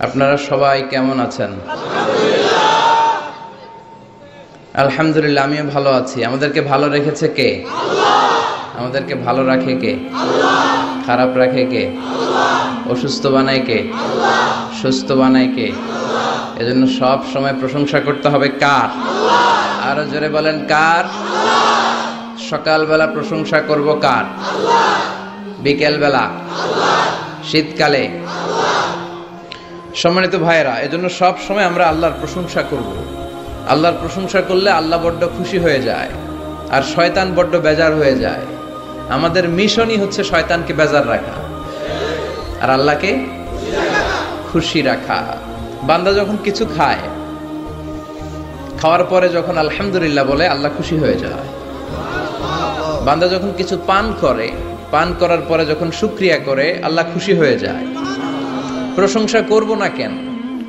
আপনারা সবাই কেমন আছেন? আলহামদুলিল্লাহ, আমিও ভালো আছি। আমাদেরকে ভালো রেখেছে কে? আমাদেরকে ভালো রাখে কে? খারাপ রাখে কে? অসুস্থ বানায় কে? সুস্থ বানায় কে? এজন্য সব সময় প্রশংসা করতে হবে কার? আরো জোরে বলেন কার? সকালবেলা প্রশংসা করব কার? বিকেলবেলা? শীতকালে? সম্মানিত ভাইয়েরা, এজন্য সব সময় আমরা আল্লাহর প্রশংসা করব। আল্লাহর প্রশংসা করলে আল্লাহ বড্ড খুশি হয়ে যায়, আর শয়তান বড্ড বেজার হয়ে যায়। আমাদের মিশনই হচ্ছে শয়তানকে বেজার রাখা আর আল্লাহকে খুশি রাখা। বান্দা যখন কিছু খায়, খাওয়ার পরে যখন আলহামদুলিল্লাহ বলে, আল্লাহ খুশি হয়ে যায়। বান্দা যখন কিছু পান করে, পান করার পরে যখন শুকরিয়া করে, আল্লাহ খুশি হয়ে যায়। প্রশংসা করব না কেন?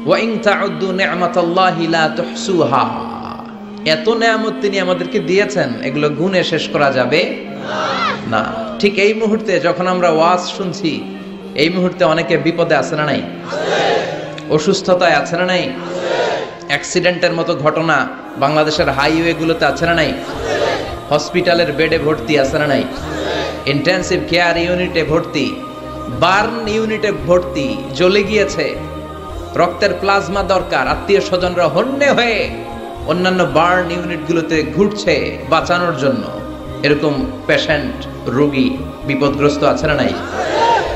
ওয়া ইন তাউদ্দু নি'মাতাল্লাহি লা তুহসুহা। এত নেয়ামত তিনি আমাদেরকে দিয়েছেন, এগুলো গুণে শেষ করা যাবে না। ঠিক এই মুহূর্তে যখন আমরা ওয়াজ শুনছি, এই মুহূর্তে অনেকে বিপদে আছে না নাই? অসুস্থতায় আছে না নাই? অ্যাক্সিডেন্টের মতো ঘটনা বাংলাদেশের হাইওয়ে গুলোতে আছে না নাই? হসপিটালের বেডে ভর্তি আছে না নাই? ইন্টেনসিভ কেয়ার ইউনিটে ভর্তি, বার্ন ইউনিটে ভর্তি, জ্বলে গিয়েছে, রক্তের প্লাজমা দরকার, আত্মীয় স্বজনরা হন্যে হয়ে অন্যান্য বার্ন ইউনিটগুলোতে ঘুরছে বাঁচানোর জন্য। এরকম পেশেন্ট, রোগী, বিপদগ্রস্ত আছে না নাই?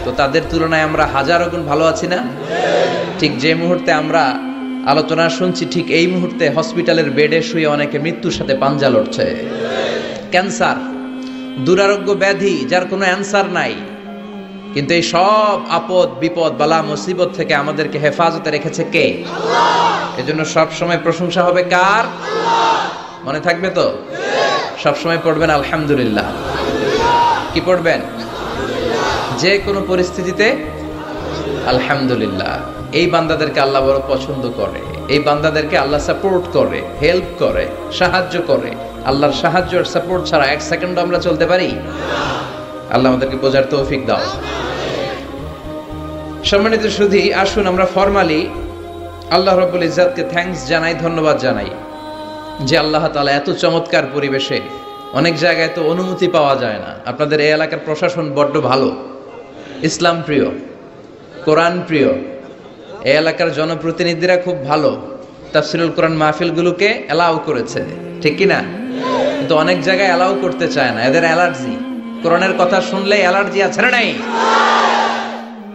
তো তাদের তুলনায় আমরা হাজারো গুণ ভালো আছি না? ঠিক যে মুহূর্তে আমরা আলোচনা শুনছি, ঠিক এই মুহূর্তে হসপিটালের বেডে শুয়ে অনেকে মৃত্যুর সাথে পাঞ্জা লড়ছে। ক্যান্সার, দুরারোগ্য ব্যাধি যার কোনো অ্যান্সার নাই, কিন্তু এই সব আপদ বিপদ বালা মুসিবত থেকে আমাদেরকে হেফাজতে রেখেছে কে? এজন্য সব সময় প্রশংসা হবে কার? মনে থাকবে তো? সব সময় পড়বেন আলহামদুলিল্লাহ। কি পড়বেন? যে কোনো পরিস্থিতিতে আলহামদুলিল্লাহ। এই বান্দাদেরকে আল্লাহ বড় পছন্দ করে, এই বান্দাদেরকে আল্লাহ সাপোর্ট করে, হেল্প করে, সাহায্য করে। আল্লাহর সাহায্য আর সাপোর্ট ছাড়া এক সেকেন্ড আমরা চলতে পারি? আল্লাহ আমাদেরকে বোঝার তৌফিক দাও। সম্মানিত সুধী, আসুন আমরা ফরমালি আল্লাহ রাব্বুল ইজ্জাতকে থ্যাঙ্কস জানাই, ধন্যবাদ জানাই যে আল্লাহ তাআলা এত চমৎকার পরিবেশে, অনেক জায়গায় তো অনুমতি পাওয়া যায় না। আপনাদের এই এলাকার প্রশাসন বড্ড ভালো, ইসলাম প্রিয়, কোরআন প্রিয়। এই এলাকার জনপ্রতিনিধিরা খুব ভালো, তাফসীরুল কোরআন মাহফিলগুলোকে অ্যালাউ করেছে, ঠিক কি না? কিন্তু অনেক জায়গায় অ্যালাউ করতে চায় না, এদের অ্যালার্জি। কোরআনের কথা শুনলেই অ্যালার্জি আছে না নাই?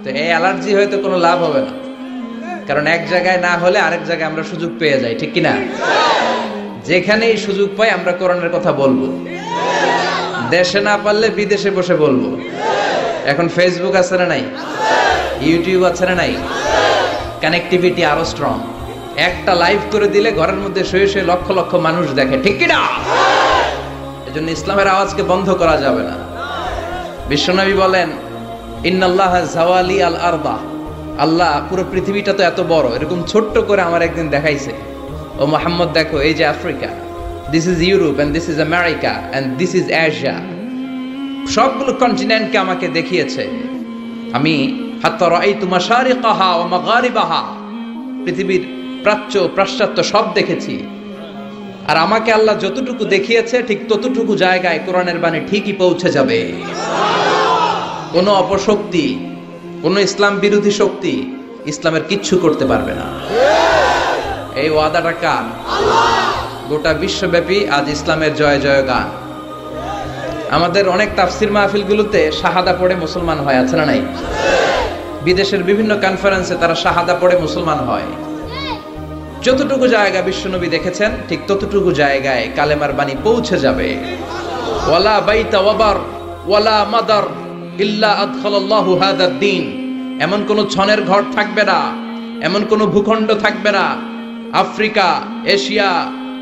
তো এই অ্যালার্জি হয়তো কোনো লাভ হবে না, কারণ এক জায়গায় না হলে আরেক জায়গায় আমরা সুযোগ পেয়ে যাই, ঠিক কি না? যেখানেই সুযোগ পাই আমরা কোরআনের কথা বলবো, দেশে না পারলে বিদেশে বসে বলবো। এখন ফেসবুক আছে না নাই? ইউটিউব আছে না নাই? কানেক্টিভিটি আরো স্ট্রং। একটা লাইভ করে দিলে ঘরের মধ্যে শুয়ে শুয়ে লক্ষ লক্ষ মানুষ দেখে, ঠিক কি না? এজন্য ইসলামের আওয়াজকে বন্ধ করা যাবে না। বিশ্বনবী বলেন, ইন্নাল্লাহ জাওয়ালি আল আরদা। আল্লাহ পুরো পৃথিবীটা তো এত বড়, এরকম ছোট্ট করে আমার একদিন দেখাইছে। ও মুহাম্মদ, দেখো, এই যে Africa, this is Europe, and this is America, and this is Asia. সবগুলো কন্টিনেন্টকে আমাকে দেখিয়েছে। আমি হাত্তা রাআইতু মাশারিকাহা ওয়া মাগারিবাহা, পৃথিবীর প্রাচ্য পাশ্চাত্য সব দেখেছি। আর আমাকে আল্লাহ যতটুকু দেখিয়েছে, ঠিক ততটুকু জায়গায় কোরআনের বাণী ঠিকই পৌঁছে যাবে। কোনো অপশক্তি, কোনো ইসলাম বিরোধী শক্তি ইসলামের কিচ্ছু করতে পারবে না। এই ওয়াদাটা কার? গোটা বিশ্বব্যাপী আজ ইসলামের জয় জয় গান। আমাদের অনেক তাফসির মাহফিলগুলোতে শাহাদা পড়ে মুসলমান হয়, আছে না নাই? বিদেশের বিভিন্ন কনফারেন্সে তারা শাহাদা পড়ে মুসলমান হয়। যতটুকু জায়গা বিশ্বনবী দেখেছেন, ঠিক ততটুকু জায়গায় কালেমার বাণী পৌঁছে যাবে। ওয়ালা বাইতা ওয়াবার ওয়ালা মাদার ইল্লা আদখালাল্লাহু হাদাদ দ্বীন। এমন কোন ছনের ঘর থাকবে না, এমন কোন ভূখণ্ড থাকবে না, আফ্রিকা, এশিয়া,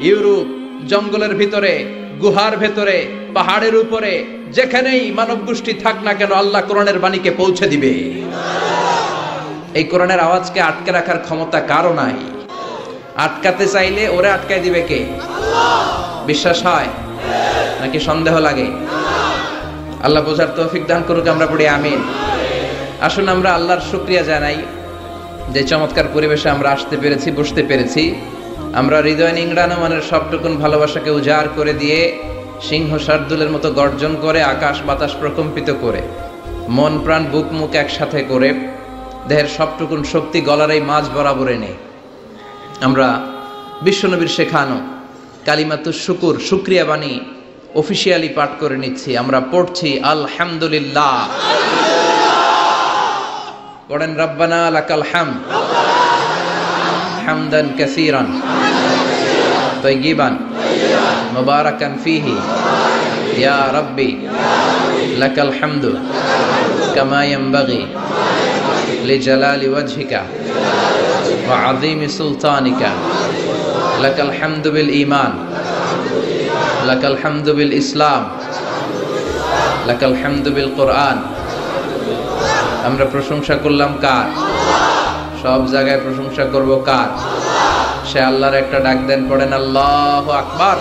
ইউরোপ, জঙ্গলের ভিতরে, গুহার ভেতরে, পাহাড়ের উপরে, যেখানেই মানব গোষ্ঠী থাক না কেন, আল্লাহ কোরআনের বাণীকে পৌঁছে দিবে। এই কোরআনের আওয়াজকে আটকে রাখার ক্ষমতা কারো নাই। আটকাতে চাইলে ওরে আটকায় দিবে কে? বিশ্বাস হয় নাকি সন্দেহ লাগে? আল্লাহ বোঝার তৌফিক দান করুক। আমরা পড়ি আমিন। আসুন আমরা আল্লাহর শুকরিয়া জানাই যে চমৎকার পরিবেশে আমরা আসতে পেরেছি, বসতে পেরেছি, আমরা হৃদয় নিংড়ানো মানের সবটুকুন ভালোবাসাকে উজাড় করে দিয়ে সিংহ শার্দুলের মতো গর্জন করে আকাশ বাতাস প্রকম্পিত করে মন প্রাণ বুক মুখ একসাথে করে দেহের সবটুকুন শক্তি গলার এই মাঝ বরাবর এনে আমরা বিশ্বনবীর শেখানো কালিমাতুশ শুকুর শুকরিয়া বাণী অফিসিয়ালি পাঠ করে নিচ্ছি। আমরা পড়ছি আলহামদুলিল্লাহ। পড়েন রব্বানা লাকাল হামদ হামদান কাসীরান তাইয়িবান মুবারাকান ফীহি ইয়া রাব্বি লাকাল হামদু কামা ইয়ানবাগি লিজালালি ওয়াজহিকা ওয়া আযীমি সুলতানিকা লাকাল হামদু বিল ঈমান লাকাল হামদু বিল ইসলাম লাকাল হামদু বিল কুরআন। আমরা প্রশংসা করলাম কার? সব জায়গায় প্রশংসা করব কার? সে আল্লাহর একটা ডাক দেন, পড়েন আল্লাহু আকবার।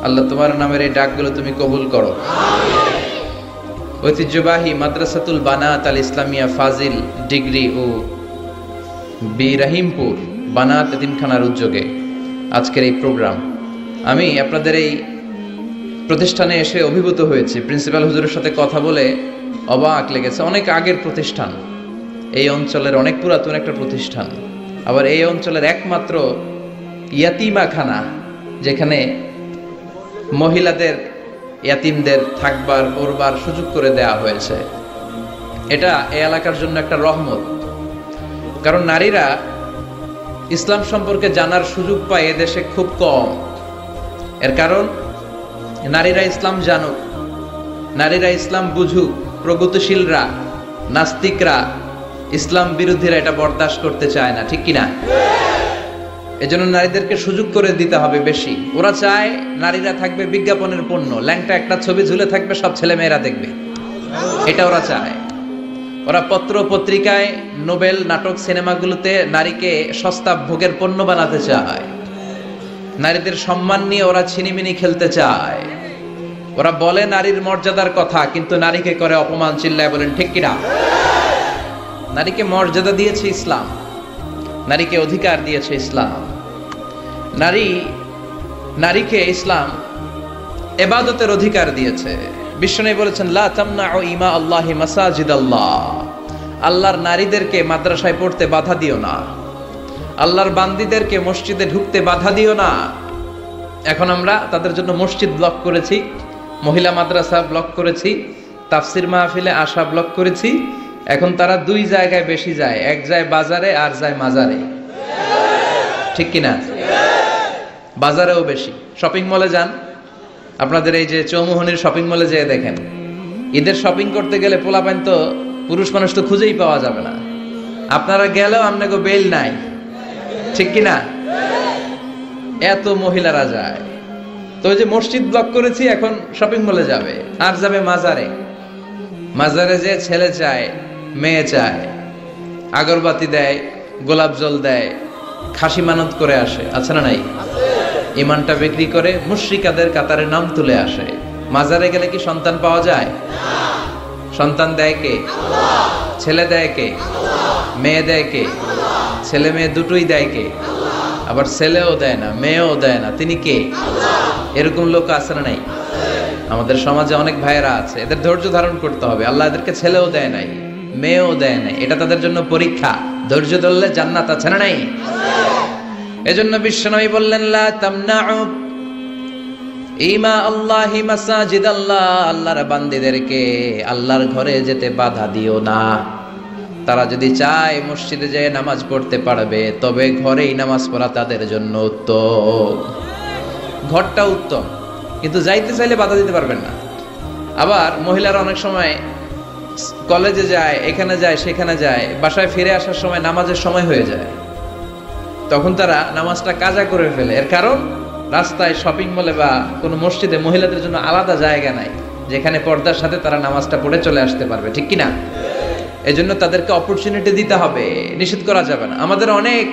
আল্লাহ তোমার নামের এই ডাকগুলো তুমি কবুল করো। ঐতিহ্যবাহী মাদ্রাসাতুল বানাত আল ইসলামিয়া ফাজিল ডিগ্রি ও বি রহিমপুর বানাত এতিমখানার উদ্যোগে আজকের এই প্রোগ্রাম। আমি আপনাদের এই প্রতিষ্ঠানে এসে অভিভূত হয়েছি। প্রিন্সিপাল হুজুরের সাথে কথা বলে অবাক লেগেছে। অনেক আগের প্রতিষ্ঠান, এই অঞ্চলের অনেক পুরাতন একটা প্রতিষ্ঠান, আবার এই অঞ্চলের একমাত্র ইয়াতিমাখানা যেখানে মহিলাদের ইয়াতিমদের থাকবার পড়বার সুযোগ করে দেয়া হয়েছে। এটা এই এলাকার জন্য একটা রহমত, কারণ নারীরা ইসলাম সম্পর্কে জানার সুযোগ পায় এদেশে খুব কম। এর কারণ নারীরা ইসলাম জানুক, নারীরা ইসলাম বুঝুক। প্রগতিশীলরা, নাস্তিকরা, ইসলাম বিরোধীরা এটা বরদাস্ত করতে চায় না, ঠিক কিনা? এজন্য নারীদেরকে সুযোগ করে দিতে হবে বেশি। ওরা চায় নারীরা থাকবে বিজ্ঞাপনের পণ্য, ল্যাংটা একটা ছবি ঝুলে থাকবে, সব ছেলে মেয়েরা দেখবে, এটা ওরা চায়। ওরা পত্র পত্রিকায়, নোবেল, নাটক, সিনেমাগুলোতে নারীকে সস্তা ভোগের পণ্য বানাতে চায়। নারীদের সম্মান নিয়ে ওরা ছিনিমিনি খেলতে চায়। ওরা বলে নারীর মর্যাদার কথা, কিন্তু নারীকে করে অপমান। চিল্লায় বলেন ঠিক কিনা? নারীকে মর্যাদা দিয়েছে ইসলাম, নারীকে অধিকার দিয়েছে ইসলাম। নারীকে ইসলাম ইবাদতের অধিকার দিয়েছে। বিশ্বনবী বলেছেন লা তামনাউ ইমা আল্লাহি মাসাজিদাল্লাহ, আল্লাহর নারীদেরকে মাদ্রাসায় পড়তে বাধা দিও না, আল্লাহর বান্দীদেরকে মসজিদে ঢুকতে বাধা দিও না। এখন আমরা তাদের জন্য মসজিদ ব্লক করেছি, মহিলা মাদ্রাসা ব্লক করেছি, তাফসির মাহফিলে আসা ব্লক করেছি। এখন তারা দুই জায়গায় বেশি যায়, এক যায় বাজারে আর যায় মাজারে, ঠিক কিনা? বাজারেও বেশি। শপিং মলে যান, আপনাদের এই যে চৌমুহনীর শপিং মলে যেয়ে দেখেন, ঈদের শপিং করতে গেলে পোলাপাইন তো পুরুষ মানুষ তো খুঁজেই পাওয়া যাবে না। আপনারা গেলেও আপনাকে বেল নাই, ঠিক কিনা? এত মহিলারা যায়। তো ওই যে মসজিদ ব্লক করেছি, এখন শপিং মলে যাবে আর যাবে মাজারে। মাজারে যে ছেলে চায়, মেয়ে চায়, আগরবাতি দেয়, গোলাপ জল দেয়, খাসি মানত করে আসে, আছে না নাই? ইমানটা বিক্রি করে মুশরিকাদের কাতারে নাম তুলে আসে। মাজারে গেলে কি সন্তান পাওয়া যায়? সন্তান দেয় কে? ছেলে দেয় কে? মেয়ে দেয় কে? ছেলে মেয়ে দুটোই দেয় কে? আবার ছেলেও দেয় না, মেয়েও দেয় না, তিনি কে? এরকম লোক আছে না নাই? আমাদের সমাজে অনেক ভাইয়েরা আছে, এদের ধৈর্য ধারণ করতে হবে। আল্লাহ এদেরকে ছেলেও দেয় নাই, মেয়েও দেয় নাই, এটা তাদের জন্য পরীক্ষা। ধৈর্য ধরলে জান্নাত আছে না নাই? এজন্য বিশ্বনবী বললেন লা তামনাউ ইমা আল্লাহি মাসাজিদাল্লাহ, আল্লাহর বান্দীদেরকে আল্লাহর ঘরে যেতে বাধা দিও না। তারা যদি চায় মসজিদে যেয়ে নামাজ পড়তে পারবে, তবে ঘরেই নামাজ পড়া তাদের জন্য উত্তম। ঘরটা উত্তম, কিন্তু যাইতে চাইলে বাধা দিতে পারবেন না। আবার মহিলারা অনেক সময় কলেজে যায়, এখানে যায়, সেখানে যায়, বাসায় ফিরে আসার সময় নামাজের সময় হয়ে যায়, তখন তারা নামাজটা কাজা করে ফেলে। এর কারণ রাস্তায়, শপিং মলে বা কোনো মসজিদে মহিলাদের জন্য আলাদা জায়গা নাই যেখানে পর্দার সাথে তারা নামাজটা পড়ে চলে আসতে পারবে, ঠিক কিনা? এজন্য তাদেরকে অপরচুনিটি দিতে হবে, নিষেধ করা যাবে না। আমাদের অনেক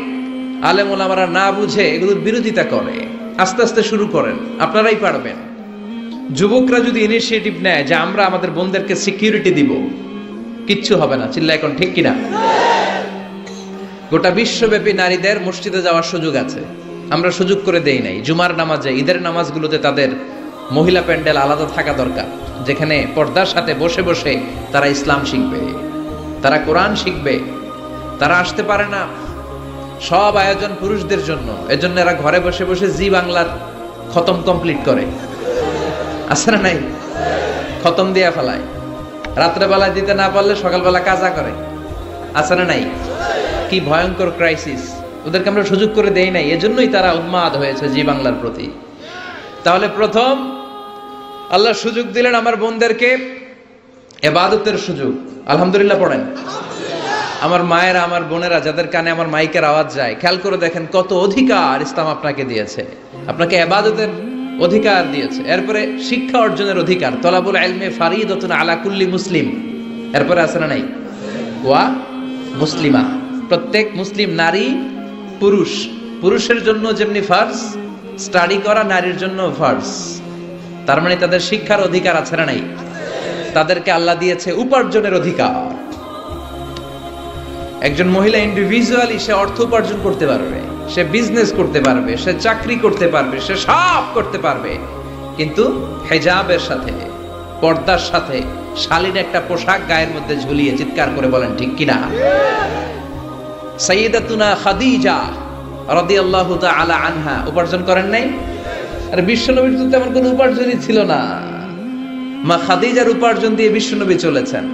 আলেম ওলামারা না বুঝে এগুলোর বিরোধিতা করে। আস্তে আস্তে শুরু করেন, আপনারাই পারবেন। যুবকরা যদি ইনিশিয়েটিভ নেয় যে আমরা আমাদের বোনদেরকে সিকিউরিটি দিব, কিচ্ছু হবে না। চিল্লা এখন ঠিক কিনা? গোটা বিশ্বব্যাপী নারীদের মসজিদে যাওয়ার সুযোগ আছে, আমরা সুযোগ করে দেই নাই। জুমার নামাজে, ঈদের নামাজগুলোতে তাদের মহিলা প্যান্ডেল আলাদা থাকা দরকার, যেখানে পর্দার সাথে বসে বসে তারা ইসলাম শিখবে, তারা কোরআন শিখবে। তারা আসতে পারে না, সব আয়োজন পুরুষদের জন্য, এজন্য এরা ঘরে বসে বসে জি বাংলার খতম কমপ্লিট করে। আছে না নাই? খতম দিয়া ফেলায়, রাত্রেবেলায় দিতে না পারলে সকালবেলা কাজা করে। আছে না নাই? কি ভয়ঙ্কর ক্রাইসিস! ওদেরকে আমরা সুযোগ করে দেই নাই, এজন্যই তারা উন্মাদ হয়েছে জি বাংলার প্রতি। তাহলে প্রথম আল্লাহ সুযোগ দিলেন আমার বোনদেরকে ইবাদতের সুযোগ। আলহামদুলিল্লাহ পড়েন। আমার মায়েরা, আমার বোনেরা, যাদের কানে আমার মাইকের আওয়াজ যায়, খেয়াল করে দেখেন কত অধিকার ইসলাম আপনাকে দিয়েছে। আপনাকে ইবাদতের অধিকার দিয়েছে, এরপরে শিক্ষা অর্জনের অধিকার, তলাবুল ইলমে ফারিদাতুন আলা কুল্লি মুসলিম। এরপরে আছে না নাই? ওয়া মুসলিমা, প্রত্যেক মুসলিম নারী পুরুষ, পুরুষের জন্য যেমনি ফার্জ, স্টাডি করা নারীর জন্য ফার্জ। তার মানে তাদের শিক্ষার অধিকার আছে না নাই? তাদেরকে আল্লাহ দিয়েছে উপার্জনের অধিকার। একজন মহিলা ইন্ডিভিজুয়ালি সে অর্থ উপার্জন করতে পারবে, সে বিজনেস করতে পারবে, সে চাকরি করতে পারবে, সে সব করতে পারবে, কিন্তু হিজাবের সাথে, পর্দার সাথে, শালীন একটা পোশাক গায়ের মধ্যে ঝুলিয়ে। চিৎকার করে বলেন ঠিক কিনা? সাইয়্যিদাতুনা খাদিজা রাদিয়াল্লাহু তাআলা আনহা উপার্জন করেন নাই? আর বিশ্বনবীর তো তেমন কোনো উপার্জনই ছিল না। মা খাদিজার উপার্জন দিয়ে বিশ্বনবী চলেছেন।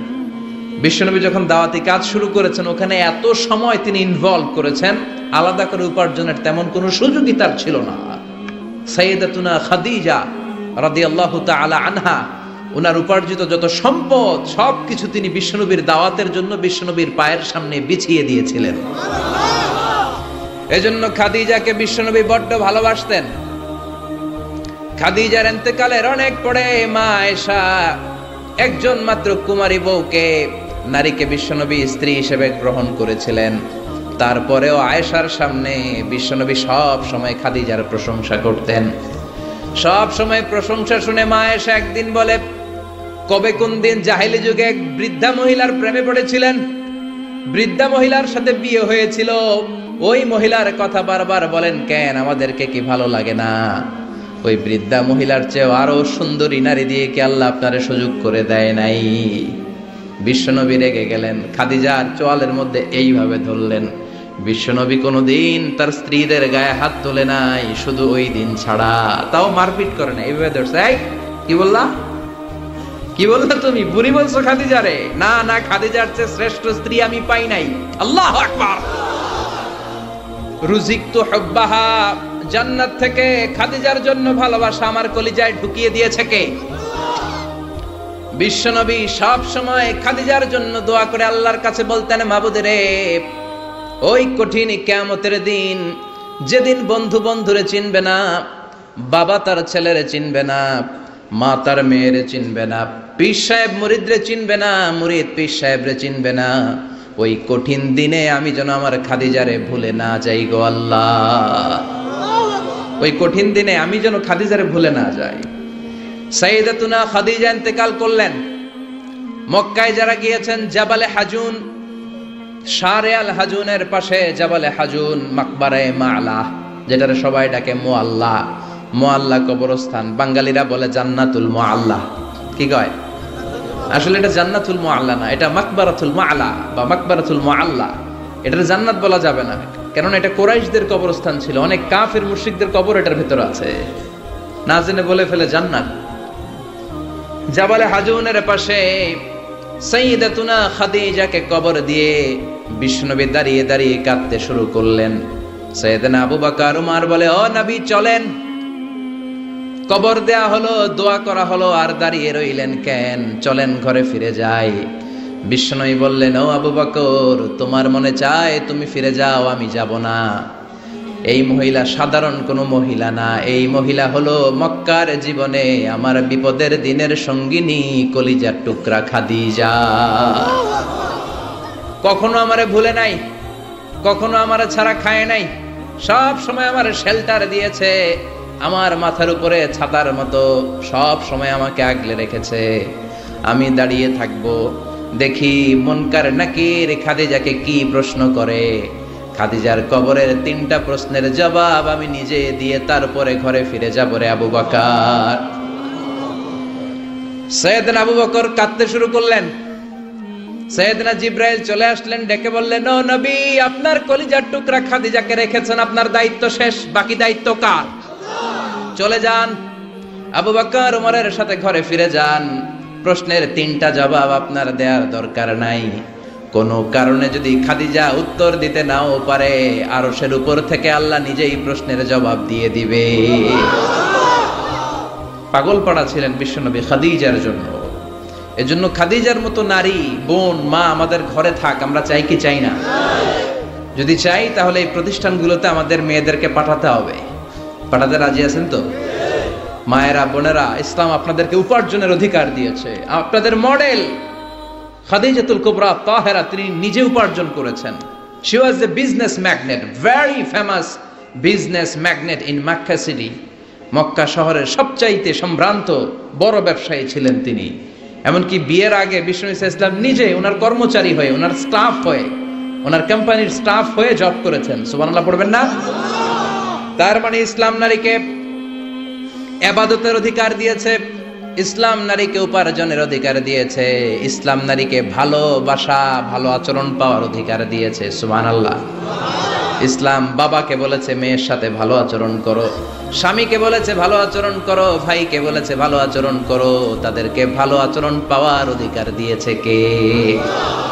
বিশ্বনবী যখন দাওয়াতি কাজ শুরু করেছেন, ওখানে এত সময় তিনি ইনভলভ করেছেন, আলাদা করে উপার্জনের তেমন কোনো সুযোগই তার ছিল না। সাইয়্যিদাতুনা খাদিজা রাদিয়াল্লাহু তাআলা আনহা, ওনার উপার্জিত যত সম্পদ সবকিছু তিনি বিশ্বনবীর দাওয়াতের জন্য বিশ্বনবীর পায়ের সামনে বিছিয়ে দিয়েছিলেন। এজন্য খাদিজাকে বিশ্বনবী বড্ড ভালোবাসতেন। খাদিজার ইন্তেকালের অনেক পরে মা আয়েশা, একজন মাত্র কুমারী বউকে, নারীকে বিশ্বনবী স্ত্রী হিসেবে গ্রহণ করেছিলেন। তারপরেও আয়েশার সামনে বিশ্বনবী সব সময় খাদিজার প্রশংসা করতেন। সব সময় প্রশংসা শুনে মা আয়েশা একদিন বলে, কবে কোন দিন জাহেলি যুগে এক বৃদ্ধা মহিলার প্রেমে পড়েছিলেন, বৃদ্ধা মহিলার সাথে বিয়ে হয়েছিল, ওই মহিলার কথা বারবার বলেন কেন? আমাদেরকে কি ভালো লাগে না? ওই বৃদ্ধা মহিলার চেয়ে আরো সুন্দরী নারী দিয়ে কি আল্লাহ আপনারে সুযোগ করে দেয় নাই? বিশ্বনবী রেগে গেলেন, খাদিজার চোয়ালের মধ্যে এইভাবে ধরলেন। বিশ্বনবী কোনোদিন তার স্ত্রীদের গায়ে হাত তোলে নাই, শুধু ওই দিন ছাড়া। তাও মারপিট করে না, এইভাবে ধরছে। এই কি বললা, কি বললা তুমি? বুড়ি বলছো খাদিজারে? না না, খাদিজার চেয়ে শ্রেষ্ঠ স্ত্রী আমি পাই নাই। আল্লাহু আকবার। রুজিকতু হুব্বাহা, জান্নাত থেকে খাদিজার জন্য ভালোবাসা আমার কলিজায় ঢুকিয়ে দিয়েছে কে? বিশ্বনবী সব সময় খাদিজার জন্য দোয়া করে আল্লাহর কাছে বলতেন, মাবুদ রে, ওই কঠিন কিয়ামতের দিন, যেদিন বন্ধু বন্ধুরে চিনবে না, বাবা তার ছেলেরে চিনবে না, মা তার মেয়েরে চিনবে না, পীর সাহেব মুরিদরে চিনবে না, মুরিদ পীর সাহেবরে চিনবে না, ওই কঠিন দিনে আমি যেন আমার খাদিজারে ভুলে না যাই গো আল্লাহ। ওই কঠিন দিনে আমি যেন খাদিজারে ভুলে না যাই। সাইয়্যিদাতুনা খাদিজা ইন্তেকাল করলেন। মক্কায় যারা গিয়েছেন, জাবালে হাজুন, শারে আল হাজুনের পাশে জাবালে হাজুন, মাকবারায়ে মাআলা, যেটারে সবাই ডাকে মুআল্লা, মুআল্লা কবরস্থান, বাঙালিরা বলে জান্নাতুল মুআল্লা। কি কয়? আসলে এটা জান্নাতুল মুআল্লা না, এটা মাকবারাতুল মাআলা বা মাকবারাতুল মুআল্লা। এটার জান্নাত বলা যাবে না, কারণ এটা কুরাইশদের কবরস্থান ছিল। অনেক কাফির মুশরিকদের কবর এটার ভিতরে আছে, না জেনে বলে ফেলে জান্নাত। জাবালে হাজুনের পাশে সাইয়্যিদাতুনা খাদিজাকে কবর দিয়ে বিশ্বনবী দাঁড়িয়ে দাঁড়িয়ে কাঁদতে শুরু করলেন। সাইয়েদনা আবু বকর উমর বলে, ও নবী চলেন। কবর দেয়া হলো, দোয়া করা হলো, আর দাঁড়িয়ে রইলেন কেন? চলেন ঘরে ফিরে যাই। বিশ্বনবী বললেন, ও আবু বকর, তোমার মনে চায় তুমি ফিরে যাও, আমি যাব না। এই মহিলা সাধারণ কোনো মহিলা না, এই মহিলা হলো মক্কার জীবনে আমার বিপদের দিনের সঙ্গিনী, কলিজার টুকরা খাদিজা। কখনো আমারে ভুলে নাই, কখনো আমারে ছাড়া খায় নাই, সব সময় আমার শেল্টার দিয়েছে, আমার মাথার উপরে ছাতার মতো সব সময় আমাকে আগলে রেখেছে। আমি দাঁড়িয়ে থাকবো, দেখি মুনকার নাকির খাদিজাকে কি প্রশ্ন করে। খাদিজার কবরের 3টা প্রশ্নের জবাব আমি নিজে দিয়ে তারপরে ঘরে ফিরে যাব রে আবু বকর। সাইয়েদনা আবু বকর কাঁদতে শুরু করলেন। সাইয়েদনা জিবরাইল চলে আসলেন, ডেকে বললেন, ও নবী, আপনার কলিজার টুকরা খাদিজাকে রেখেছেন, আপনার দায়িত্ব শেষ, বাকি দায়িত্ব কার? চলে যান, আবু বকর ওমরের সাথে ঘরে ফিরে যান। প্রশ্নের 3টা জবাব আপনার দেওয়ার দরকার নাই। কোন কারণে যদি খাদিজা উত্তর দিতে নাও পারে, আরশের উপর থেকে আল্লাহ নিজেই প্রশ্নের জবাব দিয়ে দিবে। পাগল পাড়া ছিলেন বিশ্বনবী খাদিজার জন্য। এজন্য খাদিজার মতো নারী, বোন, মা আমাদের ঘরে থাক, আমরা চাই কি চাই না? যদি চাই তাহলে এই প্রতিষ্ঠানগুলোতে আমাদের মেয়েদেরকে পাঠাতে হবে। পাঠাতে রাজি আছেন তো? মায়েরা, বোনেরা, ইসলাম আপনাদেরকে উপার্জনের অধিকার দিয়েছে। আপনাদের মডেল খাদিজাতুল কুবরা তাহেরা, তিনি নিজে উপার্জন করেছেন। She was A business magnate, very famous business magnate in Mecca city. Mecca শহরের সবচাইতে সম্ভ্রান্ত বড় ব্যবসায়ী ছিলেন তিনি। এমনকি বিয়ের আগে বিষ্ণু ইসলাম নিজে ওনার কর্মচারী হয়ে, ওনার স্টাফ হয়ে, ওনার কোম্পানির স্টাফ হয়ে জব করেছেন। সুবহানাল্লাহ পড়বেন না? তার মানে ইসলাম নারীকে ইবাদতের অধিকার দিয়েছে, ইসলাম নারীকে উপার্জনের অধিকার দিয়েছে, ইসলাম নারীকে ভালোবাসা, ভালো আচরণ পাওয়ার অধিকার দিয়েছে। সুবহানাল্লাহ। ইসলাম বাবাকে বলেছে মেয়ের সাথে ভালো আচরণ করো, স্বামীকে বলেছে ভালো আচরণ করো, ভাইকে বলেছে ভালো আচরণ করো। তাদেরকে ভালো আচরণ পাওয়ার অধিকার দিয়েছে কে?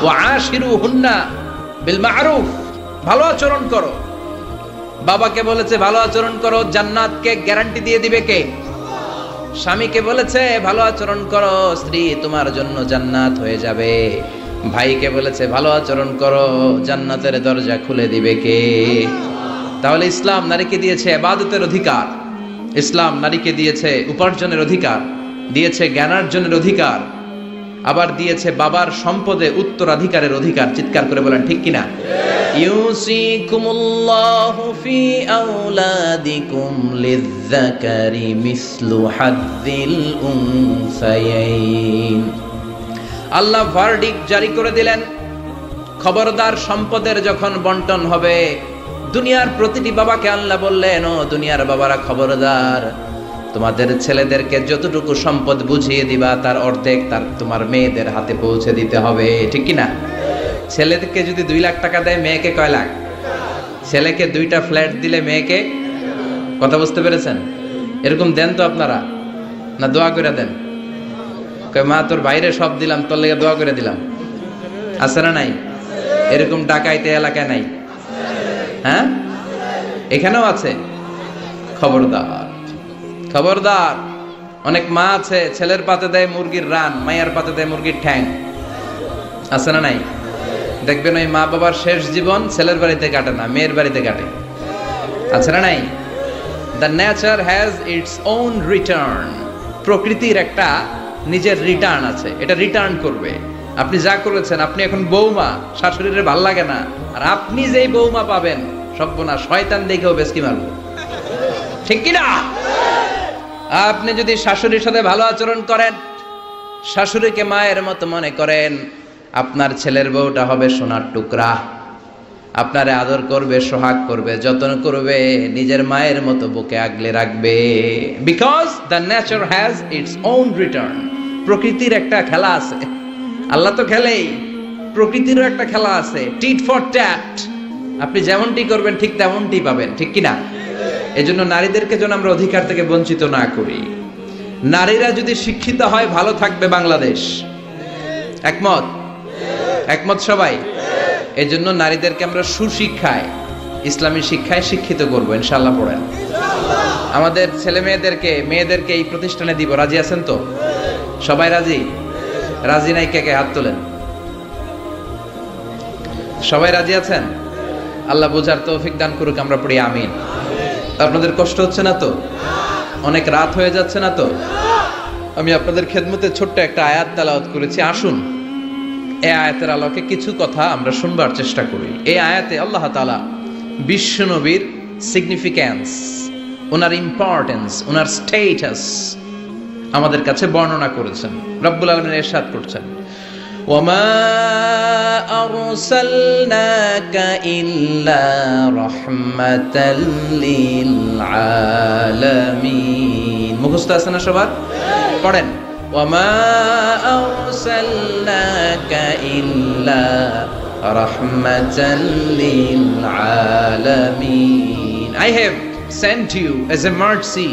ওয়াশিরুহুন্না বিল মারুফ, ভালো আচরণ করো। বাবাকে বলেছে ভালো আচরণ করো, জান্নাতকে গ্যারান্টি দিয়ে দিবে কে? স্বামীকে বলেছে ভালো আচরণ করো, স্ত্রী তোমার জন্য জান্নাত হয়ে যাবে। ভাইকে বলেছে ভালো আচরণ করো, জান্নাতের দরজা খুলে দিবে কে? তাহলে ইসলাম নারীকে দিয়েছে ইবাদতের অধিকার, ইসলাম নারীকে দিয়েছে উপার্জনের অধিকার, দিয়েছে জ্ঞানার্জনের অধিকার, আবার দিয়েছে বাবার সম্পদে উত্তরাধিকারের অধিকার। চিৎকার করে বলেন ঠিক কিনা? ইউসিকুমুল্লাহু ফি আওলাদিকুম লিযযাকারি মিসলু হাযযিল উনসায়াইন। আল্লাহ ভার্ডিক্ট জারি করে দিলেন, খবরদার সম্পদের যখন বন্টন হবে, দুনিয়ার প্রতিটি বাবাকে আল্লাহ বললেন, ও দুনিয়ার বাবারা খবরদার, তোমাদের ছেলেদেরকে যতটুকু সম্পদ বুঝিয়ে দিবা তার অর্ধেক তোমার মেয়েদের হাতে পৌঁছে দিতে হবে। ঠিক কিনা? ছেলেকে যদি 2 লাখ টাকা দেয়, মেয়েকে কয় লাখ? ছেলেকে 2টা ফ্ল্যাট দিলে মেয়েকে, কথা বুঝতে পেরেছেন? এরকম দেন তো আপনারা, না দোয়া করে দেন? কয় মা তোর বাইরে সব দিলাম, তোর লেগে দোয়া করে দিলাম। আছে না নাই? এরকম ডাকাইতে এলাকায় নাই? হ্যাঁ, এখানেও আছে। খবরদার, খবরদার। অনেক মা আছে ছেলের পাতে দেয় মুরগির রান, মায়ের পাতে দেয় মুরগির ঠ্যাং। আছে না নাই? দেখবেন ওই মা বাবার শেষ জীবন ছেলের বাড়িতে কাটে না, মেয়ের বাড়িতে কাটে। আছে না নাই? The nature has its own return. প্রকৃতির একটা নিজের রিটার্ন আছে, এটা রিটার্ন করবে। আপনি যা করেছেন, আপনি এখন বৌমা, শাশুড়ির ভাল লাগে না, আর আপনি যেই বৌমা পাবেন, সর্বনাশ, শয়তান দেখেও বেশকি মারবে। ঠিক কিনা? আপনি যদি শাশুড়ির সাথে ভালো আচরণ করেন, শাশুড়িকে মায়ের মতো মনে করেন, আপনার ছেলের বউটা হবে সোনার টুকরা, আপনারে আদর করবে, সোহাগ করবে, যত্ন করবে, নিজের মায়ের মতো বুকে আগলে রাখবে। Because the nature has its own return. প্রকৃতির একটা খেলা আছে, আল্লাহ তো খেলেই, প্রকৃতিরও একটা খেলা আছে, টিট ফর ট্যাট। আপনি যেমনটি করবেন ঠিক তেমনটি পাবেন। ঠিক কিনা? এজন্য নারীদেরকে যেন আমরা অধিকার থেকে বঞ্চিত না করি। নারীরা যদি শিক্ষিত হয়, ভালো থাকবে বাংলাদেশ। একমত? একমত সবাই? এজন্য নারীদেরকে আমরা সুশিক্ষায়, ইসলামী শিক্ষায় শিক্ষিত করবো ইনশাআল্লাহ। পড়েন, আমাদের ছেলে মেয়েদেরকে এই প্রতিষ্ঠানে দিব। রাজি আছেন তো? সবাই রাজি? রাজি নাই কে কে? হাত তোলেন। সবাই রাজি আছেন? আল্লাহ বোঝার তৌফিক দান করুক, আমরা পড়ি আমিন। আপনাদের কষ্ট হচ্ছে না তো? অনেক রাত হয়ে যাচ্ছে না তো? আমি আপনাদের খেদমতে ছোট্ট একটা আয়াত তেলাওয়াত করেছি। আসুন এই আয়াতের আলোকে কিছু কথা আমরা শুনবার চেষ্টা করি। এই আয়াতে আল্লাহ তাআলা বিশ্ব নবীর সিগনিফিক্যান্স, ওনার ইম্পর্টেন্স, ওনার স্টেটাস আমাদের কাছে বর্ণনা করেছেন। রব্বুল আলামিন ইরশাদ করছেন, ওয়ামা আরসালনাকা ইল্লা রাহমাতাল লিল আলামিন। মুখস্থ আছে না সবার? পড়েন, ওয়ামা আরসালনাকা ইল্লা রাহমাতাল লিল আলামিন। I have sent you as a mercy,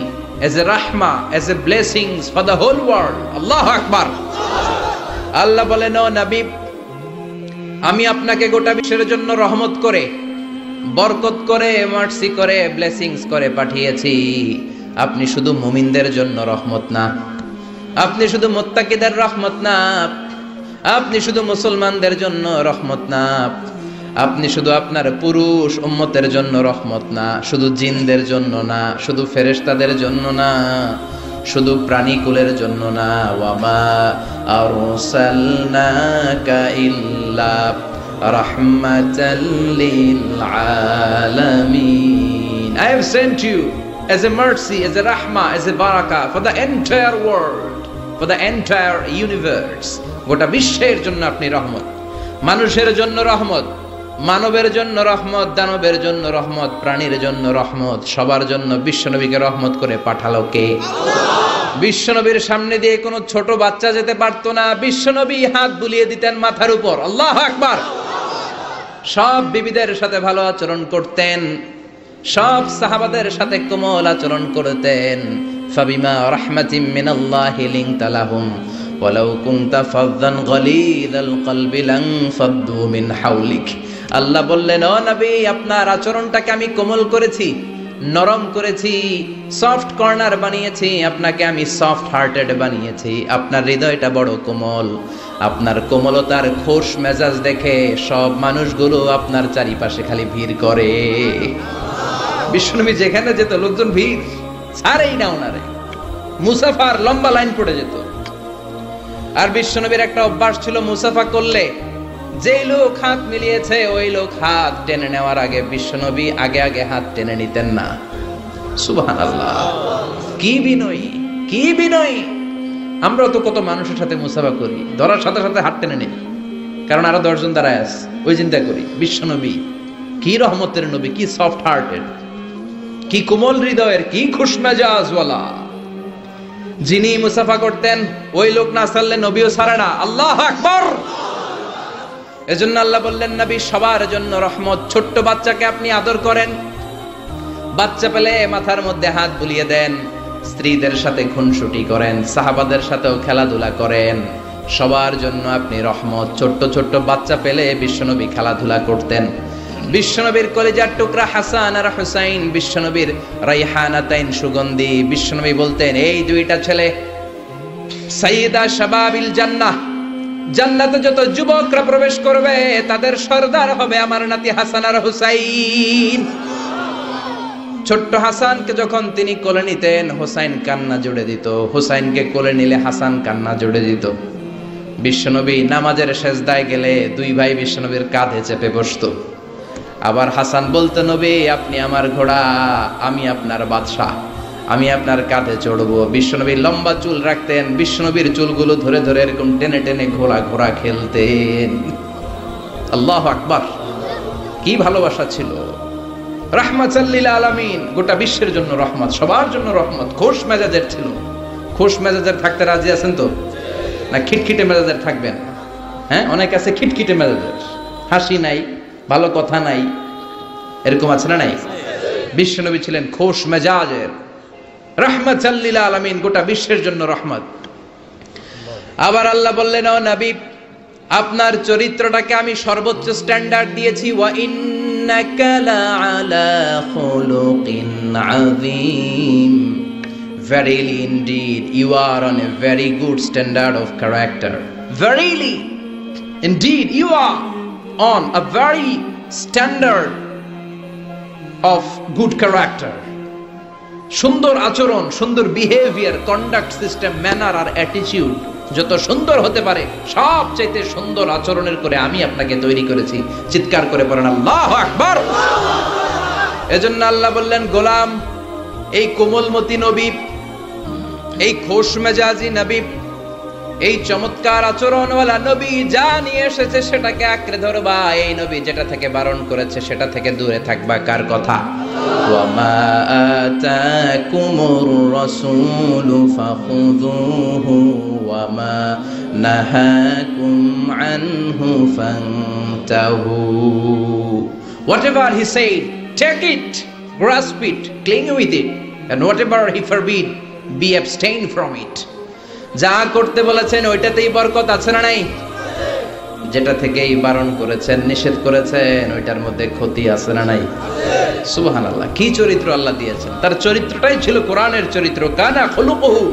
as a rahmah, as a blessings for the whole world. Allahu Akbar। আল্লাহ বলেন, ও নবী, আমি আপনাকে গোটা বিশ্বের জন্য রহমত করে, বরকত করে, মার্সি করে, ব্লেসিংস করে পাঠিয়েছি। আপনি শুধু মুমিনদের জন্য রহমত না, আপনি শুধু মুত্তাকিদের রহমত না, আপনি শুধু মুসলমানদের জন্য রহমত না, আপনি শুধু আপনার পুরুষ উম্মতের জন্য রহমত না, শুধু জিনদের জন্য না, শুধু ফেরেশতাদের জন্য না, শুধু প্রাণীকুলের জন্য না। ওয়ামা আরসালনাকা ইল্লা রাহমাতাল লিল আলামিন। I have sent you as a mercy, as a rahmah, as a barakah for the entire world, for the entire universe. গোটা বিশ্বের জন্য আপনি রহমত, মানুষের জন্য রহমত, মানবের জন্য রহমত, দানবের জন্য রহমত, প্রাণীর জন্য রহমত, সবার জন্য বিশ্বনবীকে রহমত করে পাঠালো কে? বিশ্বনবীর সামনে দিয়ে কোনো ছোট বাচ্চা যেতে পারতো না, বিশ্বনবী হাত বুলিয়ে দিতেন মাথার উপর। আল্লাহু আকবার। সব বিবিদের সাথে ভালো আচরণ করতেন, সব সাহাবাদের সাথে কোমল আচরণ করতেন। ফাবিমা রাহমাতিম মিনাল্লাহি লিনতা লাহুম ওয়ালাউ কুনতা ফাযযান গালিযাল কলবি লানফাদ্দু মিন হাওলিক। আল্লাহ বললেন, ও নবী, আপনার আচরণটাকে আমি কোমল করেছি, নরম করেছি, সফট কর্নার বানিয়েছি, আপনাকে আমি সফট হার্টেড বানিয়েছি। আপনার হৃদয়টা বড় কোমল, আপনার কোমলতার খোশ মেজাজ দেখে সব মানুষগুলো আপনার চারিপাশে খালি ভিড় করে। বিশ্বনবী যেখানে যেত লোকজন ভিড় ছাড়েই না ওনারে, মুসাফার লম্বা লাইন পড়ে যেত। আর বিশ্বনবীর একটা অভ্যাস ছিল, মুসাফা করলে যেই লোক হাত মিলিয়েছে ওই লোক হাত টেনে নেওয়ার আগে বিশ্বনবী আগে আগে হাত টেনে নিতেন না। সুবহানাল্লাহ, কি বিনয়ী, কি বিনয়ী! আমরা তো কত মানুষের সাথে মুসাফা করি, ধরার সাথে সাথে হাত টেনে নেই, কারণ আরো 10 জন দাঁড়ায় আছে, ওই চিন্তা করি। বিশ্বনবী কি রহমতের নবী, কি সফট হার্টেড, কি কোমল হৃদয়ের, কি খুশমেজাজওয়ালা। যিনি মুসাফা করতেন ওই লোক না ছাড়লে নবীও ছাড়ে না। আল্লাহু আকবার। এজন্য আল্লাহ বললেন, নবী সবার জন্য রহমত। ছোট্ট বাচ্চাকে আপনি আদর করেন, বাচ্চা পেলে মাথার মধ্যে হাত বুলিয়ে দেন, স্ত্রীদের সাথে খুনসুটি করেন, সাহাবাদের সাথেও খেলাধুলা করেন, সবার জন্য আপনি রহমত। ছোট্ট ছোট্ট বাচ্চা পেলে বিশ্বনবী খেলাধুলা করতেন। বিশ্বনবীর কলিজার টুকরা হাসান আর হুসাইন, বিশ্বনবীর রাইহানাতাইন সুগন্ধি। বিশ্বনবী বলতেন, এই দুইটা ছেলে সাইয়্যিদা শাবাবিল জান্নাহ, জান্নাতে যত যুবকরা প্রবেশ করবে তাদের সরদার হবে আমার নাতি হাসান আর হুসাইন। ছোট্ট হাসানকে যখন তিনি কোলে নিতেন, হুসাইন কান্না জুড়ে দিত, হুসাইনকে কোলে নিলে হাসান কান্না জুড়ে দিত। বিশ্বনবী নামাজের সেজদায় গেলে দুই ভাই বিশ্বনবীর কাঁধে চেপে বসতো। আবার হাসান বলতো, নবী আপনি আমার ঘোড়া, আমি আপনার বাদশাহ, আমি আপনার কাঁধে চড়বো। বিশ্বনবী লম্বা চুল রাখতেন, বিশ্বনবীর চুলগুলো ধরে ধরে এরকম টেনে টেনে ঘোড়া ঘোড়া খেলতেন। আল্লাহু আকবার, কি ভালোবাসা ছিল। রাহমাতাল লিল আলামিন, গোটা বিশ্বের জন্য রহমত, সবার জন্য রহমত। খোশ মেজাজের ছিল। খোশ মেজাজের থাকতে রাজি আছেন তো, না খিটখিটে মেজাজের থাকবেন? হ্যাঁ, অনেক আছে খিটখিটে মেজাজের, হাসি নাই, ভালো কথা নাই, এরকম আছে না নাই? বিশ্বনবী ছিলেন খোশ মেজাজের, রাহমাতাল লিল আলামিন, গোটা বিশ্বের জন্য রহমত। আবার আল্লাহ বললেন, ও নবী আপনার চরিত্রটাকে আমি সর্বোচ্চ স্ট্যান্ডার্ড দিয়েছি। ওয়া ইন্নাকা লাআলা খুলুকিন আযীম। Verily indeed you are on a very good standard of character. Verily indeed you are on a very standard of good character. সুন্দর আচরণ, সুন্দর বিহেভিয়ার, কন্ডাক্ট সিস্টেম, ম্যানার আর অ্যাটিটিউড যত সুন্দর হতে পারে সবচাইতে সুন্দর আচরণের করে আমি আপনাকে তৈরি করেছি। চিৎকার করে বলেন আল্লাহু আকবার। এজন্য আল্লাহ বললেন, গোলাম এই কোমলমতি নবী, এই খোশ মেজাজি নবী, এই চমৎকার আচরণওয়ালা নবী যা নিয়ে এসেছে সেটাকে আঁকড়ে ধরবা, এই নবী যেটা থেকে বারণ করেছে সেটা থেকে দূরে থাকবা। কার কথা? ওয়ামা আতাকুমুর রাসূলু ফাখুযুহু ওয়ামা নাহাকুম আনহু ফান্তাহু। Whatever he said, take it, grasp it, cling with it, and whatever he forbid, be abstain from it. যা করতে বলেছেন ওইটাতেই বরকত আছে না নাই? যেটা থেকেই বারণ করেছেন, নিষেধ করেছেন, ওইটার মধ্যে ক্ষতি আছে না নাই? সুবহানাল্লাহ, কি চরিত্র আল্লাহ দিয়েছেন! তার চরিত্রটাই ছিল কোরআনের চরিত্র। কানা খুলুকুহু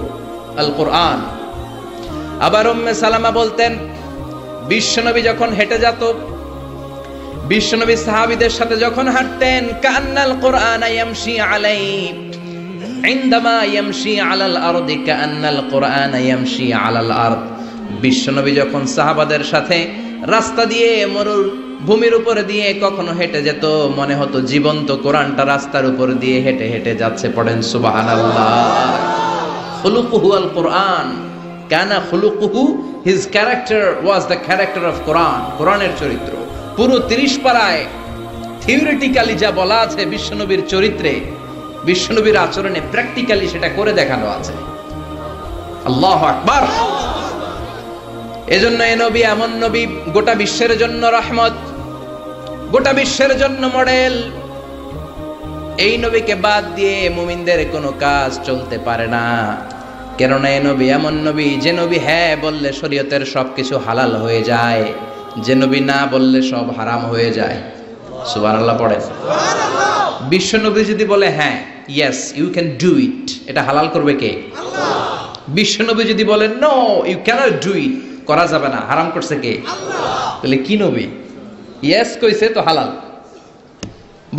আল কোরআন। আবার উম্মে সালামা বলতেন, বিশ্বনবী যখন হেঁটে যেত, বিশ্বনবী সাহাবীদের সাথে যখন হাঁটতেন, কান্নাল কোরআন ইয়ামশি আলাইহি ইনদামা ইয়ামশি আলাল আরদি কান্নাল কোরআন ইয়ামশি আলাল আরদ। বিশ্বনবী যখন সাহাবাদের সাথে রাস্তা দিয়ে মরুর ভূমির উপর দিয়ে কখনো হেঁটে যেত, মনে হতো জীবন্ত কোরআনটা রাস্তার উপর দিয়ে হেঁটে হেঁটে যাচ্ছে। পড়েন সুবহানাল্লাহ। খুলুকুহু আল কোরআন, কানা খুলুকুহু, his character was the character of Quran. কোরআনের চরিত্র পুরো 30 পারায় থিওরিটিক্যালি যা বলা আছে বিশ্বনবীর চরিত্রে, বিশ্বনবীর আচরণে প্র্যাকটিক্যালি সেটা করে দেখানো আছে। আল্লাহু আকবার। এজন্য এই নবী এমন নবী, গোটা বিশ্বের জন্য রহমত, গোটা বিশ্বের জন্য মডেল। এই নবীকে বাদ দিয়ে মুমিনদের কোনো কাজ চলতে পারে না। কেননা এই নবী এমন নবী, যে নবী হ্যাঁ বললে শরীয়তের সবকিছু হালাল হয়ে যায়, যে নবী না বললে সব হারাম হয়ে যায়। সুবহানাল্লাহ পড়েন। বিশ্ব নবী যদি বলে হ্যাঁ, yes you can do it, এটা হালাল করবে কে? আল্লাহ। বিশ্ব নবী যদি বলে no you cannot do it, করা যাবে না, হারাম করছে কে? আল্লাহ। তাহলে কি নবী? ইয়েস কইছে তো হালাল,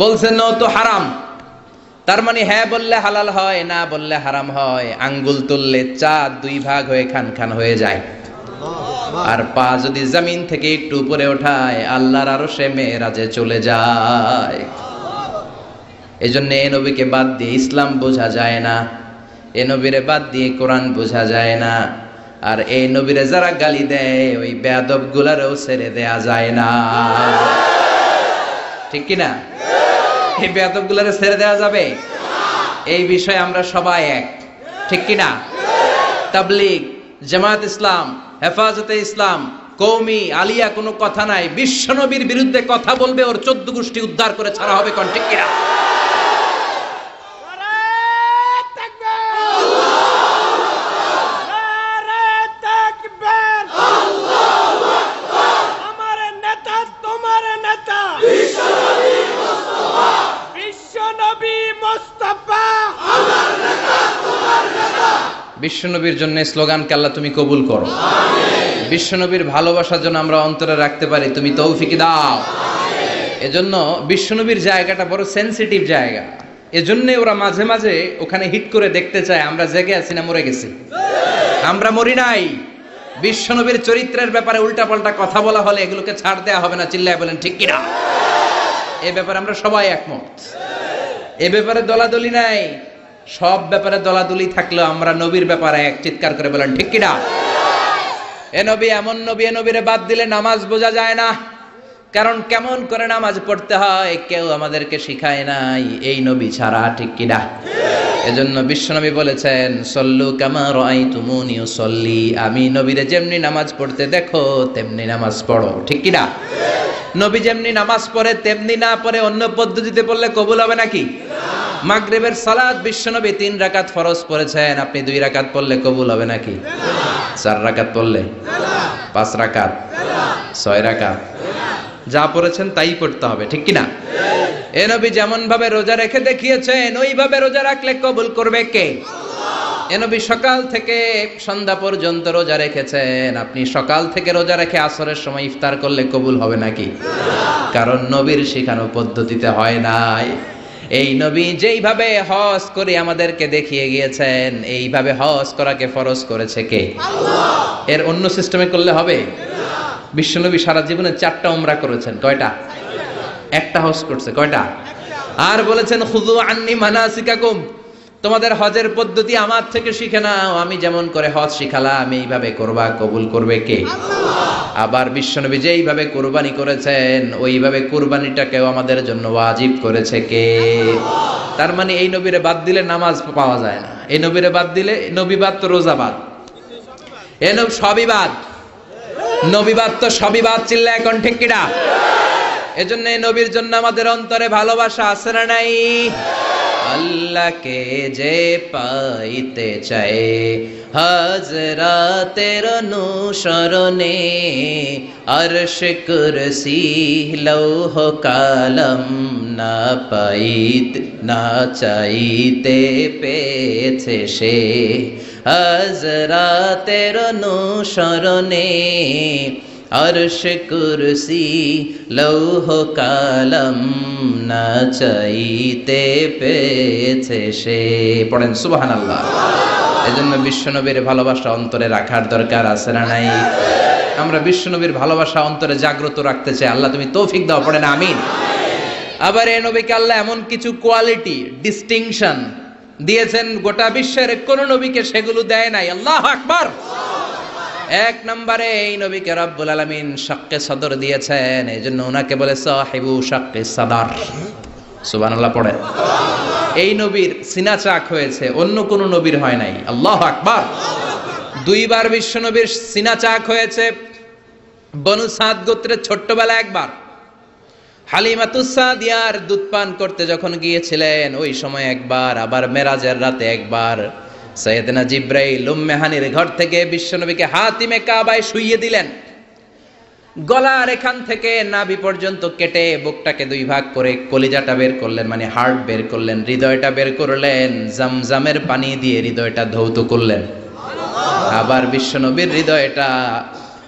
বলছে নো তো হারাম। তার মানে হ্যাঁ বললে হালাল হয়, না বললে হারাম হয়। আঙ্গুল তুললে চাঁদ 2 ভাগ হয়ে খান খান হয়ে যায়, আর পা যদি জমিন থেকে একটু উপরে ওঠায় আল্লাহর আরশে মেরাজে চলে যায়। এজন্য এই নবীকে বাদ দিয়ে ইসলাম বোঝা যায় না, এই নবীরে বাদ দিয়ে কোরআন বোঝা যায় না। আর এই নবীরে যারা গালি দেয় ওই বেয়াদব গুলারও ছেড়ে দেয়া যায় না। ঠিক কি না? এই বেয়াদব গুলারে ছেড়ে দেয়া যাবে? এই বিষয়ে আমরা সবাই এক, ঠিক কি না? তাবলীগ, জামাত ইসলাম, হেফাজতে ইসলাম, কওমি, আলিয়া কোনো কথা নাই। বিশ্বনবীর বিরুদ্ধে কথা বলবে ওর 14 গোষ্ঠী উদ্ধার করে ছাড়া হবে। কোন ঠিক কি না? বিশ্বনবীর জন্য স্লোগানকে আল্লাহ তুমি কবুল করো। বিশ্বনবীর ভালোবাসার জন্য আমরা অন্তরে রাখতে পারি, তুমি তৌফিক দাও। এজন্য বিশ্বনবীর জায়গাটা বড় সেনসিটিভ জায়গা। এজন্য ওরা মাঝে মাঝে ওখানে হিট করে দেখতে চায় আমরা জেগে আছি না মরে গেছি। আমরা মরি নাই। বিশ্বনবীর চরিত্রের ব্যাপারে উল্টাপাল্টা কথা বলা হলে এগুলোকে ছাড় দেওয়া হবে না। চিল্লায় বলেন ঠিক কিনা? এই ব্যাপারে আমরা সবাই একমত। এ ব্যাপারে দলাদলি নাই। সব ব্যাপারে দলাদলি থাকলেও আমরা নবীর ব্যাপারে এক। চিৎকার করে বলেন ঠিক কিনা? এ নবী এমন নবী, এ নবীরে বাদ দিলে নামাজ বোঝা যায় না। কারণ কেমন করে নামাজ পড়তে হয় কেউ আমাদেরকে শিখায় নাই এই নবী ছাড়া, ঠিক কিনা? এজন্য বিশ্বনবী বলেছেন সল্লু কামা রাআইতুমুনি উসাল্লি, আমি নবীরে যেমনি নামাজ পড়তে দেখো তেমনি নামাজ পড়ো, ঠিক কিনা? নবী যেমনি নামাজ পড়ে তেমনি না পড়ে অন্য পদ্ধতিতে পড়লে কবুল হবে নাকি? মাগরিবের সালাত বিশ্বনবী 3 রাকাত ফরজ পড়েছেন, আপনি 2 রাকাত পড়লে কবুল হবে নাকি? 4 রাকাত পড়লে? 5 রাকাত? 6 রাকাত? যা পড়েছেন তাই পড়তে হবে, ঠিক কিনা? এ নবী যেমন ভাবে রোজা রেখে দেখিয়েছেন ওইভাবে রোজা রাখলে কবুল করবে কে? এ নবী সকাল থেকে সন্ধ্যা পর্যন্ত রোজা রেখেছেন, আপনি সকাল থেকে রোজা রেখে আসরের সময় ইফতার করলে কবুল হবে নাকি? কারণ নবীর শেখানো পদ্ধতিতে হয় নাই। এই নবী যেইভাবে হজ করে আমাদেরকে দেখিয়ে গিয়েছেন এইভাবে হজ করাকে ফরজ করেছে কে? আল্লাহ। এর অন্য সিস্টেমে করলে হবে? বিশ্বনবী সারা জীবনে 4টা উমরা করেছেন, কয়টা? একটা হজ করছে, কয়টা? আর বলেছেন খুযু আন্নি মানাসিকাকুম, তোমাদের হজের পদ্ধতি আমার থেকে শিখে নাও, আমি যেমন করে হজ শিখালাম আমি এইভাবে করবা, কবুল করবে কে? আবার বিশ্বনবী যেইভাবে কুরবানি করেছেন ওইভাবে কুরবানিটাকেও আমাদের জন্য ওয়াজিব করেছে কে? তার মানে এই নবীরে বাদ দিলে নামাজ পাওয়া যায় না, এই নবীরে বাদ দিলে নবী বাদ তো রোজা বাদ, এ নবী সবই বাদ, নবী বাদ তো সবই বাদ, চিল্লা এখন ঠিক কিনা? এজন্য এই নবীর জন্য আমাদের অন্তরে ভালোবাসা আছে না নাই? আল্লাহকে যে পাইতে চায় হযরতের অনুসরণে, আরশ কুরসি লৌহ কালাম না না চাইতে পেয়েছে সে, হযরতের অনুসরণে আরশ কুরসি লৌহ কালাম না চাইতে পেয়েছে সে। পড়েন সুবহানাল্লাহ। এজন্য বিশ্বনবীর ভালোবাসা অন্তরে রাখার দরকার আছে না নাই? আমরা বিশ্বনবীর ভালোবাসা অন্তরে জাগ্রত রাখতে চাই, আল্লাহ তুমি তৌফিক দাও, পড়েন আমিন। আবার এই নবীকে আল্লাহ এমন কিছু কোয়ালিটি ডিস্টিংশন দিয়েছেন গোটা বিশ্বের কোন নবীকে সেগুলো দেয় নাই। আল্লাহু আকবার। এক নম্বরে এই নবীকে রব্বুল আলামিন শাক্কে সদর দিয়েছেন, এজন্য ওনাকে বলে সাহিবু শাক্কে সদর। সুবহানাল্লাহ পড়েন। এই নবীর সিনা চাক হয়েছে, অন্য কোন নবীর হয় নাই। আল্লাহু আকবার। দুইবার বিশ্ব নবীর সিনা চাক হয়েছে। বনু সাদ গোত্রের ছোট্টবেলা একবার হালিমাতুস সাদিয়ার দুধ পান করতে যখন গিয়েছিলেন ওই সময় একবার, আবার মেরাজের রাতে একবার সাইয়েদনা জিব্রাইল উম্মে হানির ঘর থেকে বিশ্বনবীকে হাতিমে কাবায় শুইয়ে দিলেন। গলার এখান থেকে নাভি পর্যন্ত কেটে বুকটাকে দুই ভাগ করে কলিজাটা বের করলেন, মানে হার্ট বের করলেন, হৃদয়টা বের করলেন, জামজামের পানি দিয়ে হৃদয়টা ধৌত করলেন। আবার বিশ্বনবীর হৃদয়টা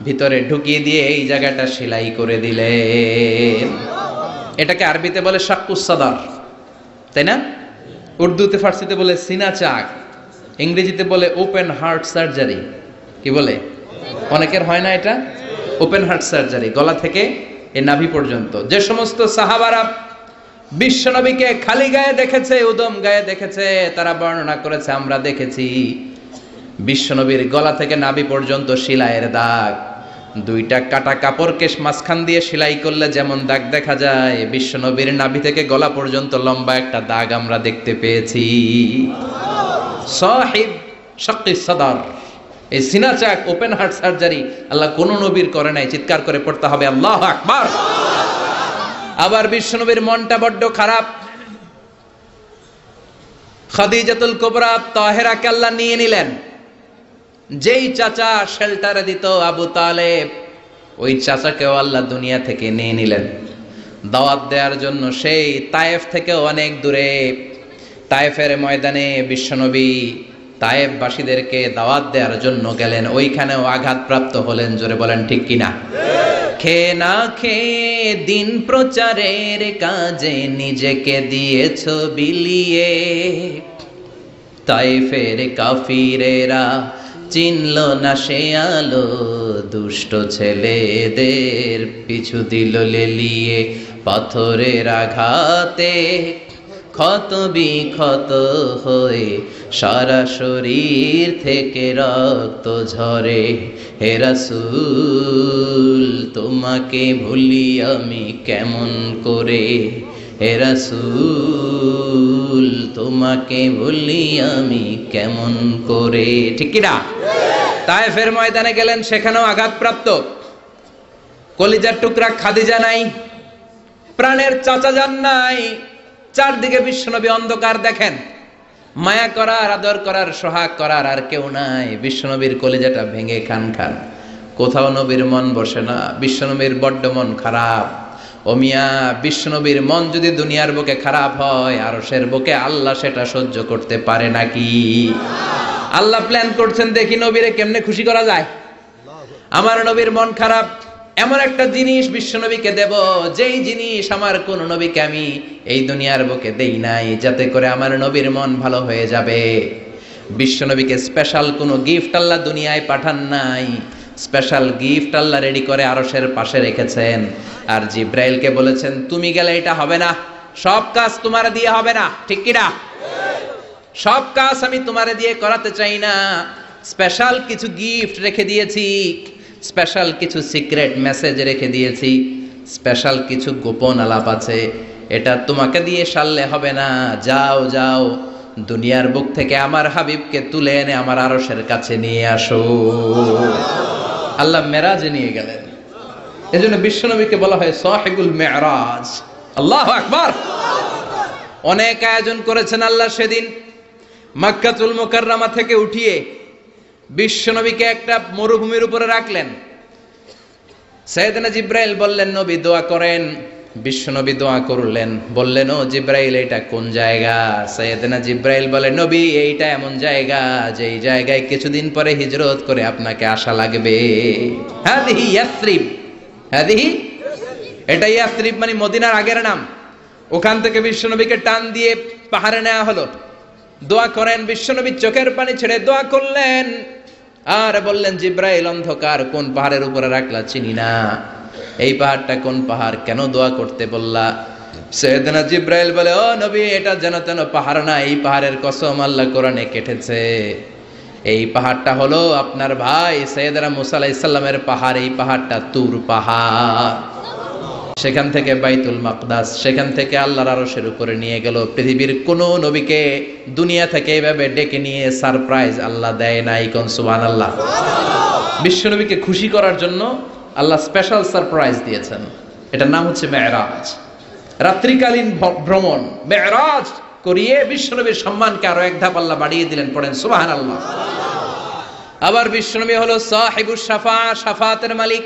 ভিতরে ঢুকিয়ে দিয়ে এই জায়গাটা সেলাই করে দিলেন। এটাকে আরবিতে বলে শাক্কুস সাদর, তাই না? উর্দুতে ফার্সিতে বলে সিনা চাক, ইংরেজিতে বলে ওপেন হার্ট সার্জারি। কি বলে? অনেকের হয় না এটা, ওপেন হার্ট সার্জারি, গলা থেকে এই নাভি পর্যন্ত। যে সমস্ত সাহাবারা বিশ্বনবীকে খালি গায়ে দেখেছে, উদম গায়ে দেখেছে, তারা বর্ণনা করেছে আমরা দেখেছি বিশ্বনবীর গলা থেকে নাভি পর্যন্ত সেলাইয়ের দাগ। দুইটা কাটা কাপড়কে মাঝখান দিয়ে সেলাই করলে যেমন দাগ দেখা যায়, বিশ্বনবীর নাভি থেকে গলা পর্যন্ত লম্বা একটা দাগ আমরা দেখতে পেয়েছি। সাহিব শাক্কি সদর, এই সিনা চাক ওপেন হার্ট সার্জারি আল্লাহ কোন নবীর করে নাই। চিৎকার করে পড়তে হবে আল্লাহু আকবার। আবার বিশ্বনবীর মনটা বড্ড খারাপ। খাদিজাতুল কুবরা তাহেরাকে আল্লাহ নিয়ে নিলেন। যেই চাচা শেল্টারে দিত আবু তালেব, ওই চাচাকেও আল্লাহ দুনিয়া থেকে নিয়ে নিলেন দাওয়াত দেওয়ার জন্য। সেই তায়েফ থেকে অনেক দূরে তায়েফের ময়দানে বিশ্বনবী তায়েফবাসীদেরকে দাওয়াত দেওয়ার জন্য গেলেন, ওইখানেও আঘাতপ্রাপ্ত হলেন। জোরে বলেন ঠিক কিনা? খেয়ে না খেয়ে দিন প্রচারের কাজে নিজেকে দিয়েছ বিলিয়ে, তায়েফের কাফিরেরা চিনল না সে আলো, দুষ্ট ছেলেদের পিছু দিল লেলিয়ে, পাথরের আঘাতে ক্ষত বিক্ষত হয়ে সারা শরীর থেকে রক্ত ঝরে। হে রাসূল তোমাকে ভুলি আমি কেমন করে, হে রাসূল তোমাকে ভুলি আমি কেমন করে। ঠিক কি না? তায়েফের ময়দানে গেলেন, সেখানেও আঘাতপ্রাপ্ত। কলিজার টুকরা খাদিজা নাই, প্রাণের চাচা যান নাই। চারদিকে বিশ্বনবী অন্ধকার দেখেন, মায়া করার, আদর করার, সোহাগ করার আর কেউ নাই। বিশ্বনবীর কলিজাটা ভেঙে খান খান, কোথাও নবীর মন বসে না। বিশ্বনবীর বড্ড মন খারাপ। ও মিয়া, বিশ্বনবীর মন যদি দুনিয়ার বুকে খারাপ হয়, আরশের বুকে আল্লাহ সেটা সহ্য করতে পারে নাকি? আল্লাহ প্ল্যান করছেন, দেখি নবীরে কেমনে খুশি করা যায়। আমার নবীর মন খারাপ, এমন একটা জিনিস বিশ্বনবীকে দেব, যেই জিনিস আমার কোন নবীকে আমি এই দুনিয়ার বুকে দেই নাই, যাতে করে আমার নবীর মন ভালো হয়ে যাবে। বিশ্বনবীকে স্পেশাল কোনো গিফট আল্লাহ দুনিয়ায় পাঠান নাই, স্পেশাল গিফট আল্লাহ রেডি করে আরশের পাশে রেখেছেন। আর জিব্রাইলকে বলেছেন, তুমি গেলে এটা হবে না, সব কাজ তোমার দিয়ে হবে না। ঠিক কি না? সব কাজ আমি তোমারে দিয়ে করাতে চাই না, স্পেশাল কিছু গিফট রেখে দিয়েছি, স্পেশাল কিছু সিক্রেট মেসেজ রেখে দিয়েছি, স্পেশাল কিছু গোপন আলাপ আছে, এটা তোমাকে দিয়ে সারলে হবে না। যাও যাও, দুনিয়ার বুক থেকে আমার হাবিবকে তুলে এনে আমার আরশের কাছে নিয়ে আসো। আল্লাহ মেরাজে নিয়ে গেলেন। এজন্য বিশ্বনবীকে বলা হয় সাহিবুল মেরাজ। আল্লাহু আকবার। অনেক আয়োজন করেছেন আল্লাহ সেদিন। মক্কাতুল মুকাররমা থেকে উঠিয়ে বিশ্বনবীকে একটা মরুভূমির উপরে রাখলেন। সাইয়েদনা জিব্রাইল বললেন নবী দোয়া করেন। বিশ্বনবী দোয়া করলেন, বললেন ও জিব্রাইল এটা কোন জায়গা? সাইয়েদনা জিব্রাইল বলে নবী এইটা এমন জায়গা যেই জায়গায় কিছুদিন পরে হিজরত করে আপনাকে আসা লাগবে। হাদিহি ইয়াসরিব, হাদিহি এটা ইয়াসরিব মানে মদিনার আগের নাম। ওখান থেকে বিশ্বনবীকে টান দিয়ে পাহাড়ে নেওয়া হলো। দোয়া করেন, বিশ্বনবী চোখের পানি ছেড়ে দোয়া করলেন আর বললেন জিব্রাইল অন্ধকার কোন পাহাড়ের উপরে রাখলা চিনি না, এই পাহাড়টা কোন পাহাড়, কেন দোয়া করতে বললা? সাইয়েদনা জিব্রাইল বলে ও নবী এটা যেন তেন পাহাড় না, এই পাহাড়ের কসম আল্লাহ কোরআনে কেটেছে। এই পাহাড়টা হলো আপনার ভাই সাইয়েদনা মুসা আলাইহিস সালামের পাহাড়। এই পাহাড়টা তুর পাহাড়। সেখান থেকে বাইতুল মাকদাস, সেখান থেকে আল্লাহর আরশের উপরে নিয়ে গেল। পৃথিবীর কোন নবীকে দুনিয়া থেকে এইভাবে ডেকে নিয়ে সারপ্রাইজ আল্লাহ দেয় নাই। কোন সুবহানাল্লাহ। বিশ্বনবীকে খুশি করার জন্য আল্লাহ স্পেশাল সারপ্রাইজ দিয়েছেন। এটার নাম হচ্ছে মেরাজ, রাত্রিকালীন ভ্রমণ। মেরাজ করিয়ে বিশ্বনবীর সম্মানকে আরো এক ধাপ আল্লাহ বাড়িয়ে দিলেন। পড়েন সুবহানাল্লাহ। আবার বিশ্বনবী হলো সাহিবুশ শাফা, শাফাতের মালিক।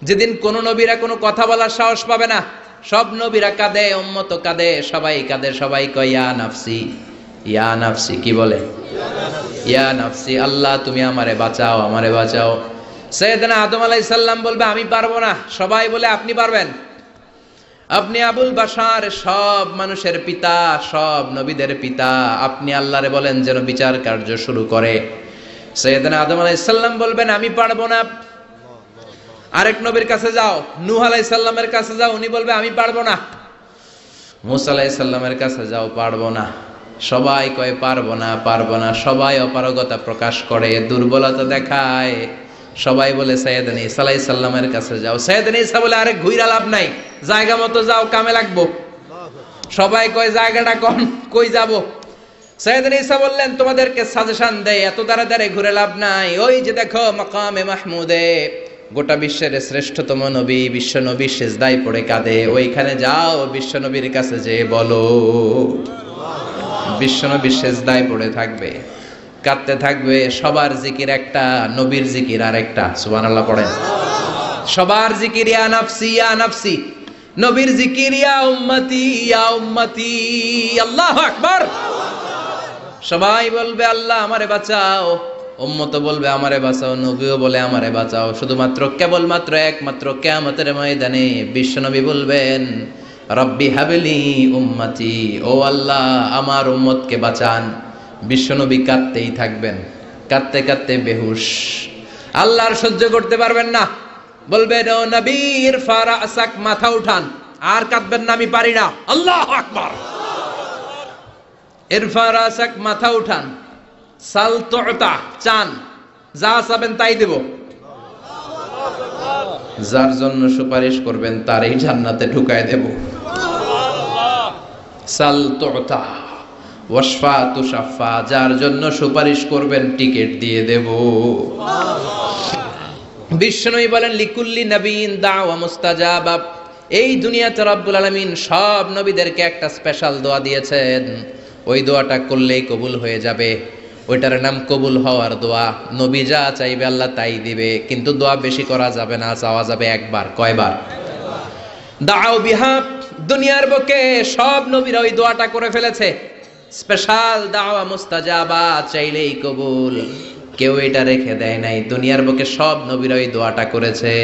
যেদিন কোন নবীরা কোনো কথা বলার সাহস পাবে না, সব নবীরা কাঁদে, উম্মত কাঁদে, সবাই কাঁদে, সবাই কয় ইয়া নাফসি, ইয়া নাফসি। কি বলে? ইয়া নাফসি, আল্লাহ তুমি আমারে বাঁচাও, আমারে বাঁচাও। সাইয়েদনা আদম আলাইহিস সালাম বলবে আমি পারবো না, সবাই বলে আপনি পারবেন। আপনি আবুল বাশার, সব মানুষের পিতা, সব নবীদের পিতা, আপনি আল্লাহরে বলেন যেন বিচার কার্য শুরু করে। সাইয়েদনা আদম আলাইহিস সালাম বলবেন আমি পারবো না। আরেক নবীর কাছে যাও, নূহ আলাইহিস সালামের কাছে যাও, উনি বলবে আমি পারবো না। মুসা আলাইহিস সালামের কাছে যাও, পারবো না। সবাই কয় পারবো না, পারবো না। সবাই অপারগতা প্রকাশ করে, দুর্বলতা দেখায়। সবাই বলে সাইয়েদনা ঈসা আলাইহিস সালামের কাছে যাও। সাইয়েদনা ঈসা বলে আরে ঘুইরা লাভ নাই, জায়গা মতো যাও, কামে লাগবো। সবাই কয় জায়গাটা কোন, কই যাব? সাইয়েদনা ঈসা বললেন তোমাদেরকে সাজেশন দেয়, এত তাড়াতাড়ি ঘুরে লাভ নাই। ওই যে দেখো মাকামে মাহমুদে, গোটা বিশ্বের শ্রেষ্ঠতম নবী, বিশ্ব নবী সিজদায় পড়ে কাঁদে, ওইখানে যাও, বিশ্ব নবীর কাছে যে বলো। বিশ্ব নবী সিজদায় পড়ে থাকবে, কাঁদতে থাকবে। সবার জিকির একটা, নবীর জিকির আরেকটা। সুবহানাল্লাহ পড়েন। সবার জিকির ইয়া নাফসি, ইয়া নাফসি। নবীর জিকির ইয়া উম্মতি, ইয়া উম্মতি। আল্লাহু আকবার। সবাই বলবে আল্লাহ আমারে বাঁচাও, উম্মত বলবে আমারে বাঁচাও, নবীও বলে আমারে বাঁচাও। শুধুমাত্র কেবলমাত্র একমাত্র কিয়ামতের ময়দানে বিশ্বনবী বলবেন রব্বি হাবলি উম্মতি, ও আল্লাহ আমার উম্মতকে বাঁচান। বিশ্বনবী কাঁদতেই থাকবেন, কাঁদতে কাঁদতে বেহুশ। আল্লাহ আর সহ্য করতে পারবেন না, বলবেন ও নবী ইরফা রাসাক, মাথা উঠান। আর কাঁদবেন না, আমি পারি না। আল্লাহু আকবার। ইরফা রাসাক, মাথা উঠান। সাল তুতা, চান, যা চাবেন তাই দেব। যার জন্য সুপারিশ করবেন তারই জান্নাতে ঢুকায় দেব। সাল তুতা ওয়াশফা তুশাফা, যার জন্য সুপারিশ করবেন টিকেট দিয়ে দেব। বিশ্বনবী বলেন লিকুল্লি নবীন দাওয়া মুস্তাজাবা। এই দুনিয়াতে রব্বুল আলামিন সব নবীদেরকে একটা স্পেশাল দোয়া দিয়েছেন, ওই দোয়াটা করলেই কবুল হয়ে যাবে। ওইটার নাম কবুল হওয়ার দোয়া। নবী যা চাইবে আল্লাহ তাই দিবে, কিন্তু দোয়া বেশি করা যাবে না, চাওয়া যাবে একবার। কয়বার? দাও বিহা। দুনিয়ার বুকে সব নবীরা ওই দোয়াটা করে ফেলেছে। স্পেশাল দাওয়া মুস্তাজাবা, চাইলেই কবুল। কেউ এটা রেখে দেয় নাই। দুনিয়ার বুকে সব নবীরা ওই দোয়াটা করেছে।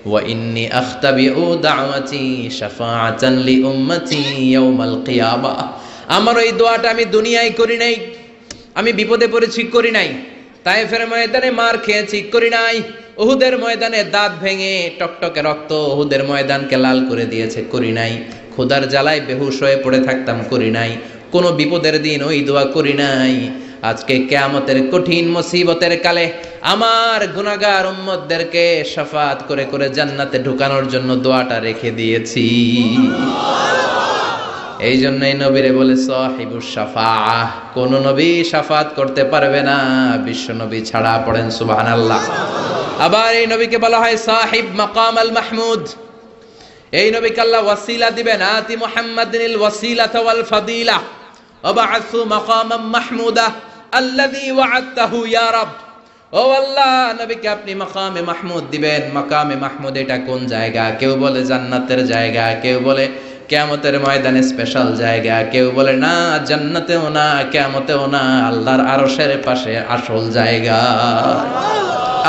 ওয়া ইন্নী আখতাবিউ দাওয়াতি শাফাআতান লি উম্মতি ইয়াউমাল কিয়ামা। আমার ওই দোয়াটা আমি দুনিয়ায় করি নাই, আমি বিপদে পড়েছি করি নাই, তায়েফের ময়দানে মার খেয়েছি করি নাই, উহুদের ময়দানে দাঁত ভেঙে টকটকে রক্ত উহুদের ময়দানকে লাল করে দিয়েছে করি নাই, ক্ষুধার জ্বালায় বেহুশ হয়ে পড়ে থাকতাম করি নাই, কোনো বিপদের দিন ওই দোয়া করি নাই। আজকে কিয়ামতের কঠিন মুসিবতের কালে আমার গুনাহগার উম্মতদেরকে শাফাত করে করে জান্নাতে ঢুকানোর জন্য দোয়াটা রেখে দিয়েছি। এই জন্যই নবীরে বলে সাহিবুস শাফাআহ, কোন নবী শাফাত করতে পারবে না বিশ্ব নবী ছাড়া। পড়েন সুবহানাল্লাহ। আবার এই নবীকে বলা হয় সাহিব মাকাম আল মাহমুদ। এই নবীকে আল্লাহ ওয়াসিলা দিবেন, আতি মুহাম্মাদিনিল ওয়াসিলাতা ওয়াল ফাদিলা ওয়াবআসু মাকামাম মাহমুদা আল্লাযী ওয়া'আদতাহু ইয়া রাব। ও আল্লাহ, নবীকে আপনি মাকামে মাহমুদ দিবেন। মাকামে মাহমুদ এটা কোন জায়গা? কেউ বলে জান্নাতের জায়গা, কেউ বলে কিয়ামতের ময়দানে স্পেশাল জায়গা, কেউ বলে না জান্নাতেও না কিয়ামতেও না, আল্লাহর আরশের পাশে আসল জায়গা।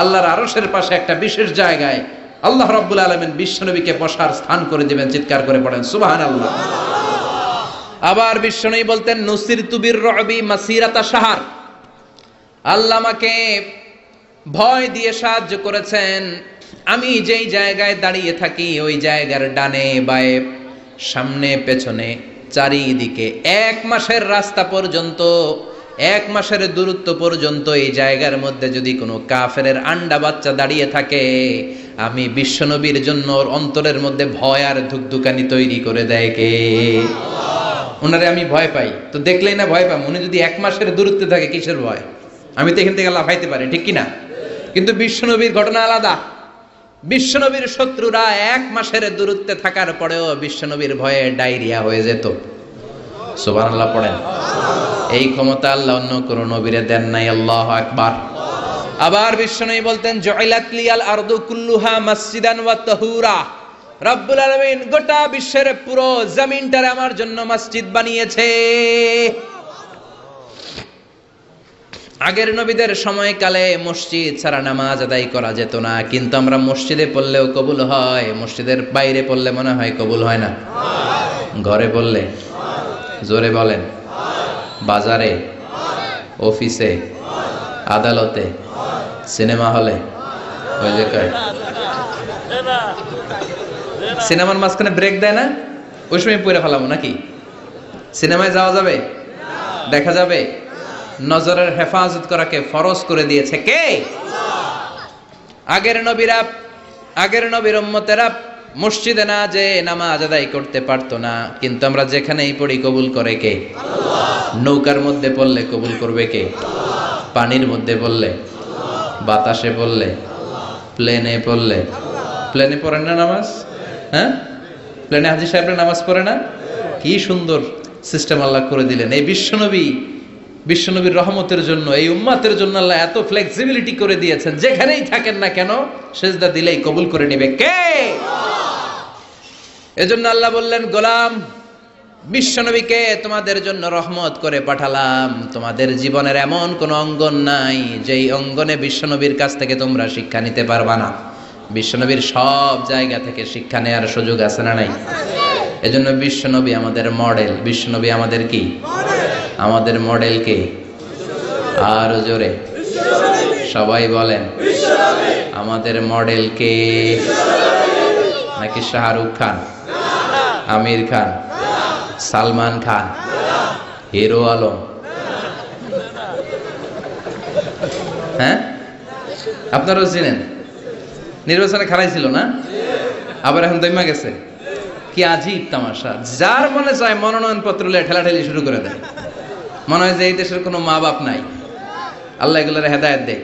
আল্লাহর আরশের পাশে একটা বিশেষ জায়গায় আল্লাহ রাব্বুল আলামিন বিশ্বনবীকে বসার স্থান করে দিবেন। চিৎকার করে পড়েন সুবহানাল্লাহ। আবার বিশ্বনবী বলতেন নুসিরতু বির-রু'বি মাসিরাতা শাহর, আল্লাহ আমাকে ভয় দিয়ে সাহায্য করেছেন। আমি যেই জায়গায় দাঁড়িয়ে থাকি ওই জায়গার ডানে বায়ে সামনে পেছনে চারিদিকে 1 মাসের রাস্তা পর্যন্ত, 1 মাসের দূরত্ব পর্যন্ত এই জায়গার মধ্যে যদি কোনো কাফেরের আন্ডা বাচ্চা দাঁড়িয়ে থাকে, আমি বিশ্বনবীর জন্য ওর অন্তরের মধ্যে ভয় আর ধুকধুকানি তৈরি করে দেয় কে? ওনারে আমি ভয় পাই, তো দেখলেই না ভয় পাই। উনি যদি 1 মাসের দূরত্বে থাকে কিসের ভয়? আমি তো এখান থেকে লাফাইতে পারি, ঠিক কিনা? কিন্তু বিশ্বনবীর ঘটনা আলাদা। বিশ্বনবীর শত্রুরা 1 মাসের দূরত্বে থাকার পরেও বিশ্বনবীর ভয়ে ডায়রিয়া হয়ে যেত। সুবহানাল্লাহ পড়েন। এই ক্ষমতা আল্লাহ অন্য কোন নবীরে দেন নাই। আল্লাহু আকবার। আবার বিশ্বনবী বলতেন জুইলাত লিয়াল আরদু কুল্লুহা মসজিদান ওয়া তাহুরা, রব্বুল আলামিন গোটা বিশ্বের পুরো জমিনটারে আমার জন্য মসজিদ বানিয়েছে। আগের নবীদের সময়কালে মসজিদ ছাড়া নামাজ আদায় করা যেত না, কিন্তু আমরা মসজিদে পড়লেও কবুল হয়, মসজিদের বাইরে পড়লে মনে হয় কবুল হয় না? ঘরে পড়লে জোরে বলেন, বাজারে, অফিসে, আদালতে, সিনেমা হলে, ওই যে সিনেমার মাঝখানে ব্রেক দেয় না, ওই সময় পড়ে ফেলাবো নাকি? সিনেমায় যাওয়া যাবে? দেখা যাবে? নজরের হেফাজত করাকে ফরজ করে দিয়েছে কে? আগের নবীরা, আগের নবীর উম্মতেরা মসজিদে না যে নামাজ আদায় করতে পারতো না, কিন্তু আমরা যেখানেই পড়ি কবুল করে কে? নৌকার মধ্যে পড়লে কবুল করবে কে? পানির মধ্যে পড়লে, বাতাসে পড়লে, প্লেনে পড়লে। প্লেনে পড়েন না নামাজ? হ্যাঁ, প্লেনে হাজী সাহেবরা নামাজ পড়ে না? কি সুন্দর সিস্টেম আল্লাহ করে দিলেন। এই বিশ্বনবীর রহমতের জন্য, এই উম্মাতের জন্য আল্লাহ এত ফ্লেক্সিবিলিটি করে দিয়েছেন, যেখানেই থাকেন না কেন সেজদা দিলেই কবুল করে নেবে কে? এজন্য আল্লাহ বললেন, গোলাম বিশ্বনবীকে তোমাদের জন্য রহমত করে পাঠালাম। তোমাদের জীবনের এমন কোন অঙ্গন নাই যেই অঙ্গনে বিশ্বনবীর কাছ থেকে তোমরা শিক্ষা নিতে পারবা না। বিশ্বনবীর সব জায়গা থেকে শিক্ষা নেওয়ার সুযোগ আছে না নাই? এজন্য বিশ্বনবী আমাদের মডেল। বিশ্বনবী আমাদের কি? আমাদের মডেল কে? আর জোরে সবাই বলেন, আমাদের মডেল কে? নাকি শাহরুখ খান, আমির খান, সালমান খান, হিরো আলম? হ্যাঁ, আপনারাও চিনেন। নির্বাচনে খেলাইছিল না, আবার এখন দইমা গেছে। কি আজীব তামাশা! যার মনে চায় মনোনয়ন পত্র নিয়ে ঠেলাঠেলি শুরু করে দেয়। মনে হয় যে এই দেশের কোনো মা বাপ নাই। আল্লাহ এগুলোর হেদায়েত দেয়,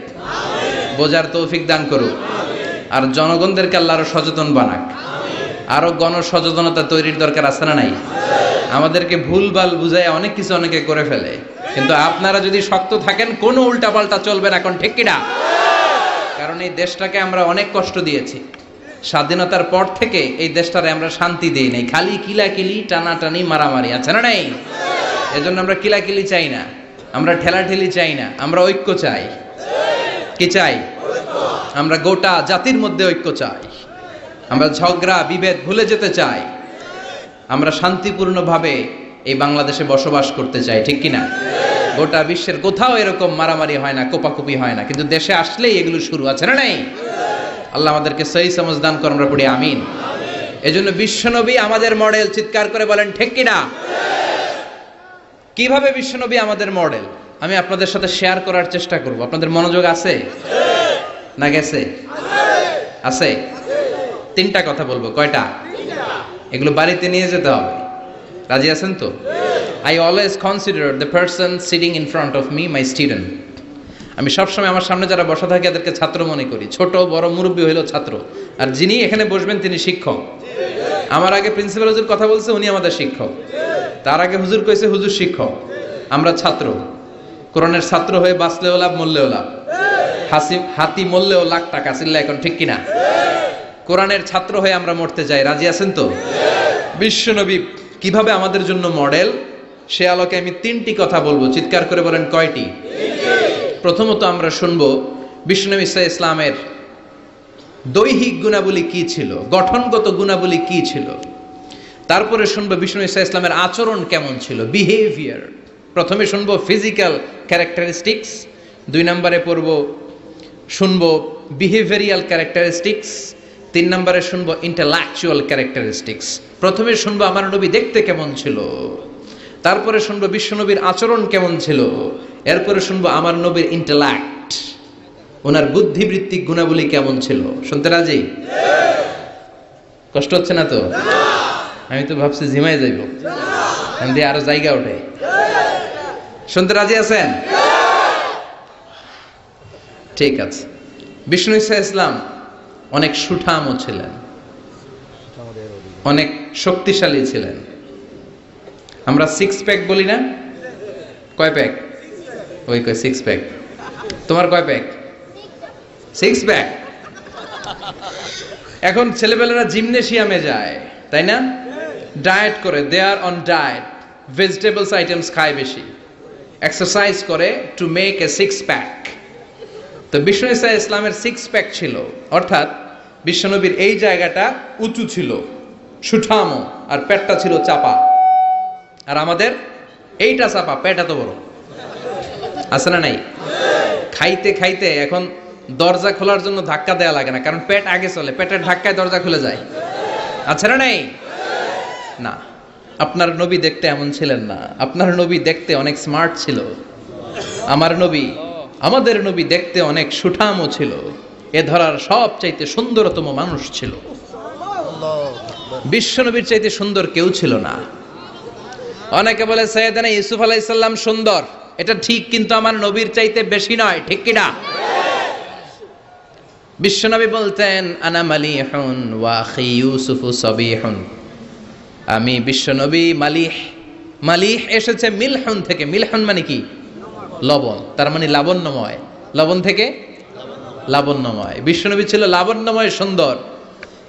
বোঝার তৌফিক দান করুক, আর জনগণদেরকে আল্লাহ আরো সচেতন বানাক। আরো গণসচেতনতা তৈরির দরকার আছে না নাই? আমাদেরকে ভুলভাল বুঝায় অনেক কিছু অনেকে করে ফেলে, কিন্তু আপনারা যদি শক্ত থাকেন কোনো উল্টাপাল্টা চলবে না। এখন ঠিক কিনা? কারণ এই দেশটাকে আমরা অনেক কষ্ট দিয়েছি। স্বাধীনতার পর থেকে এই দেশটারে আমরা শান্তি দিই নাই, খালি কিলাকিলি, টানাটানি, মারামারি, আছে না নাই? এজন্য আমরা কিলাকিলি চাই না, আমরা ঠেলাঠেলি চাই না, আমরা ঐক্য চাই। কি চাই? আমরা গোটা জাতির মধ্যে ঐক্য চাই। আমরা ঝগড়া বিভেদ ভুলে যেতে চাই। আমরা শান্তিপূর্ণভাবে এই বাংলাদেশে বসবাস করতে চাই, ঠিক কিনা? গোটা বিশ্বের কোথাও এরকম মারামারি হয় না, কোপাকুপি হয় না, কিন্তু দেশে আসলেই এগুলো শুরু, আছে না নাই? আল্লাহ আমাদেরকে সহি সমঝ দান করুন, আমরা পড়ি আমিন। এজন্য বিশ্বনবী আমাদের মডেল। চিৎকার করে বলেন ঠিক কিনা? কিভাবে বিশ্বনবী আমাদের মডেল আমি আপনাদের সাথে শেয়ার করার চেষ্টা করব। আপনাদের মনোযোগ আছে না গেছে? আছে। তিনটা কথা বলবো। কয়টা? এগুলো বাড়িতে নিয়ে যেতে হবে। রাজি আছেন তো? I always consider the person sitting in front of me my student. আমি সবসময় আমার সামনে যারা বসা থাকে এদেরকে ছাত্র মনে করি। ছোট বড় মুরব্বী হইলো ছাত্র, আর যিনি এখানে বসবেন তিনি শিক্ষক। আমার আগে প্রিন্সিপাল হুজুর কথা বলছে, উনি আমাদের শিক্ষক। তার আগে হুজুর কইছে, হুজুর শিক্ষক। আমরা ছাত্র। কোরআনের ছাত্র হয়ে বাঁচলেও লাভ, মরলেও লাভ। হাতি মরলেও লাখ টাকা, চিল্লা এখন ঠিক কিনা? কোরআনের ছাত্র হয়ে আমরা মরতে যাই। রাজি আছেন তো? বিশ্বনবী কিভাবে আমাদের জন্য মডেল, সে আলোকে আমি তিনটি কথা বলবো। চিৎকার করে বলেন কয়টি? প্রথমত আমরা শুনবো বিশ্বনবী ইসলামের দৈহিক গুণাবলী কি ছিল, গঠনগত গুণাবলী কি ছিল। তারপরে শুনবো বিষ্ণু ইসলামের আচরণ কেমন ছিল, বিহেভিয়ার। প্রথমে শুনবো ফিজিক্যাল ক্যারেক্টারিস্টিক্স, 2 নম্বরে শুনবো বিহেভিয়ারিয়াল ক্যারেক্টারিস্টিক্স, 3 নম্বরে শুনবো ইন্টেলেকচুয়াল ক্যারেক্টারিস্টিক্স। প্রথমে শুনবো আমার নবী দেখতে কেমন ছিল, তারপরে শুনবো বিশ্বনবীর আচরণ কেমন ছিল, এরপরে শুনবো আমার নবীর ইন্টেলেক্ট, ওনার বুদ্ধিবৃত্তিক গুণাবলী কেমন ছিল। শুনতে রাজি? কষ্ট হচ্ছে না তো? আমি তো ভাবছি ঝিমাই যাইব, আমি দিয়ে আরো জায়গা ওঠে। শুনতে রাজি আছেন? ঠিক আছে। বিষ্ণু ইসলাম অনেক সুঠামও ছিলেন, অনেক শক্তিশালী ছিলেন। আমরা 6 প্যাক বলি না? কয় প্যাক? ওই কয় 6 প্যাক। তোমার কয় প্যাক? 6 প্যাক। এখন ছেলেবেলারা জিমনেশিয়ামে যায়, তাই না? ডায়েট করে, দে আর অন ডায়েট, ভেজিটেবলস আইটেমস খায় বেশি, এক্সারসাইজ করে টু মেক এ 6 প্যাক। তো বিষ্ণু ইসলামের 6 প্যাক ছিল, অর্থাৎ বিশ্বনবীর এই জায়গাটা উঁচু ছিল, সুঠামো, আর পেটটা ছিল চাপা। আর আমাদের এইটা চাপা, পেট এত বড়। আছে না নাই? খাইতে খাইতে এখন দরজা খোলার জন্য ধাক্কা দেয়া লাগে না, কারণ পেট আগে চলে, পেটের ধাক্কায় দরজা খুলে যায়। আছে না নাই? না, আপনার নবী দেখতে এমন ছিলেন না। আপনার নবী দেখতে অনেক স্মার্ট ছিল। আমাদের নবী দেখতে অনেক সুঠামও ছিল। এ ধরার সবচাইতে সুন্দরতম মানুষ ছিল। বিশ্বনবীর চাইতে সুন্দর কেউ ছিল না। অনেকে বলে সাইয়েদনা ইউসুফ আলাইহিস সালাম সুন্দর, এটা ঠিক, কিন্তু আমার নবীর চাইতে বেশি নয়। ঠিক কি না? বিশ্বনবী বলতেন আনা মালিহুন ওয়া আখি ইউসুফু সাবিহুন। আমি বিশ্বনবী মালিহ। মালিহ এসেছে মিলহুন থেকে। মিলহুন মানে কি? লবণ। তার মানে লাবণ্যময়। লবণ থেকে লাবণ্যময়। বিশ্বনবী ছিল লাবণ্যময়, সুন্দর।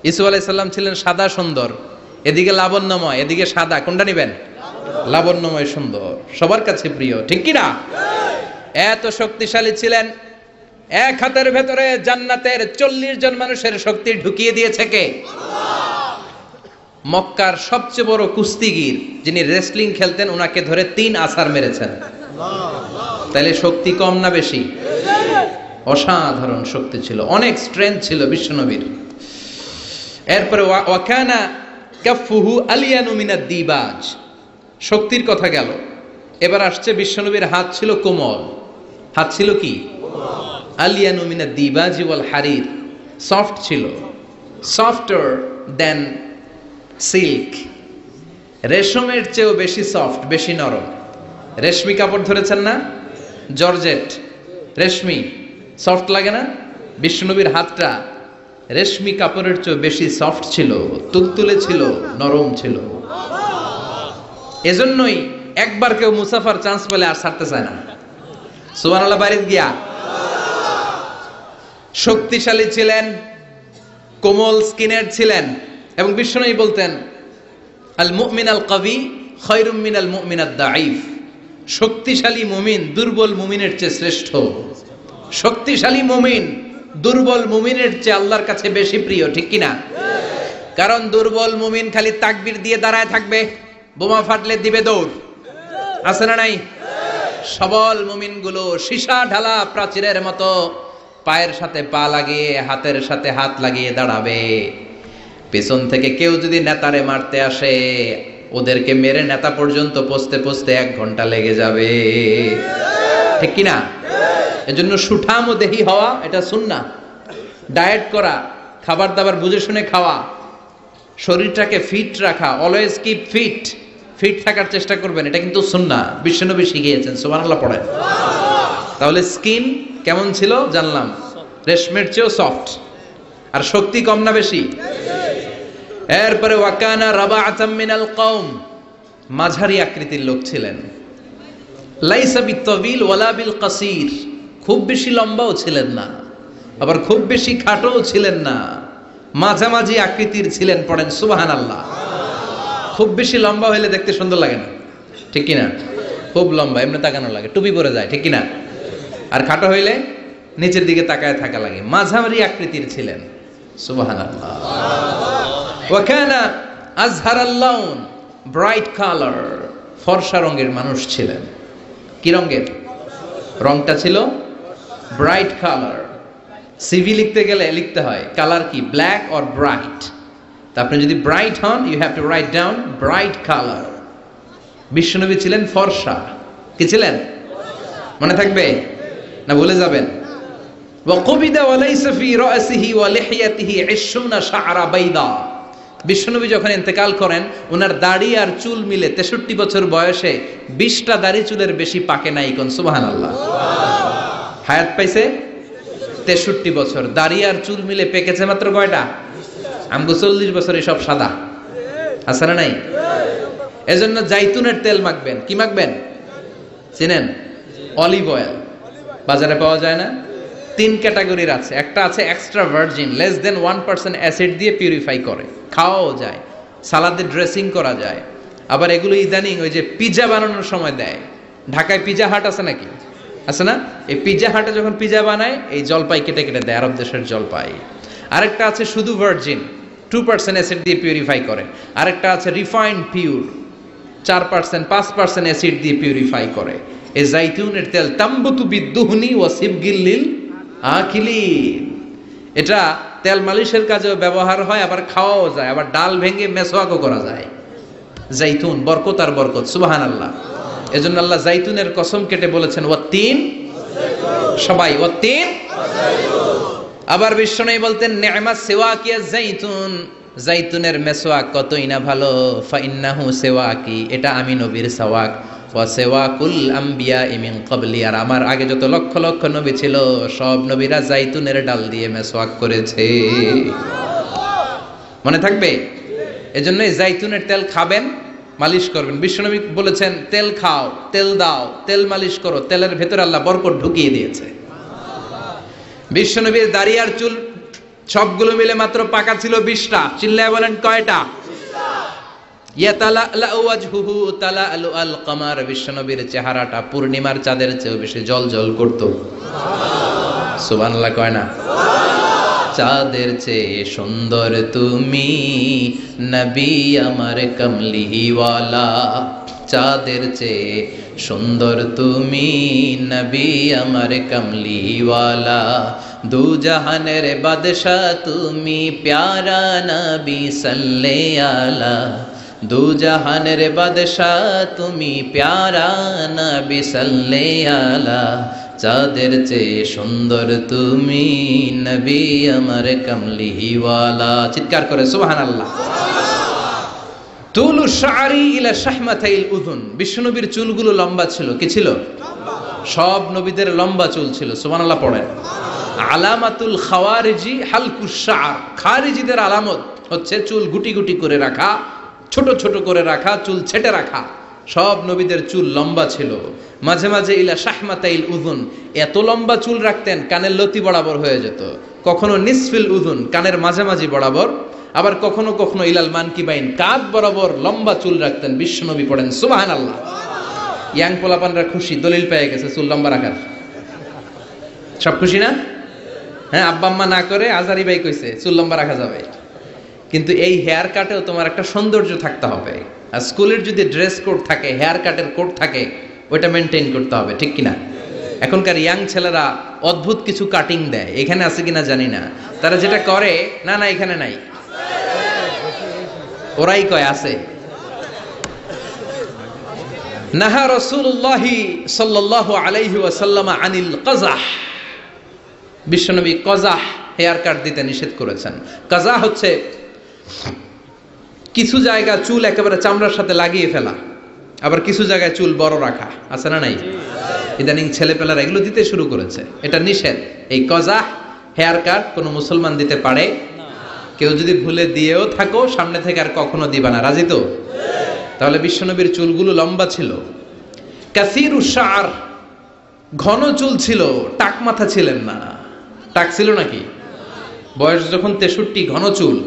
ইউসুফ আলাইহিস সালাম ছিলেন সাদা সুন্দর। এদিকে লাবণ্যময়, এদিকে সাদা, কোনটা নেবেন? লাবণ্যময় সুন্দর, সবার কাছে প্রিয়। ঠিক কি না? এত শক্তিশালী ছিলেন, এক হাতের ভেতরে জান্নাতের 40 জন মানুষের শক্তি ঢুকিয়ে দিয়েছে কে? মক্কার সবচেয়ে বড় কুস্তিগির যিনি রেসলিং খেলতেন, ওনাকে ধরে 3 আছাড় মেরেছেন। তাহলে শক্তি কম না বেশি? অসাধারণ শক্তি ছিল, অনেক স্ট্রেংথ ছিল বিশ্বনবীর। এরপরে ওয়াকানা কাফুহু আলিয়ানু মিনাদ দিবাজ। শক্তির কথা গেল, এবার আসছে বিশ্বনবীর হাত ছিল কোমল। হাত ছিল কি? আলিয়ানু মিনাদ দিবাজি ওয়াল হারির। সফট ছিল, সফটার দেন সিল্ক। রেশমের চেয়েও বেশি সফট, বেশি নরম। রেশমি কাপড় ধরেছেন না? জর্জেট, রেশমি, সফট লাগে না? বিশ্বনবীর হাতটা রেশমি কাপড়ের চেয়ে বেশি সফট ছিল, তুলতুলে ছিল, নরম ছিল। এজন্যই একবার কেউ মুসাফার চান্স পেলে আর ছাড়তে চায় না। সুবহানাল্লাহ বাড়িতে গিয়া। শক্তিশালী ছিলেন, কোমল স্কিনের ছিলেন, এবং বিশ্বনবী বলতেন আল মুমিন আল কবি খায়রুম মিনাল মুমিন আদ দাঈফ। শক্তিশালী মুমিন দুর্বল মুমিনের চেয়ে শ্রেষ্ঠ। শক্তিশালী মুমিন দুর্বল মুমিনের চেয়ে আল্লাহর কাছে বেশি প্রিয়। ঠিক কিনা? কারণ দুর্বল মুমিন খালি তাকবীর দিয়ে দাঁড়ায় থাকবে, বোমা ফাটলে দিবে দৌড়। আছে না নাই? সবল মুমিন গুলো সীসা ঢালা প্রাচীরের মতো পায়ের সাথে পা লাগিয়ে, হাতের সাথে হাত লাগিয়ে দাঁড়াবে। পেছন থেকে কেউ যদি নেতারে মারতে আসে, ওদেরকে মেরে নেতা পর্যন্ত পৌঁছতে পৌঁছতে 1 ঘন্টা লেগে যাবে, ঠিক কিনা? এজন্য সুঠাম ও দেহি হওয়া এটা সুন্নাহ। ডায়েট করা, খাবার দাবার বুঝে শুনে খাওয়া, শরীরটাকে ফিট রাখা, অলওয়েজ কিপ ফিট, ফিট থাকার চেষ্টা করবেন, এটা কিন্তু সুন্নাহ। বিশ্বনবী শিখিয়েছেন, সুবহানাল্লাহ পড়েন। তাহলে স্কিন কেমন ছিল জানলাম, রেশমের চেয়েও সফট। আর শক্তি কম না বেশি? এরপরে ওয়াকানা রাবাআতাম মিনাল কওম, মাঝারি আকৃতির লোক ছিলেন। লাইসা বিত্তাবিল ওয়ালা বিল কাসির, খুব বেশি লম্বাও ছিলেন না, আবার খুব বেশি খাটোও ছিলেন না, মাঝামাঝি আকৃতির ছিলেন। পড়েন সুবহানাল্লাহ। খুব বেশি লম্বা হইলে দেখতে সুন্দর লাগে না, ঠিক কিনা? খুব লম্বা এমনি তাকানো লাগে, টুপি পরে যায়, ঠিক কিনা? আর খাটো হইলে নিচের দিকে তাকায় থাকা লাগে। মাঝামাঝি আকৃতির ছিলেন, সুবহানাল্লাহ। ওয়া কানা আযহারাল লাউন, ব্রাইট কালার, ফর্সা রঙের মানুষ ছিলেন। কি রঙের? রংটা ছিল ব্রাইট কালার। সিভি লিখতে গেলে লিখতে হয় কালার কি, ব্ল্যাক অর ব্রাইট। তা আপনি যদি ব্রাইট হন, you have to write down bright colour. বিশ্বনবী ছিলেন ফর্সা। কি ছিলেন? মনে থাকবে না ভুলে যাবেন? ওয়াকুবিদা ওয়ালাইসা ফি রাসিহি ওয়া লিহিয়াতিহি 20 শা'রা বাইদা। বিশ্বনবী যখন ইন্তেকাল করেন, ওনার দাড়ি আর চুল মিলে 63 বছর বয়সে 20টা দাড়ি চুলের বেশি পাকে নাই। কোন সুবহানাল্লাহ। হায়াত পাইছে 63 বছর, দাড়ি আর চুল মিলে পেকেছে মাত্র কয়টা? আমগো 40 বছরে সব সাদা আছে না নাই? এজন্য জাইতুনের তেল মাখবেন। কি মাখবেন চিনেন? Olive oil. বাজারে পাওয়া যায় না? 3 ক্যাটাগরির আছে। একটা আছে extra virgin, less than 1% acid দিয়ে পিউরিফাই করে, খাওয়াও যায়, সালাদে ড্রেসিং করা যায়। আবার এগুলো ইদানিং ওই যে পিজা বানানোর সময় দেয়। ঢাকায় পিজা হাট আছে নাকি? আছে না? এই পিজা হাটে যখন পিজা বানায় এই জলপাই কেটে কেটে দেয়, আরব দেশের জলপাই। আরেকটা আছে শুধু ভার্জিন, 2% অ্যাসিড দিয়ে পিউরিফাই করে। আরেকটা আছে রিফাইন্ড পিওর, 4% 5% অ্যাসিড দিয়ে পিউরিফাই করে। এই জাইতুনের তেল তাম্বুতু বিদ্দুহনি ওয়া সিবগিল লিল আকিলিন, এটা তেল মালিশের কাজেও ব্যবহার হয়, আবার খাওয়াও যায়, আবার ডাল ভেঙে মেসওয়াকও করা যায়। জাইতুন বরকত আর বরকত, সুবহানাল্লাহ। এজন্য আল্লাহ জাইতুনের কসম কেটে বলেছেন ওয়াত্তিন, সবাই ওয়াত্তিন। আবার বিশ্বনবী বলতেন নি'মাস সিওয়াকি আয-জাইতুন, জাইতুনের মেসওয়াক কতই না ভালো। ফাইন্নাহু সিওয়াকি, এটা আমি নবীর সাওয়াক। ওয়া সিওয়াকুল আমবিয়া মিন ক্বাবলি, আর আমার আগে যত লক্ষ লক্ষ নবী ছিল সব নবীরা জাইতুনের ডাল দিয়ে মেসওয়াক করেছে। মনে থাকবে? এজন্য জাইতুনের তেল খাবেন, মালিশ করবেন। বিশ্বনবী বলেছেন তেল খাও, তেল দাও, তেল মালিশ করো, তেলের ভেতরে আল্লাহ বরকত ঢুকিয়ে দিয়েছে। বিশ্বনবীর দাড়ি আর চুল সবগুলো মিলে মাত্র পাকা ছিল 20টা। চিল্লায় বলেন কয়টা? ইয়াতালা'লাউ ওয়াজহুহু তালা'লু আল কমার, বিশ্বনবীর চেহারাটা পূর্ণিমার চাঁদের চেয়েও বেশি জ্বলজ্বল করত। সুবহানাল্লাহ কয় না? চাঁদের চেয়ে সুন্দর তুমি নবী আমার কমলিওয়ালা, চাঁদের চেয়ে সুন্দর তুমি নবী আমার কমলিওয়ালা, দু জাহানের বাদশা তুমি প্যারা নবী সাল্লে আলা, দু জাহানের বাদশা তুমি প্যারা নবী সাল্লে আলা, চাঁদের চেয়ে সুন্দর তুমি নবী আমার কমলিওয়ালা। চিৎকার করে সুবহানাল্লাহ। তুলু শা'রি ইলা শাহমাতাইল উযুন, বিশ্বনবীর চুলগুলো লম্বা ছিল। কি ছিল? সব নবীদের লম্বা চুল ছিল। সুবহানাল্লাহ পড়েন। আলামাতুল খাওয়ারিজি হালকুশ শা'r, খারিজিদের আলামত হচ্ছে চুল গুটি গুটি করে রাখা, ছোট ছোট করে রাখা, চুল ছেটে রাখা। সব নবীদের চুল লম্বা ছিল। মাঝে মাঝে ইলা শাহমাতাইল উযুন, এত লম্বা চুল রাখতেন কানের লতি বরাবর হয়ে যেত। কখনো নিসফিল উযুন, কানের মাঝামাঝি বরাবর। আবার কখনো কখনো ইলাল মানকিবাইন, কাঁধ বরাবর লম্বা চুল রাখতেন বিশ্বনবী। পড়েন সুবহানাল্লাহ। ইয়াং পোলাপানরা খুশি, দলিল পেয়ে গেছে চুল লম্বা রাখার। সব খুশি না? হ্যাঁ, আব্বা আম্মা না করে আজারি ভাই কইছে চুল লম্বা রাখা যাবে। কিন্তু এই হেয়ার কাটেও তোমার একটা সৌন্দর্য থাকতে হবে। আর স্কুলের যদি ড্রেস কোড থাকে, হেয়ার কাটের কোড থাকে, ওইটা মেনটেন করতে হবে, ঠিক কিনা? এখনকার ইয়াং ছেলেরা অদ্ভুত কিছু কাটিং দেয়, এখানে আছে কিনা জানি না। তারা যেটা করে, না না এখানে নাই, ওরাই কয় আছে। নাহা রাসূলুল্লাহ সাল্লাল্লাহু আলাইহি ওয়াসাল্লাম আনিল কাযাহ, বিশ্বনবী কাযাহ হেয়ার কাট দিতে নিষেধ করেছেন। কাযাহ হচ্ছে কিছু জায়গা চুল একেবারে চামড়ার সাথে লাগিয়ে ফেলা, আবার কিছু জায়গায় চুল বড় রাখা, আছে না নাই? ইদানিং ছেলেপেলারা এগুলো দিতে শুরু করেছে, এটা নিষেধ। এই কাযাহ হেয়ার কাট কোনো মুসলমান দিতে পারে না। কেউ যদি ভুলে দিয়েও থাকো সামনে থেকে আর কখনো দিবা না, রাজি তো? তাহলে বিশ্বনবীর চুলগুলো লম্বা ছিল, কাসীরুশ শা'r, ঘন চুল ছিল, টাক মাথা ছিলেন না। টাক ছিল নাকি? বয়স যখন 63, ঘন চুল।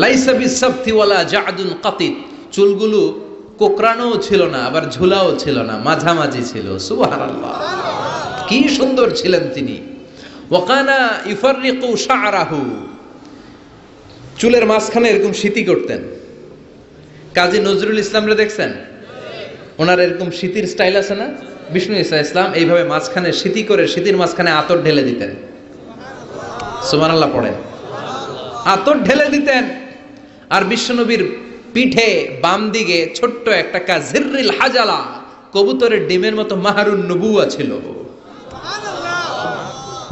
লাইসা বিসাবতি ওয়ালা জা'দুন কাতিত, চুলগুলো কোকড়ানো ছিল না আবার ঝুলাও ছিল না, মাঝামাঝি ছিল। সুবহানাল্লাহ, কি সুন্দর ছিলেন তিনি। ওয়াকানা ইফাররিকু শা'রাহু, চুলের মাঝখানে এরকম সিতি করতেন। কাজী নজরুল ইসলামরে দেখছেন? ওনার এরকম সিতির স্টাইল আছে না? বিষ্ণু ঈসা ইসলাম এইভাবে মাঝখানে সিতি করে সিতির মাঝখানে আতর ঢেলে দিতেন। সুবহানাল্লাহ পড়েন। আতর ঢেলে দিতেন। আর বিশ্বনবীর পিঠে বাম দিকে ছোট্ট একটা কাজিররিল হাজালা, কবুতরের ডিমের মতো মাহারুন নবুয়া ছিল।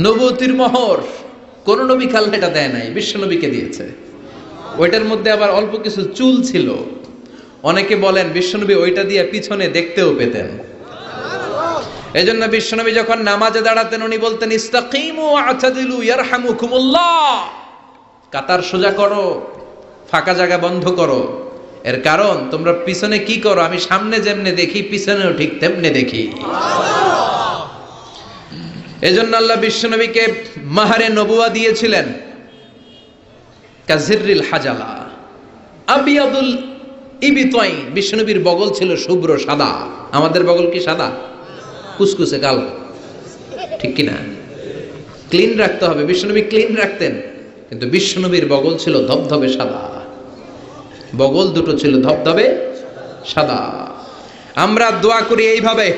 নবুয়তির মোহর কোন নবী খাল এটা দেয় নাই, বিশ্বনবীকে দিয়েছে। ওইটার মধ্যে আবার অল্প কিছু চুল ছিল। অনেকে বলেন বিশ্বনবী ওইটা দিয়ে পিছনে দেখতেও পেতেন। এজন্য বিশ্বনবী যখন নামাজে দাঁড়াতেন উনি বলতেন ইস্তাকিমু ওয়া'তাদিলু ইয়ারহামুকুমুল্লাহ, কাতার সোজা করো, ফাঁকা জায়গা বন্ধ করো। এর কারণ তোমরা পিছনে কি করো, আমি সামনে যেমনে দেখি পিছনেও ঠিক তেমনে দেখি। এজন্য আল্লাহ বিশ্বনবীকে মাহারে নবুয়া দিয়েছিলেন। কাজিররিল হাজালা আবিয়াদুল ইবিতাইন, বিশ্বনবীর বগল ছিল শুভ্র সাদা। আমাদের বগল কি সাদা? কুসকুসে কালো, ঠিক কি না? ক্লিন রাখতে হবে, বিশ্বনবী ক্লিন রাখতেন। কিন্তু বিশ্বনবীর বগল ছিল ধবধবে সাদা, বগল দুটো ছিল ধবধবে সাদা। আমরা দোয়া করি এইভাবে।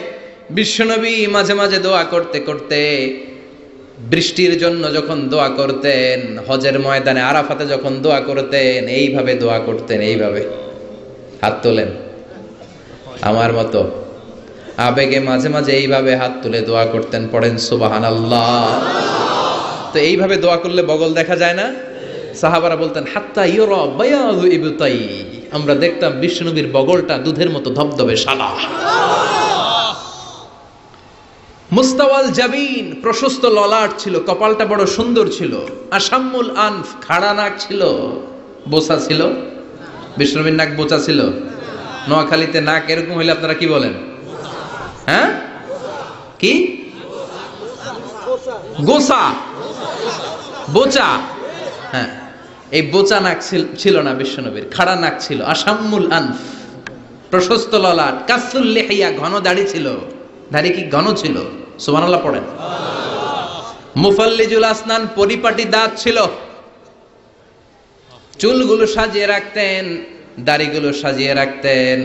বিশ্বনবী মাঝে মাঝে দোয়া করতে করতে, বৃষ্টির জন্য যখন দোয়া করতেন, হজের ময়দানে আরাফাতে যখন দোয়া করতেন, এইভাবে দোয়া করতেন। এইভাবে হাত তোলেন আমার মতো, আবেগে মাঝে মাঝে এইভাবে হাত তুলে দোয়া করতেন। পড়েন সুবহানাল্লাহ। তো এইভাবে দোয়া করলে বগল দেখা যায় না? সাহাবারা বলতেন হাত্তা ইউরা বায়াযু ইবতাই, আমরা দেখতাম বিশ্বনবীর বগলটা দুধের মতো ধবধবে সাদা। মুস্তাওয়াল জাবিন, প্রশস্ত ললাট ছিল, কপালটা বড় সুন্দর ছিল। আসাম্মুল আনফ, খাড়া নাক ছিল, বোচা ছিল। বিশ্বনবীর নাক বোচা ছিল? নোয়াখালীতে নাক এরকম হইলে আপনারা কি বলেন? হ্যাঁ, কি গোসা, বোচা? হ্যাঁ, এই বোচা নাক ছিল না বিশ্বনবীর, খাড়া নাক ছিল। আসাম্মুল আনফ, প্রশস্ত ললাট। কাসুল লিহিয়া, ঘন দাড়ি ছিল। দাড়ি কি ঘন ছিল? সুবহানাল্লাহ পড়েন। মুফাল্লিজুল আসনান, পরিপাটি দাঁত ছিল। চুলগুলো সাজিয়ে রাখতেন, দাড়িগুলো সাজিয়ে রাখতেন।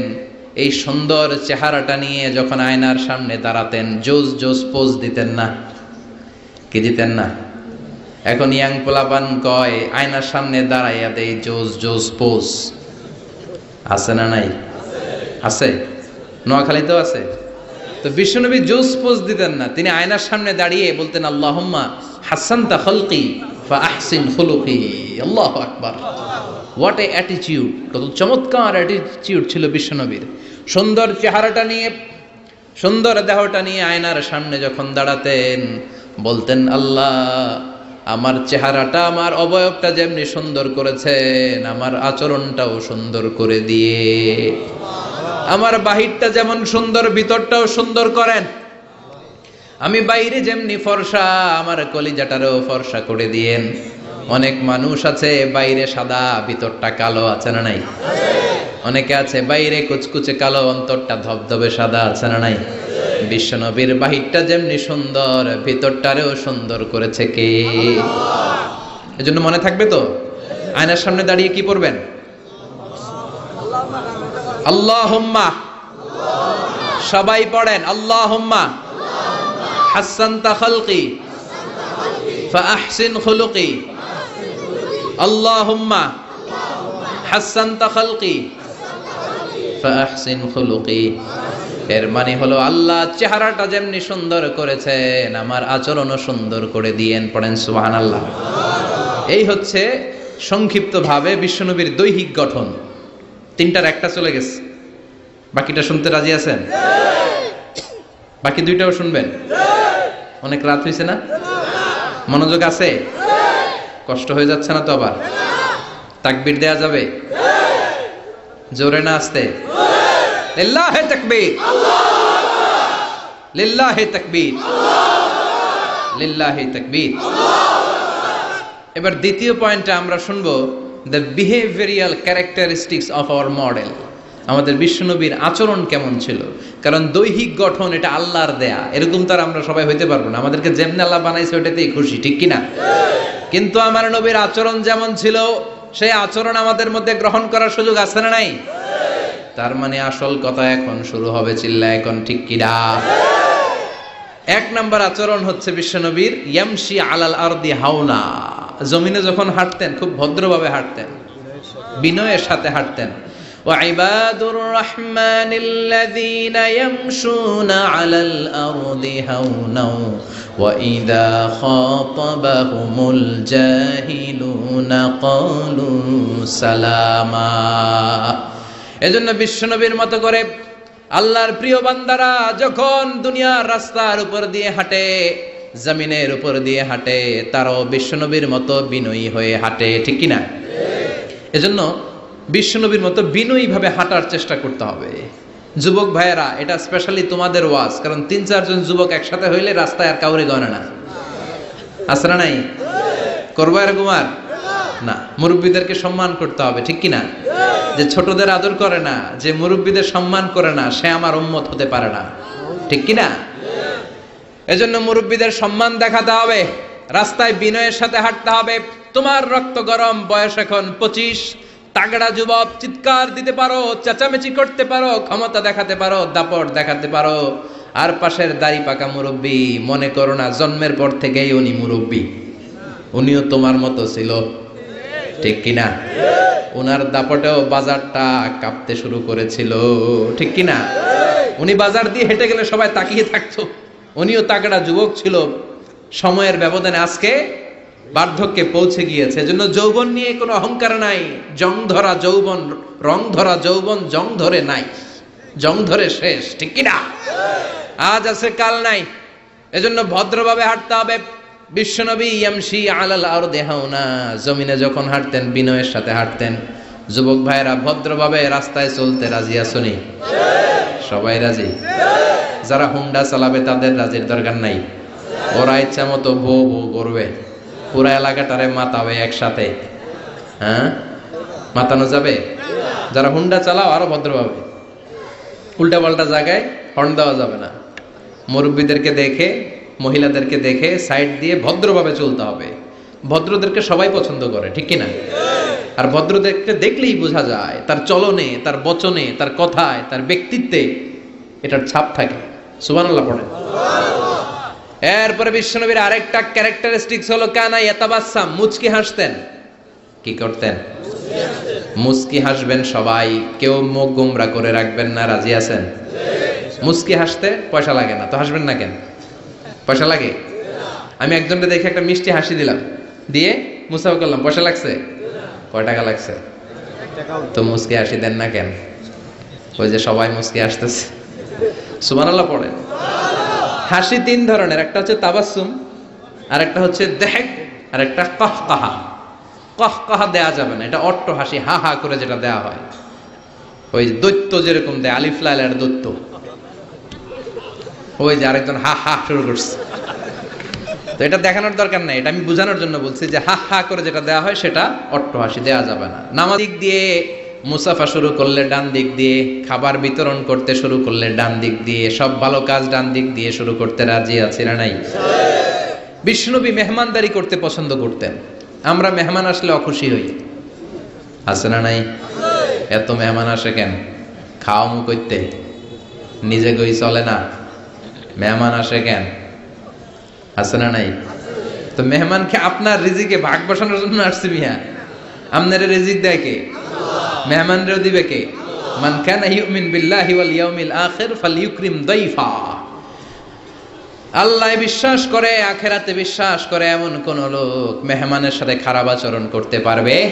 এই সুন্দর চেহারাটা নিয়ে যখন আয়নার সামনে দাঁড়াতেন, জোস জোস পোজ দিতেন না? কি দিতেন না? এখন ইয়াং পোলাপান কয় আয়নার সামনে দাঁড়াইয়া দেই জোস জোস পোজ। আছে না নাই? আছে, নোয়াখালীতেও আছে। তো বিশ্বনবী জোস পোজ দিতেন না, তিনি আয়নার সামনে দাঁড়িয়ে বলতেন আল্লাহুম্মা হাসানতা খালকি ফা আহসিন খুলুকি। আল্লাহু আকবার। হোয়াট এ অ্যাটিটিউড, কত চমৎকার অ্যাটিটিউড ছিল বিশ্বনবীর। সুন্দর চেহারাটা নিয়ে, সুন্দর দেহটা নিয়ে আয়নার সামনে যখন দাঁড়াতেন বলতেন আল্লাহ আমার চেহারাটা, আমার অবয়বটা যেমনি সুন্দর করেছেন, আমার আচরণটাও সুন্দর করে দিয়ে, আমার বাহিরটা যেমন সুন্দর ভিতরটাও সুন্দর করেন। আমি বাইরে যেমনি ফর্সা, আমার কলিজাটারও ফর্সা করে দিয়েন। অনেক মানুষ আছে বাইরে সাদা ভিতরটা কালো, আছে না নাই? অনেকে আছে বাইরে কুচকুচে কালো অন্তরটা ধবধবে সাদা, আছে না নাই? বিশ্বনবীর বাহিরটা যেমনি সুন্দর ভিতরটারেও সুন্দর করেছে কে? এজন্য মনে থাকবে তো, আয়নার সামনে দাঁড়িয়ে কি পড়বেন? আল্লাহুম্মা, সবাই পড়েন আল্লাহুম্মা হাসানতা খালকি ফা আহসিন খুলুকি। আল্লাহুম্মা হাসানতা খালকি ফাহসিন খুলুকি। এর মানে হলো আল্লাহ চেহারাটা যেমনি সুন্দর করেছেন আমার আচরণও সুন্দর করে দিয়েন। পড়েন সুবহানাল্লাহ। এই হচ্ছে সংক্ষিপ্তভাবে বিশ্বনবীর দৈহিক গঠন। তিনটার একটা চলে গেছে, বাকিটা শুনতে রাজি আছেন? বাকি দুইটাও শুনবেন? অনেক রাত হয়েছে না? মনোযোগ আছে? কষ্ট হয়ে যাচ্ছে না তো? আবার তাকবীর দেয়া যাবে? জোরে না আস্তে? লিল্লাহি তাকবীর, লিল্লাহি তাকবীর, লিল্লাহি তাকবীর। এবার দ্বিতীয় পয়েন্টটা আমরা শুনবো, the behavioural characteristics of our model. আমাদের বিশ্বনবীর আচরণ কেমন ছিল? কারণ দৈহিক গঠন এটা আল্লাহর দেয়া, এরকম তার আমরা সবাই হইতে পারবো না। আমাদেরকে যেমনি আল্লাহ বানাইছে ওইটাতেই খুশি, ঠিক কিনা? কিন্তু আমার নবীর আচরণ যেমন ছিল সেই আচরণ আমাদের মধ্যে গ্রহণ করার সুযোগ আছে না নাই? তার মানে আসল কথা এখন শুরু হবে, চিল্লা এখন ঠিক কিনা? এক নাম্বার আচরণ হচ্ছে বিশ্বনবীর ইয়ামশি আলাল আরদি হাওনা। জমিনে যখন হাঁটতেন খুব ভদ্রভাবে হাঁটতেন, বিনয়ের সাথে হাঁটতেন। ওয়া ইবাদুর রাহমানিল্লাযীনা ইয়ামশুনা আলাল আরদি হাওনা ওয়া ইযা খাতাবাহুমুল জাহিলুনা ক্বালু সালামা। এজন্য বিশ্বনবীর মতো করে আল্লাহর প্রিয় বান্দারা যখন দুনিয়ার রাস্তার উপর দিয়ে হাঁটে, জমিনের উপর দিয়ে হাঁটে, তারাও বিশ্বনবীর মতো বিনয়ী হয়ে হাঁটে, ঠিক কিনা? এজন্য বিশ্বনবীর মতো বিনয়ী ভাবে হাঁটার চেষ্টা করতে হবে। যুবক ভাইয়েরা, এটা স্পেশালি তোমাদের ওয়াজ, কারণ ৩-৪ জন যুবক একসাথে হইলে রাস্তায় আর কাউরে গণে না। আছে না নাই? করবো এরকম আর না। মুরব্বীদেরকে সম্মান করতে হবে, ঠিক কিনা? যে ছোটদের আদর করে না, যে মুরব্বীদের সম্মান করে না, সে আমার উম্মত হতে পারে না, ঠিক কিনা? এজন্য মুরব্বীদের সম্মান দেখাতে হবে, রাস্তায় বিনয়ের সাথে হাঁটতে হবে। তোমার রক্ত গরম, বয়স এখন 25, তাগড়া যুবক, চিৎকার দিতে পারো, চেঁচামেচি করতে পারো, ক্ষমতা দেখাতে পারো, দাপট দেখাতে পারো। আর পাশের দাড়ি পাকা মুরব্বী, মনে করো না জন্মের পর থেকেই উনি মুরব্বী, উনিও তোমার মতো ছিল, ঠিক কিনা? উনার দাপটেও বাজারটা কাঁপতে শুরু করেছিল, ঠিক কিনা? উনি বাজার দিয়ে হেঁটে গেলে সবাই তাকিয়ে থাকতো। উনিও তাগড়া যুবক ছিল, সময়ের ব্যবধানে আজকে বার্ধক্যে পৌঁছে গিয়েছে। এজন্য যৌবন নিয়ে কোনো অহংকার নাই। জং ধরা যৌবন, রং ধরা যৌবন জং ধরে নাই, জং ধরে শেষ, ঠিক কিনা? আজ আছে কাল নাই। এজন্য ভদ্রভাবে হাঁটতে হবে। বিশ্বনবী ইয়ামশি আলাল আরদি হাওনা, জমিনে যখন হাঁটতেন বিনয়ের সাথে হাঁটতেন। যুবক ভাইরা, ভদ্রভাবে রাস্তায় চলতে রাজি আছনি? সবাই রাজি? যারা হুন্ডা চালাবে তাদের রাজির দরকার নাই, ওরা ইচ্ছা মতো ভো ভো করবে, পুরা এলাকাটারে মাতাবে একসাথে। হ্যাঁ, মাতানো যাবে? যারা হুন্ডা চালাও আরো ভদ্রভাবে, উল্টা পাল্টা জায়গায় হর্ন দেওয়া যাবে না। মুরব্বীদেরকে দেখে, মহিলাদেরকে দেখে সাইড দিয়ে ভদ্রভাবে চলতে হবে। ভদ্রদেরকে সবাই পছন্দ করে, ঠিক কিনা? আর ভদ্রদেরকে দেখলেই বোঝা যায় তার চলনে, তার বচনে, তার কথায়, তার ব্যক্তিত্বে এটার ছাপ থাকে। সুবহানাল্লাহ পড়েন। এরপরে বিশ্বনবীর আরেকটা ক্যারেক্টারিস্টিক্স হলো কানা ইয়াতাবাসসাম, মুচকি হাসতেন। কি করতেন? মুচকি হাসবেন সবাই, কেউ মুখ গোমরা করে রাখবেন না। রাজি আছেন? মুচকি হাসতে পয়সা লাগে না তো হাসবেন না কেন? পয়সা লাগে? আমি একজনকে দেখে একটা মিষ্টি হাসি দিলাম, দিয়ে মুসাফা করলাম, পয়সা লাগছে? কয় টাকা লাগছে? তো মুচকি হাসি দেন না কেন? ওই যে সবাই মুচকি হাসতেছে। সুবহানাল্লাহ পড়েন। হাসি 3 ধরনের, একটা হচ্ছে তাবাসসুম, আর একটা হচ্ছে দেহক, আর একটা কাহকাহা। কাহকাহা দেয়া যাবে না, এটা অট্ট হাসি, হা হা করে যেটা দেয়া হয়, ওই দৈত্য যেরকম দেয়, আলিফ লাইলার দৈত্য। ওই যে আরেকজন হা হা শুরু করছে, তো এটা দেখানোর দরকার নাই, এটা আমি বোঝানোর জন্য বলছি যে হা হা করে যেটা দেয়া হয় সেটা অট্ট হাসি দেয়া যাবে না। নামাজ দিক দিয়ে মুসাফা শুরু করলে ডান দিক দিয়ে, খাবার বিতরণ করতে শুরু করলে ডান দিক দিয়ে, সব ভালো কাজ ডান দিক দিয়ে শুরু করতে রাজি আছি না নাই? বিশ্বনবী মেহমানদারি করতে পছন্দ করতেন। আমরা মেহমান আসলে অখুশি হই, আছে না নাই? এত মেহমান আসে কেন? খাওয়া মুখ করতে, নিজে গই চলে না, মেহমান আসে কেন? আছে না নাই? তো মেহমানকে আপনার রিজিকে ভাগ বসানোর জন্য আসছে মিয়া। আপনার রিজিক দেয় কে? মেহমানরেও দিবে কে? মান কানা ইউমিন বিল্লাহি ওয়াল ইয়াউমিল আখির ফালইউকরিম দাইফা। আল্লাহ বিশ্বাস করে, আখিরাতে বিশ্বাস করে এমন কোন লোক মেহমানের সাথে খারাপ আচরণ করতে পারবে না।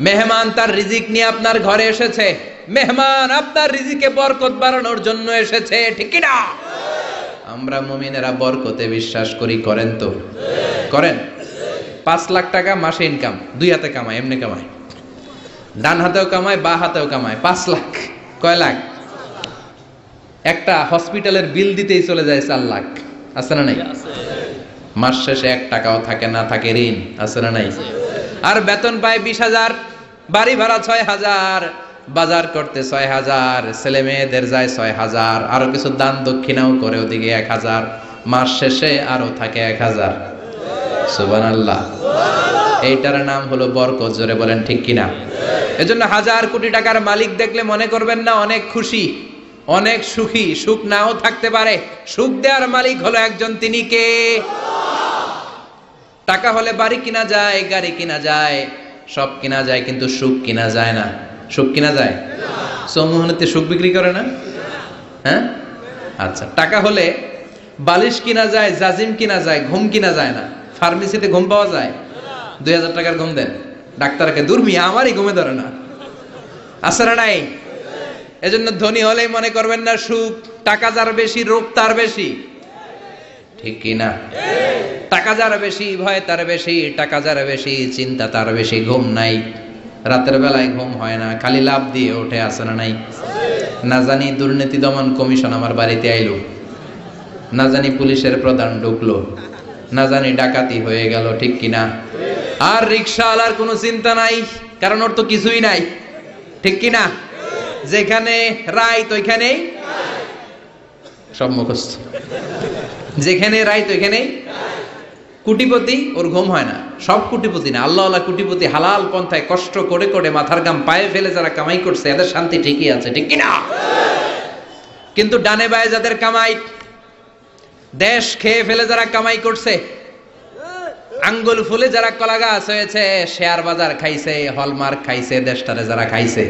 মেহমান তার রিজিক নিয়ে আপনার ঘরে এসেছে, মেহমান আপনার রিজিকে বরকত বাড়ানোর জন্য এসেছে, ঠিক কি না? আমরা মুমিনেরা বরকতে বিশ্বাস করি, করেন তো? করেন। 5 লাখ টাকা মাসে ইনকাম, 2 হাতে কামায়, এমনি কামায়, ডান হাতেও কামায়, বা হাতেও কামায়। 5 লাখ কয় লাখ? একটা হসপিটালের বিল দিতেই চলে যায় 4 লাখ, আছে না নাই? মাস শেষে 1 টাকাও থাকে না, থাকে ঋণ, আছে না নাই? আর বেতন পায় 20,000, বাড়ি ভাড়া 6,000, বাজার করতে 6,000, ছেলে মেয়েদের যায় 6,000, আরো কিছু দান দক্ষিণাও করে ওদিকে 1,000, মাস শেষে আরো থাকে 1,000। সুবহানাল্লাহ। এইটার নাম হলো বরকত। জোরে বলেন ঠিক কিনা? এজন্য 1,000 কোটি টাকার মালিক দেখলে মনে করবেন না অনেক খুশি, অনেক সুখী। সুখ নাও থাকতে পারে, সুখ দেওয়ার মালিক হলো একজন, তিনি কে? টাকা হলে বাড়ি কিনা যায়, গাড়ি কিনা যায়, সব কিনা যায়, কিন্তু সুখ কিনা যায় না। সুখ কিনা যায়? চৌমুহনীতে সুখ বিক্রি করে না? হ্যাঁ, আচ্ছা। টাকা হলে বালিশ কিনা যায়, জাজিম কিনা যায়, ঘুম কিনা যায় না। ফার্মেসিতে ঘুম পাওয়া যায়? 2,000 টাকার ঘুম দেন ডাক্তারকে, দুর্মি আমারই ঘুমে ধরে না, আছে না নাই? এজন্য ধনী হলেই মনে করবেন না সুখ। টাকা যার বেশি, রোগ তার বেশি, ঠিক কিনা? টাকা যার বেশি, ভয় তার বেশি, টাকা যার বেশি, চিন্তা তার বেশি, ঘুম নাই, রাতের বেলায় ঘুম হয় না, খালি লাভ দিয়ে ওঠে, আছে না নাই? না জানি দুর্নীতি দমন কমিশন আমার বাড়িতে আইলো, না জানি পুলিশের প্রধান ঢুকলো, না জানি ডাকাতি হয়ে গেল, ঠিক কিনা? আর রিকশাওয়ালার কোনো চিন্তা নাই, কারণ ওর তো কিছুই নাই, ঠিক কিনা? যেখানে রাইত ওইখানেই সব মুখস্থ, যেখানে রাইত ওইখানেই। কোটিপতি, ওর ঘুম হয় না। সব কোটিপতি না, আল্লাহ আল্লাহ কোটিপতি, হালাল পন্থায় কষ্ট করে করে মাথার গাম পায়ে ফেলে যারা কামাই করছে, এদের শান্তি ঠিকই আছে, ঠিক কিনা? কিন্তু ডানে বায়ে যাদের কামাই, দেশ খেয়ে ফেলে যারা কামাই করছে, আঙ্গুল ফুলে যারা কলা গাছ হয়েছে, শেয়ার বাজার খাইছে, হলমার্ক খাইছে, দেশটারে যারা খাইছে,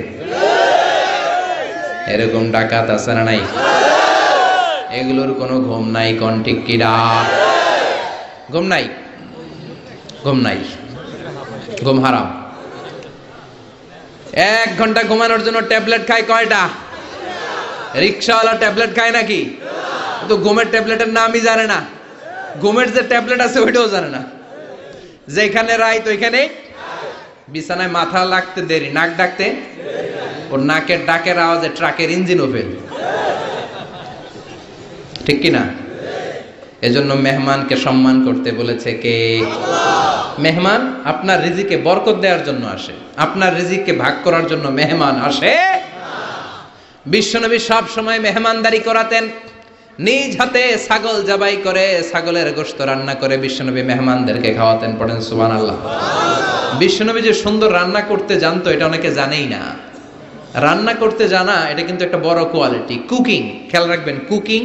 এরকম ডাকাত আছে না নাই? এগুলোর কোনো ঘুম নাই, কোন ঠিক কিনা? ঘুম নাই, ঘুম নাই, ঘুম হারাম। 1 ঘন্টা ঘুমানোর জন্য ট্যাবলেট খায় কয়টা? রিকশাওয়ালা ট্যাবলেট খায় নাকি? তো ঘুমের ট্যাবলেটের নামই জানে না, ঘুমের যে ট্যাবলেট আছে ওইটাও জানে না। যেখানে রাইত ওইখানে বিছানায় মাথা লাগতে দেরি, নাক ডাকতে, ওর নাকের ডাকের আওয়াজে ট্রাকের ইঞ্জিনও ফেল, ঠিক কিনা? এজন্য মেহমানকে সম্মান করতে বলেছে কে? মেহমান আপনার রিজিকে বরকত দেওয়ার জন্য আসে, আপনার রিজিককে ভাগ করার জন্য মেহমান আসে। বিশ্বনবী সব সময় মেহমানদারি করাতেন, নিজ হাতে ছাগল জবাই করে, ছাগলের গোশত রান্না করে বিশ্বনবী মেহমানদেরকে খাওয়াতেন। পড়েন সুবহানাল্লাহ। বিশ্বনবী যে সুন্দর রান্না করতে জানতো এটা অনেকে জানেই না। রান্না করতে জানা এটা কিন্তু একটা বড় কোয়ালিটি। কুকিং, খেয়াল রাখবেন, কুকিং,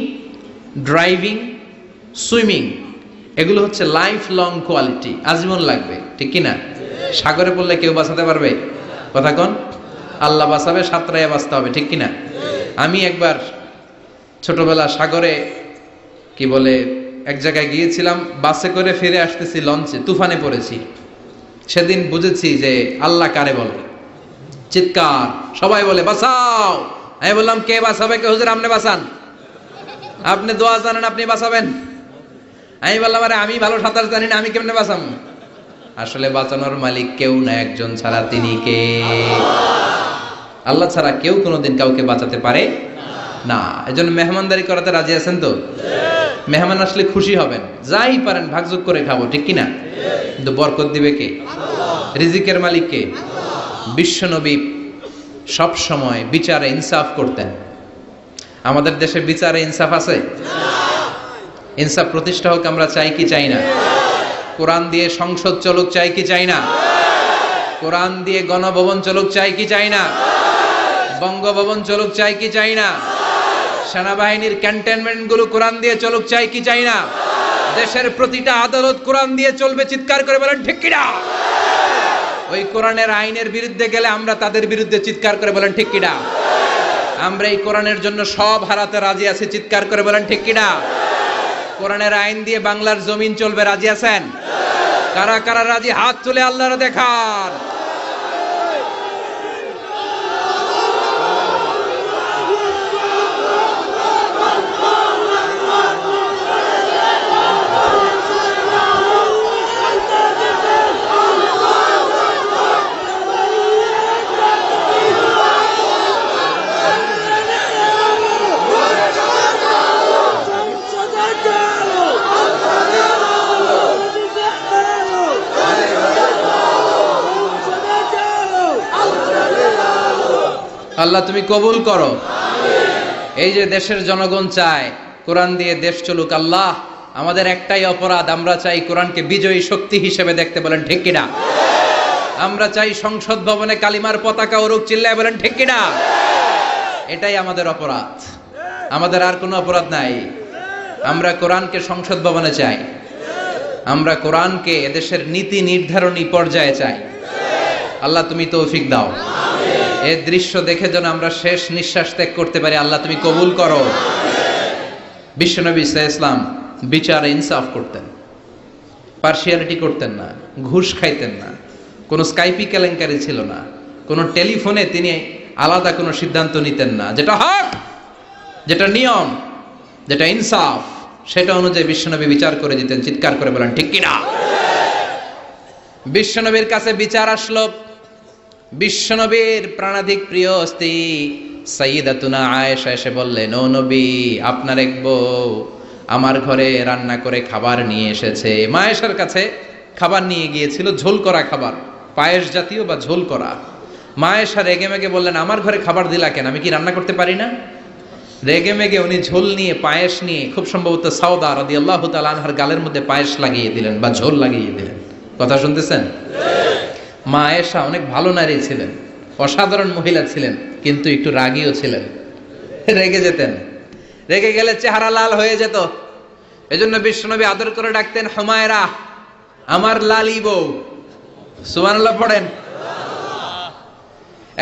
ড্রাইভিং, সুইমিং, এগুলো হচ্ছে লাইফ লং কোয়ালিটি, আজীবন লাগবে, ঠিক কিনা? সাগরে পড়লে কেউ বাঁচাতে পারবে? কথা কোন? আল্লাহ বাঁচাবে, সাঁতরাইয়া বাঁচতে হবে, ঠিক কিনা? আমি একবার ছোটবেলা সাগরে কি বলে এক জায়গায় গিয়েছিলাম, বাসে করে ফিরে আসতেছি, লঞ্চে তুফানে পড়েছি। সেদিন বুঝেছি যে আল্লাহ কারে বলে। চিৎকার, সবাই বলে বাঁচাও। আমি বললাম কে বাঁচাবে? কে? হুজুর আপনি বাঁচান, আপনি দোয়া জানেন, আপনি বাঁচাবেন। আমি বললাম আরে আমি ভালো সাঁতার জানি না, আমি কেমনে বাঁচাবো? আসলে বাঁচানোর মালিক কেউ না, একজন ছাড়া, তিনি কে? আল্লাহ ছাড়া কেউ কোনোদিন কাউকে বাঁচাতে পারে না। এজন্য মেহমানদারি করাতে রাজি আছেন তো? মেহমান আসলে খুশি হবেন, যাই পারেন ভাগযোগ করে খাবো, ঠিক কিনা? কিন্তু বরকত দিবে কে? রিজিকের মালিক কে? বিশ্বনবী সব সময় বিচারে ইনসাফ করতেন। আমাদের দেশে বিচারে ইনসাফ আছে? ইনসাফ প্রতিষ্ঠা হোক আমরা চাই কি চাই না? কোরআন দিয়ে সংসদ চলুক চাই কি চাই না? কোরআন দিয়ে গণভবন চলুক চাই কি চাই না? বঙ্গভবন চলুক চাই কি চাই না? সেনাবাহিনীর ক্যান্টনমেন্ট গুলো কোরআন দিয়ে চলুক চাই কি চাই না? দেশের প্রতিটা আদালত কোরআন দিয়ে চলবে, চিৎকার করে বলেন ঠিক কিনা? ওই কোরআনের আইনের বিরুদ্ধে গেলে আমরা তাদের বিরুদ্ধে চিৎকার করে বলেন ঠিক কিনা? আমরা এই কোরআনের জন্য সব হারাতে রাজি আছি, চিৎকার করে বলেন ঠিক কিনা? কোরআনের আইন দিয়ে বাংলার জমিন চলবে, রাজি আছেন? কারা কারা রাজি হাত তুলে আল্লাহর দেখান। আল্লাহ তুমি কবুল করো। এই যে দেশের জনগণ চায় কোরআন দিয়ে দেশ চলুক, আল্লাহ আমাদের একটাই অপরাধ, আমরা চাই কোরআনকে বিজয়ী শক্তি হিসেবে দেখতে, বলেন ঠিক কিনা? আমরা চাই সংসদ ভবনে কালিমার পতাকা উড়ুক, চিল্লায় বলেন ঠিক কিনা? এটাই আমাদের অপরাধ, আমাদের আর কোনো অপরাধ নাই। আমরা কোরআনকে সংসদ ভবনে চাই, আমরা কোরআনকে এদেশের নীতি নির্ধারণী পর্যায়ে চাই। আল্লাহ তুমি তৌফিক দাও, এই দৃশ্য দেখে যেন আমরা শেষ নিঃশ্বাস ত্যাগ করতে পারি, আল্লাহ তুমি কবুল করো। বিশ্বনবী ইসলাম বিচারে ইনসাফ করতেন, পার্সিয়ালিটি করতেন না, ঘুষ খাইতেন না, কোনো স্কাইপি কেলেঙ্কারি ছিল না, কোনো টেলিফোনে তিনি আলাদা কোনো সিদ্ধান্ত নিতেন না। যেটা হক, যেটা নিয়ম, যেটা ইনসাফ, সেটা অনুযায়ী বিশ্বনবী বিচার করে দিতেন। চিৎকার করে বলেন ঠিক কিনা? বিশ্বনবীর কাছে বিচার আসলো, বিশ্বনবীর প্রাণাধিক প্রিয় স্ত্রী সাইয়্যিদাতুনা আয়েশা এসে বললেন, ও নবী, আপনার এক বউ আমার ঘরে রান্না করে খাবার নিয়ে এসেছে। মা আয়েশার কাছে খাবার নিয়ে গিয়েছিল, ঝোল করা খাবার, পায়েস জাতীয় বা ঝোল করা। মা আয়েশা রেগে মেগে বললেন, আমার ঘরে খাবার দিলা কেন, আমি কি রান্না করতে পারি না? রেগে মেগে উনি ঝোল নিয়ে, পায়েস নিয়ে, খুব সম্ভবত সাউদা রাদিয়াল্লাহু তাআলা আনহার গালের মধ্যে পায়েস লাগিয়ে দিলেন বা ঝোল লাগিয়ে দিলেন। কথা শুনতেছেন? মা আয়েশা অনেক ভালো নারী ছিলেন, অসাধারণ মহিলা ছিলেন, কিন্তু একটু রাগীও ছিলেন, রেগে যেতেন, রেগে গেলে চেহারা লাল হয়ে যেত। এজন্য বিশ্বনবী আদর করে ডাকতেন, হুমায়রা, আমার লালি বউ। সুবহানাল্লাহ পড়েন।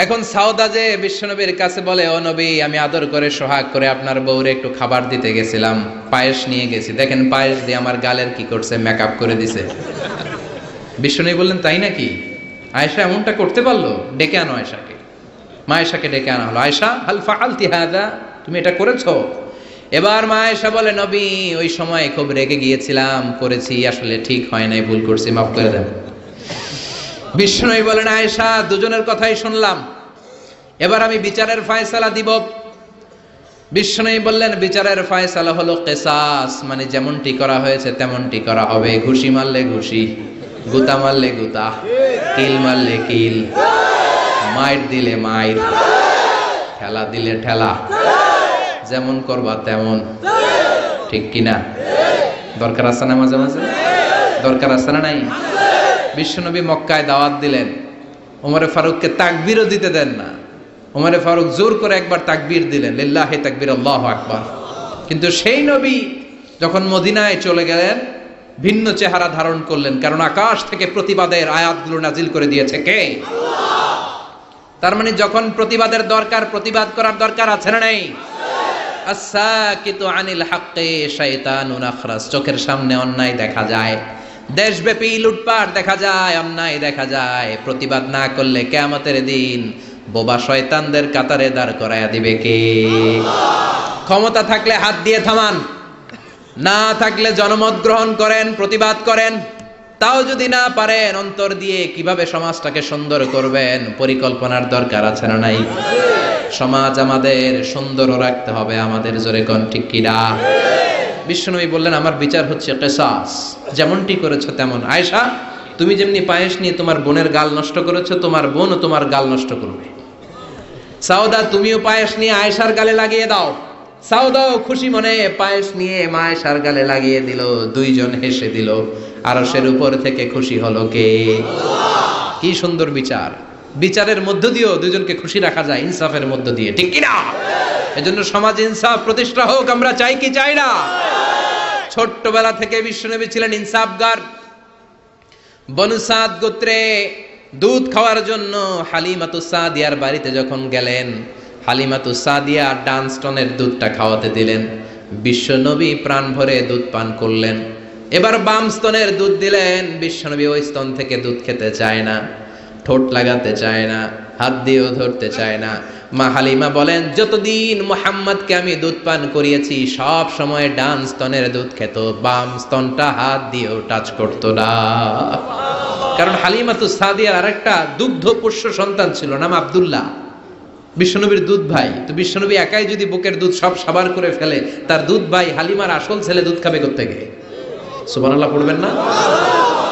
এখন সাউদা যে বিশ্বনবীর কাছে বলে, ও নবী, আমি আদর করে সোহাগ করে আপনার বউরে একটু খাবার দিতে গেছিলাম, পায়েস নিয়ে গেছি, দেখেন পায়েস দিয়ে আমার গালের কি করছে, মেকআপ করে দিছে। বিশ্বনবী বললেন, তাই নাকি? আয়েশা এমনটা করতে পারলো? ডেকে আনো আয়েশাকে। মা আয়েশাকে ডেকে আনা হলো। আয়েশা, হাল ফাআলতি হাযা, তুমি এটা করেছো? এবার মা আয়েশা বলে, নবী, ওই সময় খুব রেগে গিয়েছিলাম, করেছি, আসলে ঠিক হয় নাই, ভুল করছি, মাফ করে দেন। বিশ্বনবী বলেন, আয়েশা, দুজনের কথাই শুনলাম, এবার আমি বিচারের ফয়সালা দিব। বিশ্বনবী বললেন, বিচারের ফয়সালা হলো কিসাস, মানে যেমনটি করা হয়েছে তেমনটি করা হবে। ঘুষি মারলে ঘুষি, গুতা মারলে গুতা, কিল মারলে কিল, মাইর দিলে মাইর, ঠেলা দিলে ঠেলা, যেমন করবা তেমন। ঠিক কিনা? দরকার আছে না? মাঝে মাঝে দরকার আছে না? নাই? বিশ্বনবী মক্কায় দাওয়াত দিলেন, ওমরে ফারুককে তাকবীরও দিতে দেন না। ওমরে ফারুক জোর করে একবার তাকবীর দিলেন, লিল্লাহি তাকবীর, আল্লাহু আকবার। কিন্তু সেই নবী যখন মদিনায় চলে গেলেন, ভিন্ন চেহারা ধারণ করলেন, কারণ আকাশ থেকে প্রতিবাদের আয়াতগুলো নাজিল করে দিয়েছে কে? আল্লাহ। তার মানে যখন প্রতিবাদের দরকার, প্রতিবাদ করার দরকার আছে না নাই? আস-সাকিতু আনিল হাক্কি শাইতানুন আখরাস। চোখের সামনে অন্যায় দেখা যায়, দেশব্যাপী লুটপাট দেখা যায়, অন্যায় দেখা যায়, প্রতিবাদ না করলে কিয়ামতের দিন বোবা শয়তানদের কাতারে দাঁড় করায়া দিবে কে? আল্লাহ। ক্ষমতা থাকলে হাত দিয়ে থামান, না থাকলে জনমত গ্রহণ করেন, প্রতিবাদ করেন। তাও যদি না পারেন, অন্তর দিয়ে কিভাবে সমাজটাকে সুন্দর করবেন, পরিকল্পনার দরকার আছে না নাই? সমাজ আমাদের সুন্দরও রাখতে হবে আমাদের, জোরে কোন ঠিক কিনা? বিশ্বনবী বললেন, আমার বিচার হচ্ছে কিসাস, যেমনটি করেছো তেমন। আয়েশা, তুমি যেমনি পায়েস নিয়ে তোমার বোনের গাল নষ্ট করেছো, তোমার বোনও তোমার গাল নষ্ট করবে। সাউদা, তুমিও পায়েস নিয়ে আয়েশার গালে লাগিয়ে দাও। সাউদাও খুশি মনে পায়েস নিয়ে মা আয়েশার গালে লাগিয়ে দিল, দুইজন হেসে দিল। আরশের উপর থেকে খুশি হলো কে? আল্লাহ। কি সুন্দর বিচার! বিচারের মধ্য দিয়েও দুইজনকে খুশি রাখা যায়, ইনসাফের মধ্য দিয়ে, ঠিক কিনা? এজন্য সমাজ ইনসাফ প্রতিষ্ঠা হোক, আমরা চাই কি চাই না? ছোট্টবেলা থেকে বিশ্বনবী ছিলেন ইনসাফগার। বনু সাদ গোত্রে দুধ খাওয়ার জন্য হালিমাতুস সাদিয়ার বাড়িতে যখন গেলেন, হালিমাতুস সাদিয়া ডানস্টনের দুধটা খাওয়াতে দিলেন। বিশ্বনবী প্রাণ ভরে দুধ পান করলেন। এবার বাম স্তনের দুধ দিলেন। বিশ্বনবী ওই স্তন থেকে দুধ খেতে চায় না, ঠোঁট লাগাতে চায় না, হাত দিয়েও ধরতে চায় না। মা হালিমা বলেন, যতদিন মুহাম্মদকে আমি দুধ পান করিয়েছি সব সময় ডান স্তনের দুধ খেত, বাম স্তনটা হাত দিয়েও টাচ করতো না। কারণ হালিমাতুস সাদিয়ার আরেকটা দুগ্ধ পোষ্য সন্তান ছিল, নাম আব্দুল্লাহ, বিশ্বনবীর দুধ ভাই। তো বিশ্বনবী একাই যদি বুকের দুধ সব সাবার করে ফেলে, তার দুধ ভাই হালিমার আসল ছেলে দুধ খাবে কোত্থেকে? সুবহানাল্লাহ পড়বেন না?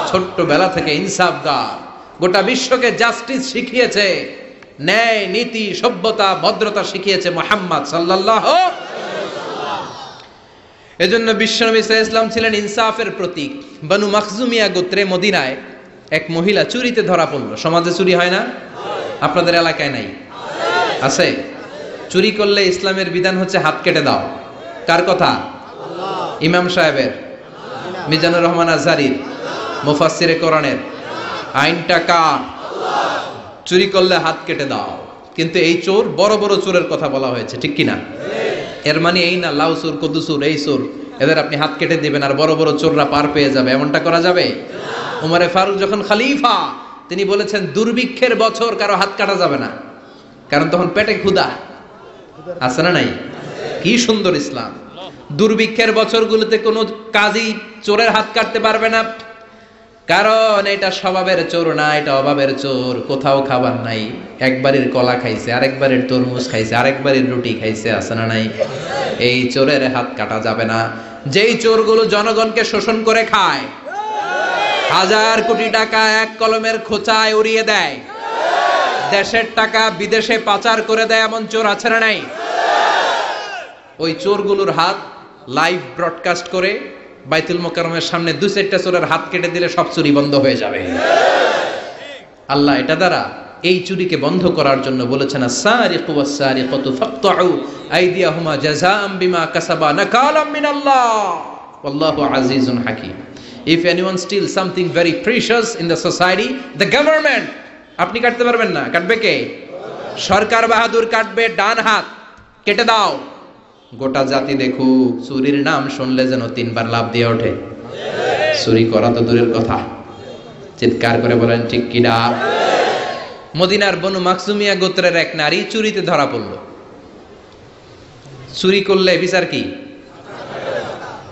ছোট্ট বেলা থেকে ইনসাফগার, গোটা বিশ্বকে জাস্টিস শিখিয়েছে, ন্যায় নীতি সভ্যতা ভদ্রতা শিখিয়েছে মুহাম্মদ সাল্লাল্লাহু। এজন্য বিশ্বনবী সাল্লাল্লাহু আলাইহি ওয়াসাল্লাম ছিলেন ইনসাফের প্রতীক। বনু মাখজুমিয়া গোত্রে মদিনায় এক মহিলা চুরিতে ধরা পড়লো। সমাজে চুরি হয় না? আপনাদের এলাকায় নাই? আছে? চুরি করলে ইসলামের বিধান হচ্ছে হাত কেটে দাও। কার কথা? ইমাম সাহেবের, মিজানুর রহমান আজহারীর, মুফাসসিরে কোরআনের। আইনটা কার? চুরি করলে হাত কেটে দাও। কিন্তু এই চোর, বড় বড় চোরের কথা বলা হয়েছে, ঠিক কিনা? এর মানে এই না লাউ চোর, কদু চোর, এই চোর, এদের আপনি হাত কেটে দিবেন আর বড় বড় চোররা পার পেয়ে যাবে, এমনটা করা যাবে? উমরে ফারুক যখন খলিফা, তিনি বলেছেন দুর্ভিক্ষের বছর কারো হাত কাটা যাবে না, কারণ তখন পেটে ক্ষুধা আছে না নাই? কি সুন্দর ইসলাম! দুর্ভিক্ষের বছরগুলোতে কোনো কাজী চোরের হাত কাটতে পারবে না, কারণ এটা স্বভাবের চোর না, এটা অভাবের চোর। কোথাও খাবার নাই, একবারের কলা খাইছে, আরেকবারের তরমুজ খাইছে, আরেকবারের রুটি খাইছে, আছে না নাই? এই চোরের হাত কাটা যাবে না। যেই চোরগুলো জনগণকে শোষণ করে খায়, হাজার কোটি টাকা এক কলমের খোঁচায় উড়িয়ে দেয়, দেশের টাকা বিদেশে পাচার করে দেয়, এমন চোর আছে না নাই? ওই চোরগুলোর হাত লাইভ ব্রডকাস্ট করে বাইতুল মোকাররমের সামনে 2-4টা চোরের হাত কেটে দিলে সব চুরি বন্ধ হয়ে যাবে। আল্লাহ এটা দ্বারা এই চুরিকে বন্ধ করার জন্য বলেছেন, আস-সারিকু ওয়াস-সারিকাতু ফাকতাউ আইদিয়াহুমা জাযাআম বিমা কাসাবা নাকালাম মিনাল্লাহ ওয়াল্লাহু আজিজুন হাকীম। If anyone steals something very precious in the society, the government, আপনি কাটতে পারবেন না, কাটবে কে? সরকার বাহাদুর কাটবে, ডান হাত কেটে দাও। গোটা জাতি দেখুক, চুরির নাম শুনলে যেন 3 বার লাফ দিয়ে ওঠে। চুরি করা তো দূরের কথা, চিৎকার করে বলেন ঠিক কিনা? মদিনার বনু মাখজুমিয়া গোত্রের এক নারী চুরিতে ধরা পড়ল। চুরি করলে বিচার কি?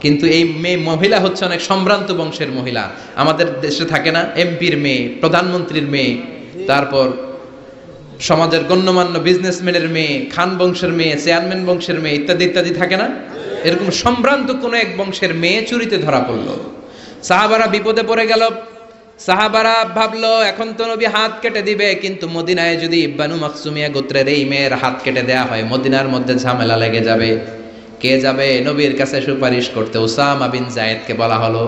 কিন্তু এই মেয়ে মহিলা হচ্ছে অনেক সম্ভ্রান্ত বংশের মহিলা। আমাদের দেশে থাকে না, এমপির মেয়ে, প্রধানমন্ত্রীর মেয়ে, তারপর সমাজের গণ্যমান্য বিজনেসম্যানের মেয়ে, খান বংশের মেয়ে, চেয়ারম্যান বংশের মেয়ে, ইত্যাদি ইত্যাদি থাকে না? এরকম সম্ভ্রান্ত কোন এক বংশের মেয়ে চুরিতে ধরা পড়লো। সাহাবারা বিপদে পড়ে গেল। সাহাবারা ভাবলো এখন তো নবী হাত কেটে দিবে, কিন্তু মদিনায় যদি বনু মাখজুমিয়া গোত্রের এই মেয়ের হাত কেটে দেয়া হয়, মদিনার মধ্যে ঝামেলা লেগে যাবে। কে যাবে নবীর কাছে সুপারিশ করতে? উসামা বিন যায়েদকে বলা হলো।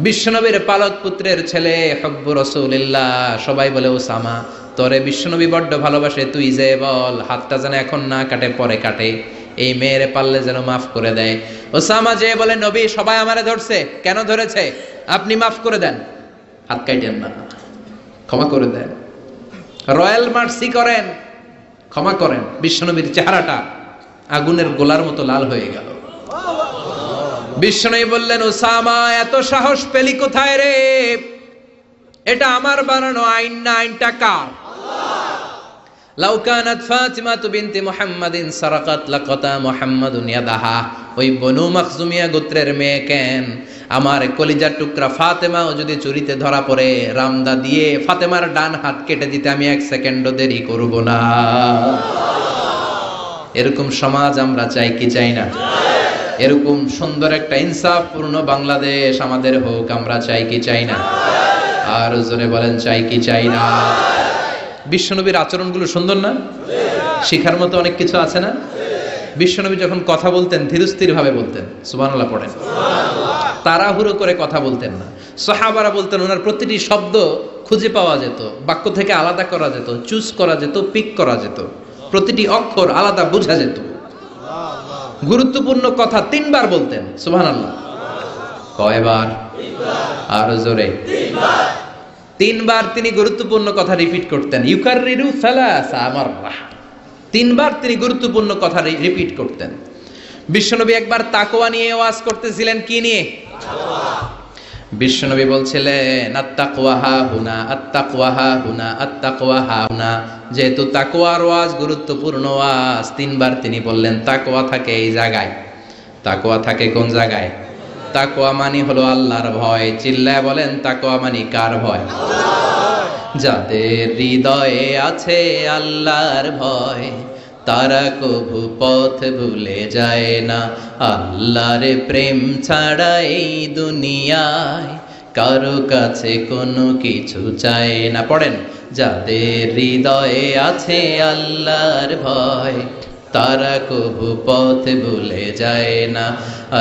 বিশ্বনবীর পালক পুত্রের ছেলে, হব্বু রাসূলিল্লাহ। সবাই বলে, উসামা, তোরে বিশ্বনবী বড্ড ভালোবাসে, তুই যে বল হাতটা যেন এখন না কাটে, পরে কাটে, এই মেয়েরে পারলে যেন মাফ করে দেয়। উসামা যে বলে, নবী সবাই আমারে ধরছে, কেন ধরেছে? আপনি মাফ করে দেন, হাত কাটেন না, ক্ষমা করে দেন, রয়্যাল মার্সি করেন, ক্ষমা করেন। বিশ্বনবীর চেহারাটা আগুনের গোলার মতো লাল হয়ে গেল। বিশ্বনবী বললেন, উসামা এত সাহস পেলি কোথায় রে? এটা আমার বানানো আইন না, আইনটা কার? লাউ কানাত ফাতিমাতু বিনতি মুহাম্মাদিন সারাকাত লাকাতা মুহাম্মাদুন ইয়াদাহা। ওই বনু মাখজুমিয়া গোত্রের মেয়ে কেন, আমার কলিজার টুকরা ফাতেমাও যদি চুরিতে ধরা পড়ে, রামদা দিয়ে ফাতেমার ডান হাত কেটে দিতে আমি 1 সেকেন্ডও দেরি করব না। এরকম সমাজ আমরা চাই কি চাই না? এরকম সুন্দর একটা ইনসাফপূর্ণ বাংলাদেশ আমাদের হোক, আমরা চাই কি চাই না? আর জোরে বলেন, চাই কি চাই না? বিশ্বনবীর আচরণগুলো সুন্দর না? শিখার মতো অনেক কিছু আছে না? বিশ্বনবী যখন কথা বলতেন ধীরস্থির ভাবে বলতেন, সুবহানাল্লাহ পড়েন। তাড়াহুড়ো করে কথা বলতেন না। সাহাবারা বলতেন ওনার প্রতিটি শব্দ খুঁজে পাওয়া যেত, বাক্য থেকে আলাদা করা যেত, চুজ করা যেত, পিক করা যেত, প্রতিটি অক্ষর আলাদা বোঝা যেত। গুরুত্বপূর্ণ কথা 3 বার বলতেন, সুবহানাল্লাহ। কয়বার? আর জোরে 3 বার তিনি গুরুত্বপূর্ণ কথা রিপিট করতেন। ইউকাররিরু সালাসা মাররা, তিনবার তিনি গুরুত্বপূর্ণ কথা রিপিট করতেন। বিশ্বনবী একবার তাকওয়া নিয়ে ওয়াজ করতেছিলেন, কি নিয়ে? বিশ্বনবী বলছিলেন আত্তাকওয়া হাহুনা, আত্তাকওয়া হাহুনা, আত্তাকওয়া হাহুনা। যেহেতু তাকওয়ার ওয়াজ গুরুত্বপূর্ণ ওয়াজ, তিনবার তিনি বললেন তাকওয়া থাকে এই জায়গায়। তাকওয়া থাকে কোন জায়গায়? তাকওয়া মানে হলো আল্লাহর ভয়। চিল্লায় বলেন, তাকওয়া মানে কার ভয়? যাদের হৃদয়ে আছে আল্লাহর ভয়, তারা কভু পথ ভুলে যায় না। আল্লাহর প্রেম ছাড়া এই দুনিয়ায় কারো কাছে কোনো কিছু চায় না। পড়েন, যাদের হৃদয়ে আছে আল্লাহর ভয়, তারা কভু পথ ভুলে যায় না।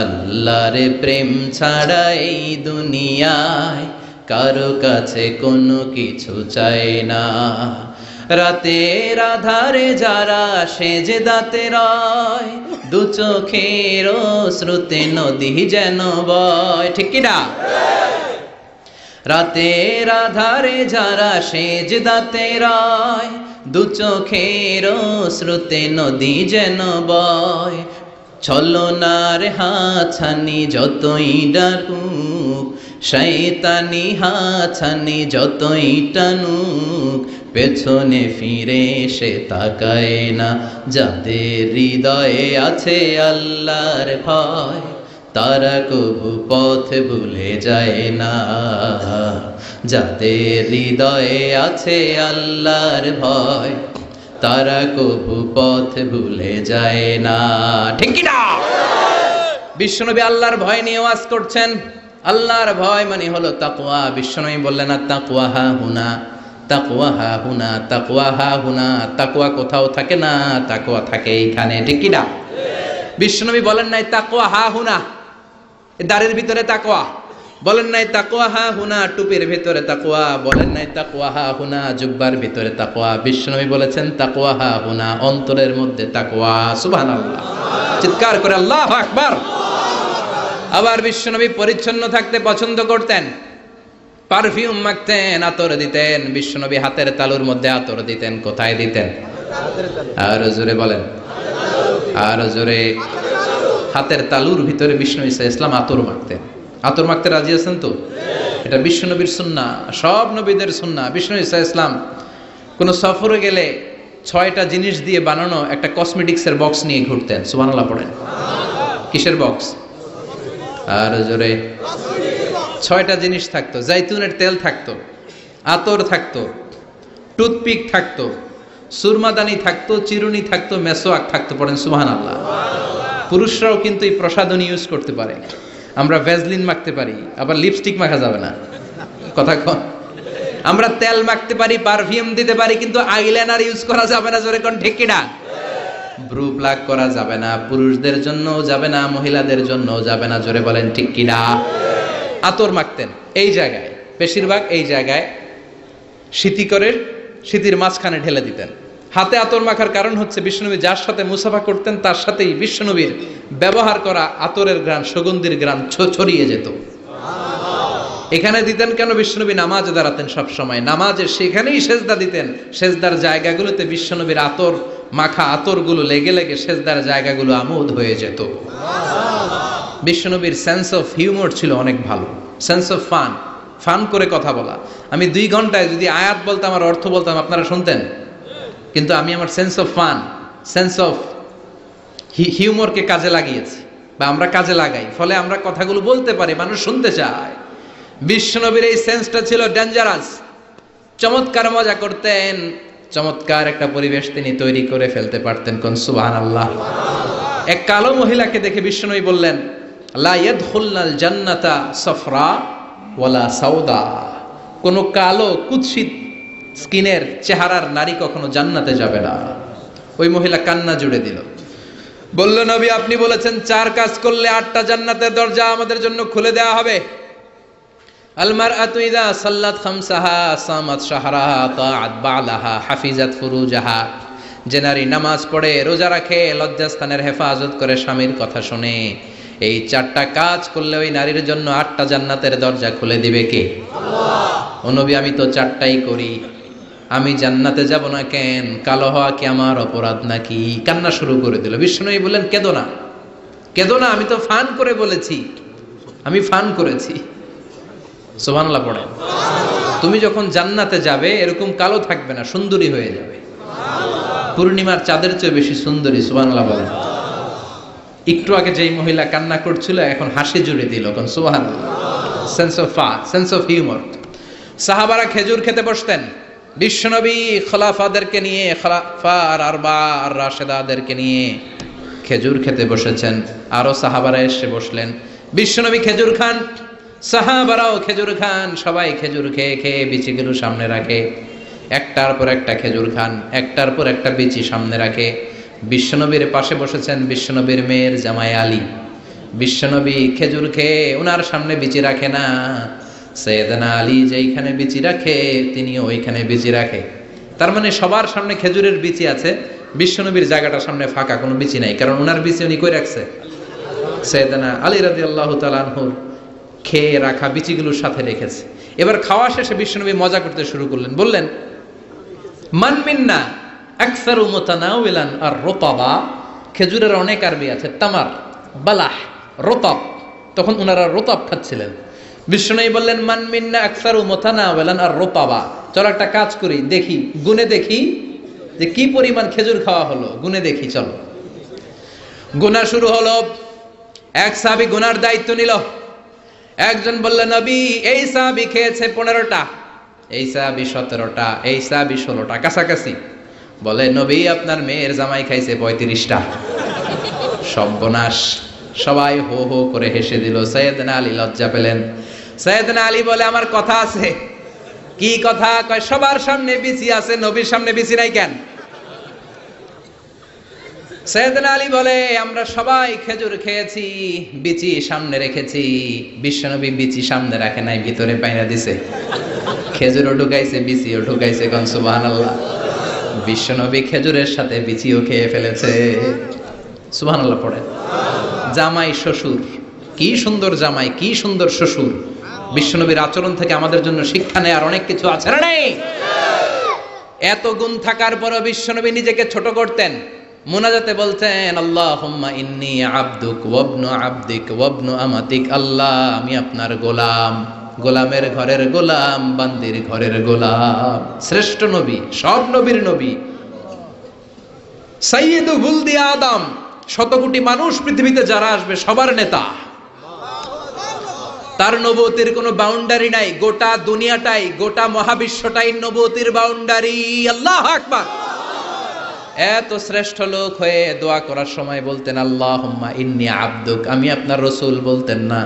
আল্লাহর প্রেম ছাড়া এই দুনিয়ায় কারো কাছে কোনো কিছু চায় না। রাতের আধারে যারা সেজদাতে রয়, দু চোখের শ্রুতে নদী যেন বয়। ঠিক কি না? রাতের আধারে যারা সেজদাতে রয়, দু চোখের শ্রুতে নদী যেন বয়। ছলনার হাছানি যতই ডাকুক, শয়তানি হাছানি যতই টানুক, পেছনে ফিরে সে তাকায় না। যাদের হৃদয়ে আছে আল্লাহর ভয়, তারা কবু পথ ভুলে যায় না। যাদের হৃদয়ে আছে আল্লাহর ভয়, তারা কবু পথ ভুলে যায় না। ঠিক কি না? বিশ্বনবী আল্লাহর ভয় নিয়ে ওয়াজ করছেন। আল্লাহর ভয় মানে হলো তাকওয়া। বিশ্বনবী বললেন না তাকওয়া হাহুনা, তাকওয়া হাহুনা, তাকওয়া হাহুনা। তাকওয়া কোথাও থাকে না, তাকওয়া থাকে এইখানে। ঠিক কি না? বিশ্বনবী বলেন নাই তাকওয়া হাহুনা, দাড়ির ভিতরে তাকওয়া। বলেন নাই তাকওয়া হাহুনা, টুপির ভিতরে তাকওয়া। বলেন নাই তাকওয়া হাহুনা, জুব্বার ভিতরে তাকওয়া। বিশ্বনবী বলেছেন তাকওয়া হাহুনা, অন্তরের মধ্যে তাকওয়া। সুবহানাল্লাহ, চিৎকার করে আল্লাহু আকবার। আবার বিশ্বনবী পরিচ্ছন্ন থাকতে পছন্দ করতেন। পারফিউম মাখতেন, আতর দিতেন। বিশ্বনবী হাতের তালুর মধ্যে আতর দিতেন। কোথায় দিতেন? আর জোরে বলেন, আর জোরে। হাতের তালুর ভিতরে বিশ্বনবী সাল্লাল্লাহু আলাইহি ওয়াসাল্লাম আতর মাখতেন। আতর মাখতে রাজি আছেন তো? এটা বিশ্বনবীর সুন্নাহ, সব নবীদের সুন্নাহ। বিশ্বনবী সাল্লাল্লাহু আলাইহি ওয়াসাল্লাম কোন সফরে গেলে 6টা জিনিস দিয়ে বানানো একটা কসমেটিক্সের বক্স নিয়ে ঘুরতেন। সুবহানাল্লাহ পড়েন। কিসের বক্স? আর জোরে। 6টা জিনিস থাকতো। জাইতুনের তেল থাকতো, আতর থাকতো, টুথপিক থাকতো, সুরমাদানি থাকতো, চিরুনি থাকতো, মেসোয়াক থাকতো। পড়েন সুবহানাল্লাহ। পুরুষরাও কিন্তু এই প্রসাধনী ইউজ করতে পারে। আমরা ভ্যাজলিন মাখতে পারি, আবার লিপস্টিক মাখা যাবে না। কথা কন। আমরা তেল মাখতে পারি, পারফিউম দিতে পারি, কিন্তু আইলাইনার ইউজ করা যাবে না। জোরে কোন ঠিক কিনা? ব্রু প্লাগ করা যাবে না, পুরুষদের জন্য যাবে না, মহিলাদের জন্য যাবে না। জোরে বলেন ঠিক কিনা? আতর মাখতেন এই জায়গায়, বেশিরভাগ এই জায়গায় শীতির মাঝখানে ঢেলে দিতেন। হাতে আতর মাখার কারণ হচ্ছে বিশ্বনবী যার সাথে মুসাফা করতেন তার সাথেই বিশ্বনবীর ব্যবহার করা আতরের ঘ্রাণ, সুগন্ধির ঘ্রাণ ছড়িয়ে যেত। এখানে দিতেন কেন? বিশ্বনবী নামাজে দাঁড়াতেন সব সময়, নামাজে সেখানেই সেজদা দিতেন। সেজদার জায়গাগুলোতে বিশ্বনবীর আতর মাখা আতরগুলো লেগে লেগে সেজদার জায়গাগুলো আমোদ হয়ে যেত। বিশ্বনবীর সেন্স অফ হিউমর ছিল অনেক ভালো, সেন্স অফ ফান করে কথা বলা। আমি 2 ঘন্টায় যদি আয়াত বলতাম আর অর্থ বলতাম আপনারা শুনতেন, কিন্তু আমি আমার sense of fun, sense of হিউমরকে কাজে লাগিয়েছি, বা আমরা কাজে লাগাই। ফলে আমরা কথাগুলো বলতে পারি, মানুষ শুনতে চায়। বিশ্বনবীর এই সেন্সটা ছিল ডেঞ্জারাস। চমৎকার মজা করতেন, চমৎকার একটা পরিবেশ তিনি তৈরি করে ফেলতে পারতেন। কোন সুবহানাল্লাহ। এক কালো মহিলাকে দেখে বিশ্বনবী বললেন, লা ইয়াদখুলনাল জান্নাতা সাফরা ওয়ালা সাউদা। কোন কালো কুৎসিত স্কিনের চেহারার নারী কখনো জান্নাতে যাবে না। ওই মহিলা কান্না জুড়ে দিল, বলল, নবী আপনি বলেছেন 4 কাজ করলে 8টা জান্নাতের দরজা আমাদের জন্য খুলে দেওয়া হবে। আল মারআতু ইযা সাল্লাত খামসাহা সামাত শাহরাহা তাআত বালাহা হাফিজাত ফুরুজাহা। যে নারী নামাজ পড়ে, রোজা রাখে, লজ্জাস্থানের হেফাজত করে, স্বামীর কথা শুনে, এই 4টা কাজ করলে ওই নারীর জন্য 8টা জান্নাতের দরজা খুলে দিবে কে? আল্লাহ। ও নবী আমি তো 4টাই করি। আমি জান্নাতে যাব না কেন? কালো হওয়া কি আমার অপরাধ নাকি? কান্না শুরু করে দিল। বিশ্বনবী বললেন, কেঁদো না, কেঁদো না, আমি তো ফান করে বলেছি, আমি ফান করেছি। সুবহানাল্লাহ পড়ে। তুমি যখন জান্নাতে যাবে এরকম কালো থাকবে না, সুন্দরী হয়ে যাবে, পূর্ণিমার চাঁদের চেয়ে বেশি সুন্দরী। সুবহানাল্লাহ বলেন। একটু আগে যেই মহিলা কান্না করছিল এখন হাসি জুড়ে দিল, কোন সুবহানাল্লাহ। Sense of fun, sense of humour. সাহাবারা খেজুর খেতে বসতেন, বিশ্বনবী খলাফাদেরকে নিয়ে, খলাফা আর আরবা আর রাশেদাদেরকে নিয়ে খেজুর খেতে বসেছেন। আরো সাহাবারা এসে বসলেন, বিশ্বনবী খেজুর খান, সাহাবারাও খেজুর খান। সবাই খেজুর খেয়ে খেয়ে বিচিগুলো সামনে রাখে, একটার পর একটা খেজুর খান, একটার পর একটা বিচি সামনে রাখে। বিশ্বনবীর পাশে বসেছেন বিশ্বনবীর মেয়ের জামাই আলী। বিশ্বনবী খেজুর খেয়ে ওনার সামনে বিচি রাখে না, সাইয়েদনা আলী যেইখানে বিচি রাখে তিনি ওইখানে বিচি রাখে। তার মানে সবার সামনে খেজুরের বিচি আছে, বিশ্বনবীর জায়গাটার সামনে ফাঁকা, কোনো বিচি নাই, কারণ ওনার বিচি উনি কই রাখছে? সাইয়েদনা আলী রাদিয়াল্লাহু তাআলা আনহুর খেয়ে রাখা বিচিগুলোর সাথে রেখেছে। এবার খাওয়া শেষে বিশ্বনবী মজা করতে শুরু করলেন, বললেন, মান মিন্না আকসারু মুতানাওয়ালান আর রতাবা। খেজুরের অনেক আরবি আছে, তামার, বালাহ, রতাব। তখন ওনারা রতাব খাচ্ছিলেন। বিশ্বনবী বললেন, মান মিন্না আকসারু মুতানাওয়ালান আর রতাবা। চলো একটা কাজ করি, দেখি, গুনে দেখি যে কি পরিমাণ খেজুর খাওয়া হলো, গুনে দেখি, চলো। গুনা শুরু হলো। এক সাহাবী গুনার দায়িত্ব নিল। একজন বললেন, নবী এই সাহাবী খেয়েছে 15টা, এই সাহাবী 17টা, এই সাহাবী 16টা, কাছাকাছি। বলে, নবী আপনার মেয়ের জামাই খাইছে 35টা। সর্বনাশ। সবাই হো হো করে হেসে দিল। সাইয়েদনা আলী লজ্জা পেলেন। সাইয়েদনা আলী বলে, আমার কথা আছে। কি কথা? কয়, সবার সামনে বিচি আছে, নবীর সামনে বিচি নাই কেন? সাইয়েদনা আলী বলে, আমরা সবাই খেজুর খেয়েছি, বিচি সামনে রেখেছি, বিশ্বনবী বিচি সামনে রাখে নাই, ভিতরে পাইনা দিছে। খেজুরও ঢুকাইছে, বিচিও ঢুকাইছে, কোন সুবহানাল্লাহ। বিশ্বনবী খেজুরের সাথে বিচিও খেয়ে ফেলেছে। সুবহানাল্লাহ পড়ে। জামাই শ্বশুর, কি সুন্দর জামাই, কি সুন্দর শ্বশুর। বিশ্বনবীর আচরণ থেকে আমাদের জন্য শিক্ষা নেয়ার অনেক কিছু আছে না নেই? এত গুণ থাকার পরও বিশ্বনবী নিজেকে ছোট করতেন। মুনাজাতে বলতেন, আল্লাহুম্মা ইন্নী আবদুক ওয়াবনু আবদিক ওয়াবনু আমাতিক। আল্লাহ, আমি আপনার গোলাম, গোলামের ঘরের গোলাম, বান্দির ঘরের গোলাম। শ্রেষ্ঠ নবী, সব নবীর নবী, সাইয়্যিদু বুলদি আদম। 100 কোটি মানুষ পৃথিবীতে যারা আসবে সবার নেতা। তার নবুয়তের কোনো বাউন্ডারি নাই, গোটা দুনিয়াটাই, গোটা মহাবিশ্বটাই নবুয়তের বাউন্ডারি। আল্লাহু আকবার। এত শ্রেষ্ঠ লোক হয়ে দোয়া করার সময় বলতেন, আল্লাহুম্মা ইন্নী আবদুক। আমি আপনার রসুল বলতেন না,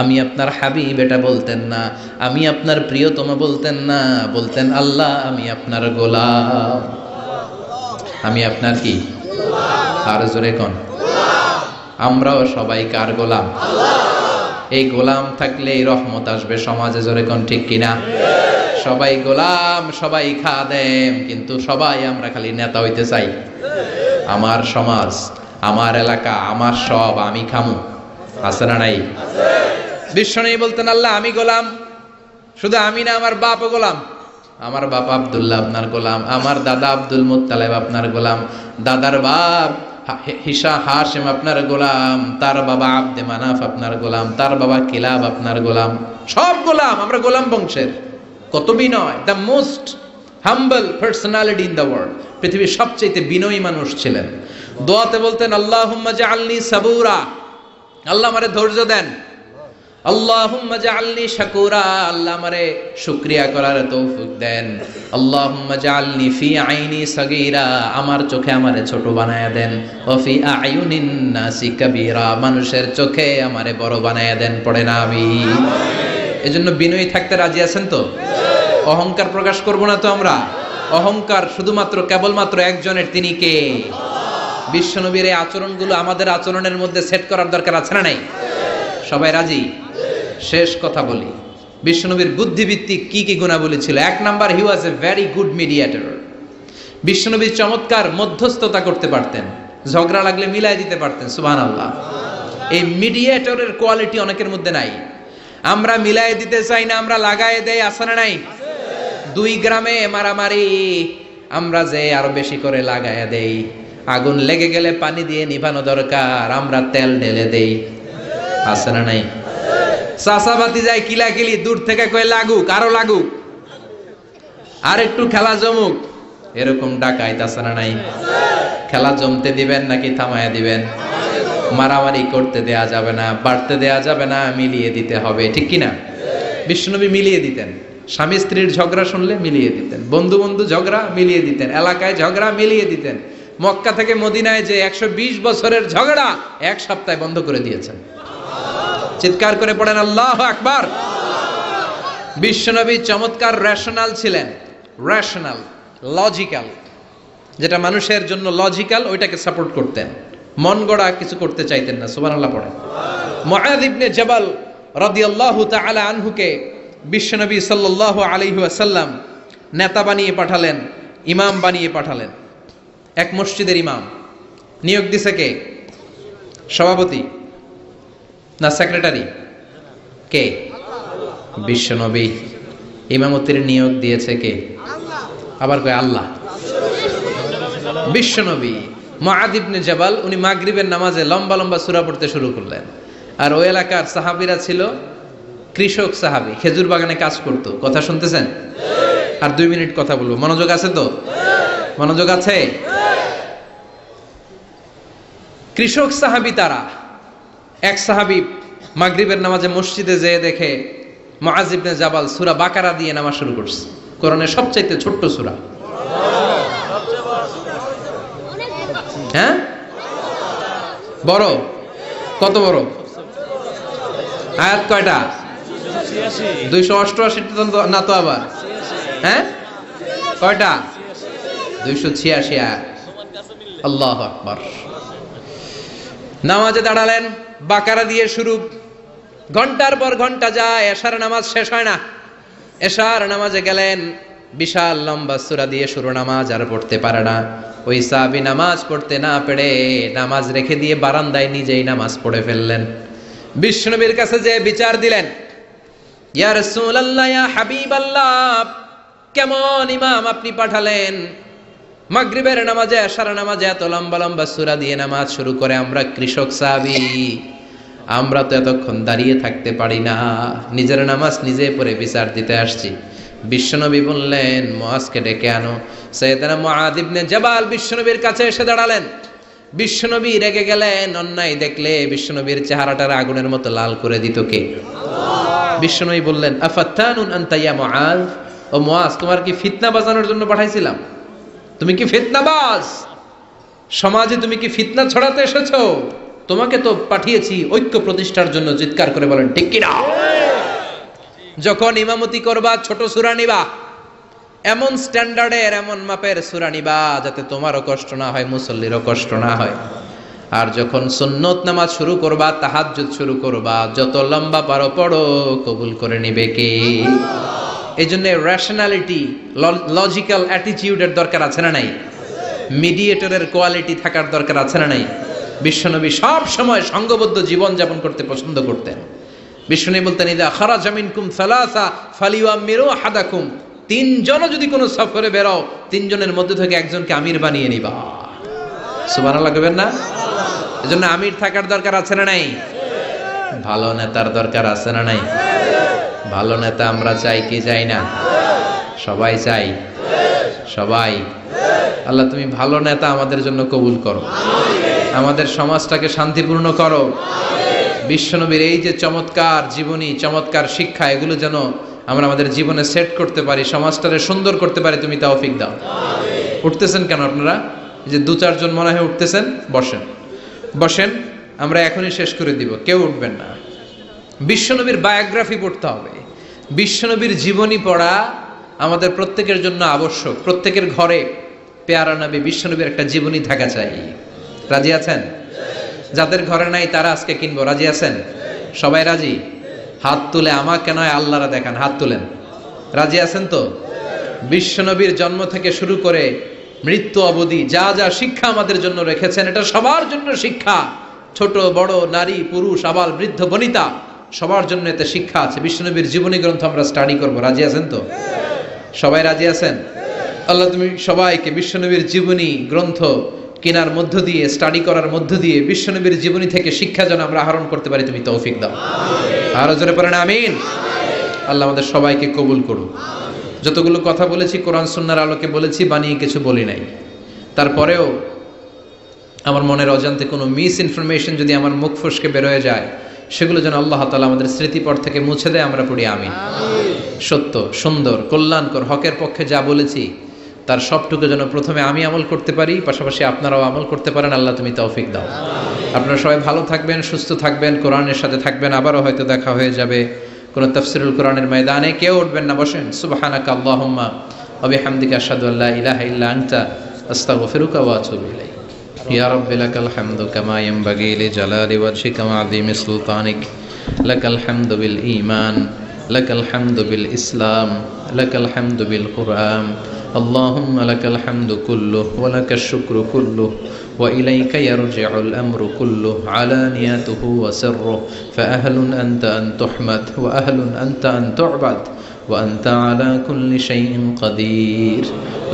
আমি আপনার হাবিব এটা বলতেন না, আমি আপনার প্রিয়তম বলতেন না, বলতেন, আল্লাহ আমি আপনার গোলাম। আমি আপনার কি? আর জোরে কোন? আমরাও সবাই কার গোলাম? এই গোলাম থাকলে এই রহমত আসবে সমাজে, জোরে কোন ঠিক কিনা? সবাই গোলাম, সবাই খাদেম, কিন্তু সবাই আমরা খালি নেতা হইতে চাই। আমার সমাজ, আমার এলাকা, আমার সব, আমি খামু, আছে না নাই? বিশ্বনবী বলতেন, আল্লাহ আমি গোলাম, শুধু আমি না, আমার বাপও গোলাম। আমার বাপ আব্দুল্লাহ আপনার গোলাম, আমার দাদা আব্দুল মুত্তালিব আপনার গোলাম, দাদার বাপ হাশিম আপনার গোলাম, তার বাবা আব্দে মানাফ আপনার গোলাম, তার বাবা কিলাব আপনার গোলাম, সব গোলাম, আমরা গোলাম বংশের। কত বিনয়! The most humble personality in the world. পৃথিবীর সবচেয়ে বিনয়ী মানুষ ছিলেন। দোয়াতে বলতেন, আল্লাহুম্মা জাআলনি সাবুরা। আল্লাহ আমারে ধৈর্য দেন। আল্লাহুম্মা জাআলনি শাকুরা। আল্লাহ আমারে শুকরিয়া করার তৌফিক দেন। আল্লাহুম্মা জাআলনি ফি আইনি সাগীরা। আমার চোখে আমারে ছোট বানায়া দেন। ওয়া ফি আয়ুনিন নাসি কাবীরা। মানুষের চোখে আমারে বড় বানায়া দেন। পড়ে না আমিন। এজন্য বিনয়ী থাকতে রাজি আছেন তো? অহংকার প্রকাশ করব না তো আমরা? অহংকার শুধুমাত্র কেবলমাত্র একজনের, তিনি কে? বিশ্বনবীর এই আচরণগুলো আমাদের আচরণের মধ্যে সেট করার দরকার আছে না নাই? সবাই রাজি? শেষ কথা বলি, বিশ্বনবীর বুদ্ধিভিত্তিক কি কি গুণাবলী ছিল। 1 number, he was a very good mediator. বিশ্বনবী চমৎকার মধ্যস্থতা করতে পারতেন, ঝগড়া লাগলে মিলাই দিতে পারতেন। সুবহানাল্লাহ। এই মিডিয়েটরের কোয়ালিটি অনেকের মধ্যে নাই। আমরা মিলাই দিতে চাই না, আমরা লাগায় দেই, আছে না নাই? দুই গ্রামে মারামারি, আমরা যে আরো বেশি করে লাগায়া দেই। আগুন লেগে গেলে পানি দিয়ে নিভানো দরকার, আমরা তেল ঢেলে দেই। আছে না নাই? চাষাবাতি যায় কিলাকিলি, দূর থেকে কয়ে লাগুক, আরো লাগুক, আর একটু খেলা জমুক, এরকম ডাকাইত আছে না নাই? খেলা জমতে দিবেন নাকি থামায়া দিবেন? মারামারি করতে দেয়া যাবে না, বাড়তে দেয়া যাবে না, মিলিয়ে দিতে হবে, ঠিক কিনা? বিশ্বনবী মিলিয়ে দিতেন। স্বামী স্ত্রীর ঝগড়া শুনলে মিলিয়ে দিতেন, বন্ধু বন্ধু ঝগড়া মিলিয়ে দিতেন, এলাকায় ঝগড়া মিলিয়ে দিতেন। মক্কা থেকে মদিনায় যে 120 বছরের ঝগড়া 1 সপ্তাহে বন্ধ করে দিয়েছেন। চিৎকার করে পড়েন আল্লাহু আকবার। বিশ্বনবী চমৎকার রেশনাল ছিলেন, রেশনাল, লজিক্যাল। যেটা মানুষের জন্য লজিক্যাল ওইটাকে সাপোর্ট করতেন, মন গড়া কিছু করতে চাইতেন না। সুবহানাল্লাহ পড়েন। মুআয ইবনে জাবাল রাদিয়াল্লাহু তাআলা আনহুকে বিশ্বনবী সাল্লাল্লাহু আলাইহি ওয়াসাল্লাম নেতা বানিয়ে পাঠালেন, ইমাম বানিয়ে পাঠালেন। এক মসজিদের ইমাম। নিয়োগ দিছে কে? সভাপতি না সেক্রেটারি? কে? বিশ্বনবী। ইমামতির নিয়োগ দিয়েছে কে? আবার কয় আল্লাহ। বিশ্বনবী। মুআয ইবনে জাবাল উনি মাগরিবের নামাজে লম্বা লম্বা সূরা পড়তে শুরু করলেন। আর ওই এলাকার সাহাবীরা ছিল কৃষক সাহাবী, খেজুর বাগানে কাজ করত। কথা শুনতেছেন? আর 2 মিনিট কথা বলবো, মনোযোগ আছে তো? মনোযোগ আছে? কৃষক সাহাবী তারা। এক সাহাবী মাগরিবের নামাজে মসজিদে যেয়ে দেখে মুআয ইবনে জাবাল সূরা বাকারা দিয়ে নামাজ শুরু করছে। কোরআনের সবচাইতে ছোট্ট সূরা। হ্যাঁ, বড়? কত বড়? আয়াত কয়টা? 288 না তো আবার? হ্যাঁ, কয়টা? 286 আয়াত। আল্লাহু আকবার। নামাজে দাঁড়ালেন, বাকারা দিয়ে শুরু। ঘন্টার পর ঘন্টা যায়, এশার নামাজ শেষ হয় না। এশার নামাজে গেলেন, বিশাল লম্বা সূরা দিয়ে শুরু নামাজ, আর পড়তে পারে না। ওই সাহাবী নামাজ পড়তে না পেরে নামাজ রেখে দিয়ে বারান্দায় নিজেই নামাজ পড়ে ফেললেন। বিশ্বনবীর কাছে যে বিচার দিলেন, ইয়া রাসূলুল্লাহ, ইয়া হাবিবাল্লাহ, কেমন ইমাম আপনি পাঠালেন? মাগরিবের নামাজে, এশার নামাজে এত লম্বা লম্বা সূরা দিয়ে নামাজ শুরু করে। আমরা কৃষক সাহাবী, আমরা তো এতক্ষণ দাঁড়িয়ে থাকতে পারি না, নিজের নামাজ নিজে পড়ে বিচার দিতে আসছি। বিশ্বনবী বললেন, মুআজকে ডেকে আনো। সাইয়েদনা মুআয ইবনে জাবাল বিশ্বনবীর কাছে এসে দাঁড়ালেন। বিশ্বনবী রেগে গেলেন, অন্যায় দেখলে বিশ্বনবীর চেহারাটার আগুনের মতো লাল করে দিত কে? বিশ্বনবী বললেন, আফাত্তানুন আনতা ইয়া মুআয, ও মুআয, তোমার কি ফিতনা বাজানোর জন্য পাঠাইছিলাম? তুমি কি ফিতনাবাজ? সমাজে তুমি কি ফিতনা ছড়াতে এসেছো? তোমাকে তো পাঠিয়েছি ঐক্য প্রতিষ্ঠার জন্য। চিৎকার করে বলেন ঠিক কিনা? যখন ইমামতি করবা ছোট সূরা নিবা, এমন স্ট্যান্ডার্ডের, এমন মাপের সূরা নিবা যাতে তোমারও কষ্ট না হয়, মুসল্লিরও কষ্ট না হয়। আর যখন সুন্নত নামাজ শুরু করবা, তাহাজ্জুদ শুরু করবা, যত লম্বা পারো পড়ো, কবুল করে নিবে কে? এই জন্য রেশনালিটি, লজিক্যাল অ্যাটিটিউডের দরকার আছে না নাই? মিডিয়েটরের কোয়ালিটি থাকার দরকার আছে না নাই? বিশ্বনবী সব সময় সংঘবদ্ধ জীবন যাপন করতে পছন্দ করতেন। বিশ্বনবী বলতেন, ইদা খারাজা মিনকুম সালাসা ফালিউআমিরু আহাদাকুম, 3 জন যদি কোনো সফরে বেরো, 3 জনের মধ্যে থেকে একজনকে আমির বানিয়ে নিবা। সুবহানাল্লাহ কইবেন না? এজন্য আমির থাকার দরকার আছে না নাই? ভালো নেতার দরকার আছে না নাই? ভালো নেতা আমরা চাই কি চাই না? সবাই চাই, সবাই। আল্লাহ তুমি ভালো নেতা আমাদের জন্য কবুল করো, আমাদের সমাজটাকে শান্তিপূর্ণ করো। বিশ্বনবীর এই যে চমৎকার জীবনী, চমৎকার শিক্ষা, এগুলো যেন আমরা আমাদের জীবনে সেট করতে পারি, সমাজটাকে সুন্দর করতে পারি, তুমি তৌফিক দাও। উঠতেছেন কেন আপনারা? যে 2-4 জন মনে হয় উঠতেছেন, বসেন বসেন, আমরা এখনই শেষ করে দিব, কেউ উঠবেন না। বিশ্বনবীর বায়োগ্রাফি পড়তে হবে, বিশ্বনবীর জীবনী পড়া আমাদের প্রত্যেকের জন্য আবশ্যক। প্রত্যেকের ঘরে পেয়ারা নবী বিশ্বনবীর একটা জীবনী থাকা চাই। রাজি আছেন? যাদের ঘরে নাই তারা আজকে কিনবো, রাজি আছেন? সবাই রাজি? হাত তুলে, আমাকে নয় আল্লাহরা দেখান, হাত তুলেন। রাজি আছেন তো? বিশ্বনবীর জন্ম থেকে শুরু করে মৃত্যু অবধি যা যা শিক্ষা আমাদের জন্য রেখেছেন, এটা সবার জন্য শিক্ষা। ছোট বড়, নারী পুরুষ, আবাল বৃদ্ধ বনিতা, সবার জন্য এতে শিক্ষা আছে। বিশ্বনবীর জীবনী গ্রন্থ আমরা স্টাডি করব, রাজি আছেন তো? সবাই রাজি আছেন? আল্লাহ তুমি সবাইকে বিশ্বনবীর জীবনী গ্রন্থ কেনার মধ্য দিয়ে, স্টাডি করার মধ্য দিয়ে বিশ্বনবীর জীবনী থেকে শিক্ষা যেন আমরা আহরণ করতে পারি তুমি তৌফিক দাও। আরো জোরে পড়েন আমিন। আল্লাহ আমাদের সবাইকে কবুল করুন। যতগুলো কথা বলেছি কোরআন সুন্নাহর আলোকে বলেছি, বানিয়ে কিছু বলি নাই। তারপরেও আমার মনের অজান্তে কোনো মিস ইনফরমেশন যদি আমার মুখ ফসকে বেরোয় যায়, সেগুলো যেন আল্লাহ তাআলা আমাদের স্মৃতিপট থেকে মুছে দেয়, আমরা পড়ি আমিন। সত্য, সুন্দর, কল্যাণকর, হকের পক্ষে যা বলেছি তার সবটুকু যেন প্রথমে আমি আমল করতে পারি, পাশাপাশি আপনারাও আমল করতে পারেন। আল্লাহ তুমি তৌফিক দাও। আপনারা সবাই ভালো থাকবেন, সুস্থ থাকবেন, কোরআনের সাথে থাকবেন। আবারও হয়তো দেখা হয়ে যাবে কোন তাফসীরুল কোরআনের ময়দানে। কেউ উঠবেন না, বসেন। সুবহানাকা আল্লাহুম্মা ওয়া বিহামদিকা আশহাদু আল্লা ইলাহা ইল্লা আনতা আস্তাগফিরুকা ওয়া আতুবু ইলাইক। ইয়া রাব্বি লাকাল হামদু কামা ইয়ানবাগি লিজালালি ওয়াজহিকা ওয়া আযীমি সুলতানিক। লাকাল হামদু বিল ঈমান, লাকাল হামদু বিল ইসলাম, লাকাল হামদু বিল কুরআন। اللهم لك الحمد كله ولك الشكر كله وإليك يرجع الأمر كله علانيته وسره فأهل أنت أن تحمد وأهل أنت أن تعبد وأنت على كل شيء قدير.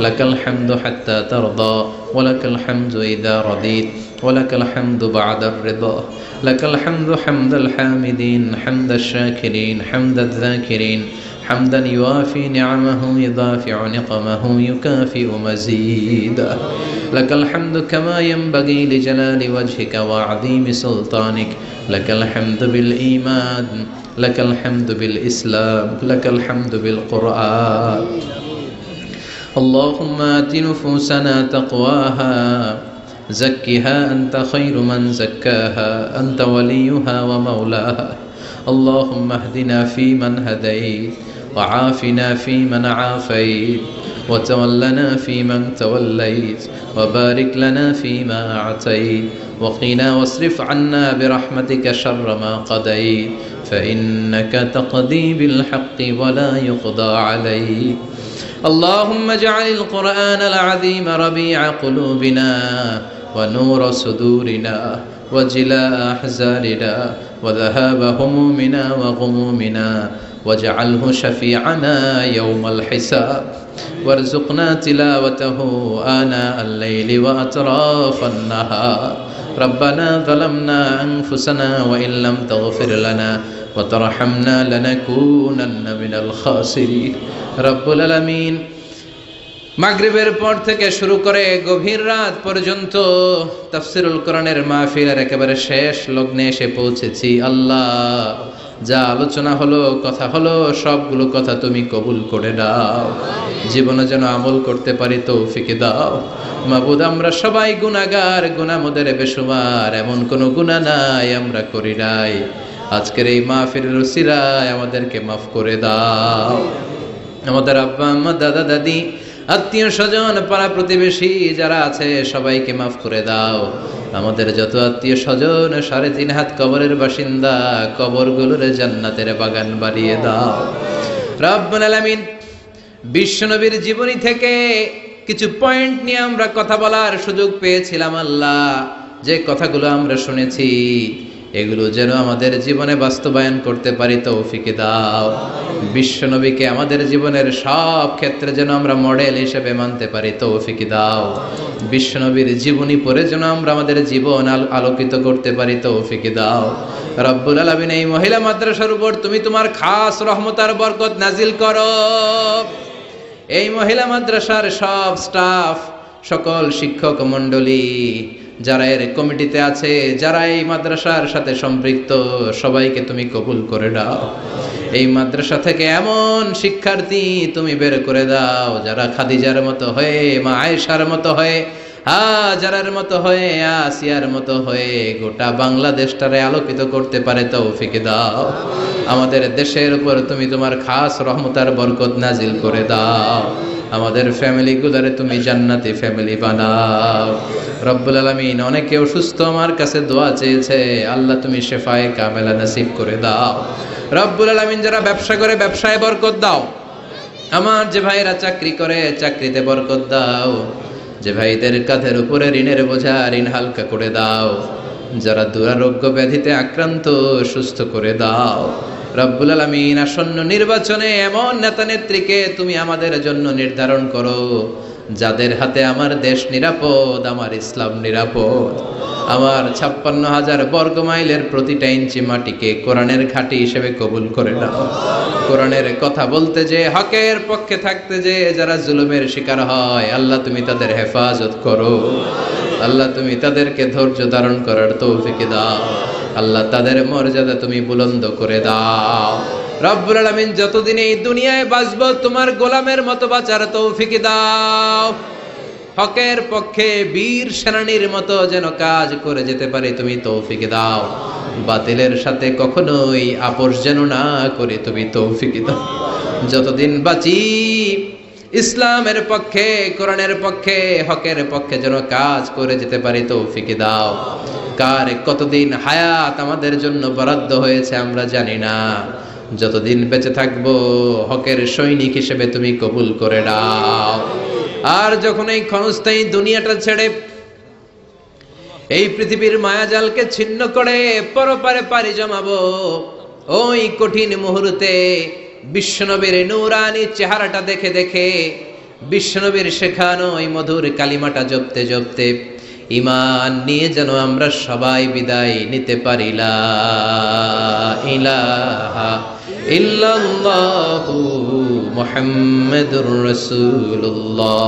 لك الحمد حتى ترضى ولك الحمد إذا رضيت ولك الحمد بعد الرضا. لك الحمد حمد الحامدين حمد الشاكرين حمد الذاكرين حمدا يوافي نعمه يضافع نقمه يكافئ مزيدا. لك الحمد كما ينبغي لجلال وجهك وعظيم سلطانك. لك الحمد بالإيمان، لك الحمد بالإسلام، لك الحمد بالقرآن. اللهم آت نفوسنا تقواها زكها أنت خير من زكاها أنت وليها ومولاها. اللهم اهدنا فيمن هديت وعافنا فيمن عافيت وتولنا فيمن توليت وبارك لنا فيما أعطيت وقنا واصرف عنا برحمتك شر ما قضيت فإنك تقضي بالحق ولا يقضى عليك. اللهم اجعل القرآن العظيم ربيع قلوبنا ونور صدورنا وجلاء أحزاننا وذهاب همومنا وغمومنا واجعله شفيعنا يوم الحساب وارزقنا تلاوته آناء الليل وأطراف النهار. ربنا ظلمنا أنفسنا وإن لم تغفر لنا وترحمنا لنكونن من الخاسرين. رب العالمين মাগরিবের পর থেকে শুরু করে গভীর রাত পর্যন্ত তাফসীরুল কোরআনের মাহফিলের একেবারে শেষ লগ্নে এসে পৌঁছেছি। আল্লাহ, যা আলোচনা হলো, কথা হলো, সবগুলো কথা তুমি কবুল করে দাও। জীবনে যেন আমল করতে পারি তৌফিক দাও। মাবুদ, আমরা সবাই গুনাহগার, গুনাহ মোদের বেশুমার, এমন কোনো গুনাহ নাই আমরা করি নাই। আজকের এই মাহফিলের উসিলায় আমাদেরকে মাফ করে দাও। আমাদের আব্বা আম্মা, দাদা দাদি, আত্মীয় স্বজন, পাড়া প্রতিবেশী যারা আছে সবাইকে মাফ করে দাও। আমাদের যত আত্মীয় স্বজন 3.5 হাত কবরের বাসিন্দা, কবরগুলোর জান্নাতের বাগান বানিয়ে দাও। রব্বুল আলামিন, বিশ্বনবীর জীবনী থেকে কিছু পয়েন্ট নিয়ে আমরা কথা বলার সুযোগ পেয়েছিলাম। আল্লাহ, যে কথাগুলো আমরা শুনেছি এগুলো যেন আমাদের জীবনে বাস্তবায়ন করতে পারি তৌফিক দাও। বিশ্বনবীকে আমাদের জীবনের সব ক্ষেত্রে যেন আমরা মডেল হিসেবে মানতে পারি তৌফিক দাও। বিশ্বনবীর জীবনী পড়ে যেন আমরা আমাদের জীবন আলোকিত করতে পারি তৌফিক দাও। রব্বুল আলামিন, এই মহিলা মাদ্রাসার উপর তুমি তোমার খাস রহমত আর বরকত নাজিল করো। এই মহিলা মাদ্রাসার সব স্টাফ, সকল শিক্ষক মণ্ডলী, যারা এর কমিটিতে আছে, যারা এই মাদ্রাসার সাথে সম্পৃক্ত, সবাইকে তুমি কবুল করে দাও। এই মাদ্রাসা থেকে এমন শিক্ষার্থী তুমি বের করে দাও যারা খাদিজার মতো হয়ে, মা আয়েশার মতো হয়ে, হাজারের মতো হয়ে, আসিয়ার মতো হয়ে গোটা বাংলাদেশটারে আলোকিত করতে পারে তৌফিক দাও। আমাদের দেশের উপর তুমি তোমার খাস রহমতার বরকত নাজিল করে দাও। আমাদের ফ্যামিলিগুলোরে তুমি জান্নাতি ফ্যামিলি বানাও। রব্বুল আলামিন, অনেকে অসুস্থ আমার কাছে দোয়া চেয়েছে, আল্লাহ তুমি শেফায়ে কামেলা নসিব করে দাও। রব্বুল আলামিন, যারা ব্যবসা করে ব্যবসায় বরকত দাও। আমার যে ভাইরা চাকরি করে চাকরিতে বরকত দাও। যে ভাইদের কাঁধের উপরে ঋণের বোঝা, ঋণ হালকা করে দাও। যারা দুরারোগ্য ব্যাধিতে আক্রান্ত, সুস্থ করে দাও। রব্বুল আলামিন আসন্ন নির্বাচনে এমন নেতা নেত্রীকে তুমি আমাদের জন্য নির্ধারণ করো যাদের হাতে আমার দেশ নিরাপদ, আমার ইসলাম নিরাপদ, আমার 56,000 বর্গ মাইলের প্রতিটা ইঞ্চি মাটিকে কোরআনের ঘাঁটি হিসেবে কবুল করে নাও। কোরআনের কথা বলতে যে, হকের পক্ষে থাকতে যে যারা জুলুমের শিকার হয়, আল্লাহ তুমি তাদের হেফাজত করো। আল্লাহ তুমি তাদেরকে ধৈর্য ধারণ করার তৌফিক দাও। আল্লাহ তাদের মর্যাদা তুমি বুলন্দ করে দাও। রব্বুল আলামিন যতদিন এই দুনিয়ায় বাঁচবো তোমার গোলামের মতো বাঁচার তৌফিক দাও। হকের পক্ষে বীর সেনানীর মতো যেন কাজ করে যেতে পারে তুমি তৌফিক দাও। বাতিলের সাথে কখনোই আপোষ যেন না করে তুমি তৌফিক দাও। যতদিন বাঁচি ইসলামের পক্ষে, কোরআনের পক্ষে, হকের পক্ষে যেন কাজ করে যেতে পারি তৌফিক দাও। কার কতদিন হায়াত আমাদের জন্য বরাদ্দ হয়েছে আমরা জানি না। যতদিন বেঁচে থাকবো হকের সৈনিক হিসেবে তুমি কবুল করে দাও। আর যখন এই ক্ষণস্থায়ী দুনিয়াটা ছেড়ে এই পৃথিবীর মায়াজালকে ছিন্ন করে পরপারে পাড়ি জমাবো, ওই কঠিন মুহূর্তে বিশ্বনবীর নূরানি চেহারাটা দেখে দেখে, বিশ্বনবীর শেখানো ওই মধুর কালিমাটা জপতে জপতে ঈমান নিয়ে যেন আমরা সবাই বিদায় নিতে পারি। লা ইলাহা ইল্লাল্লাহু মুহাম্মাদুর রাসূলুল্লাহ।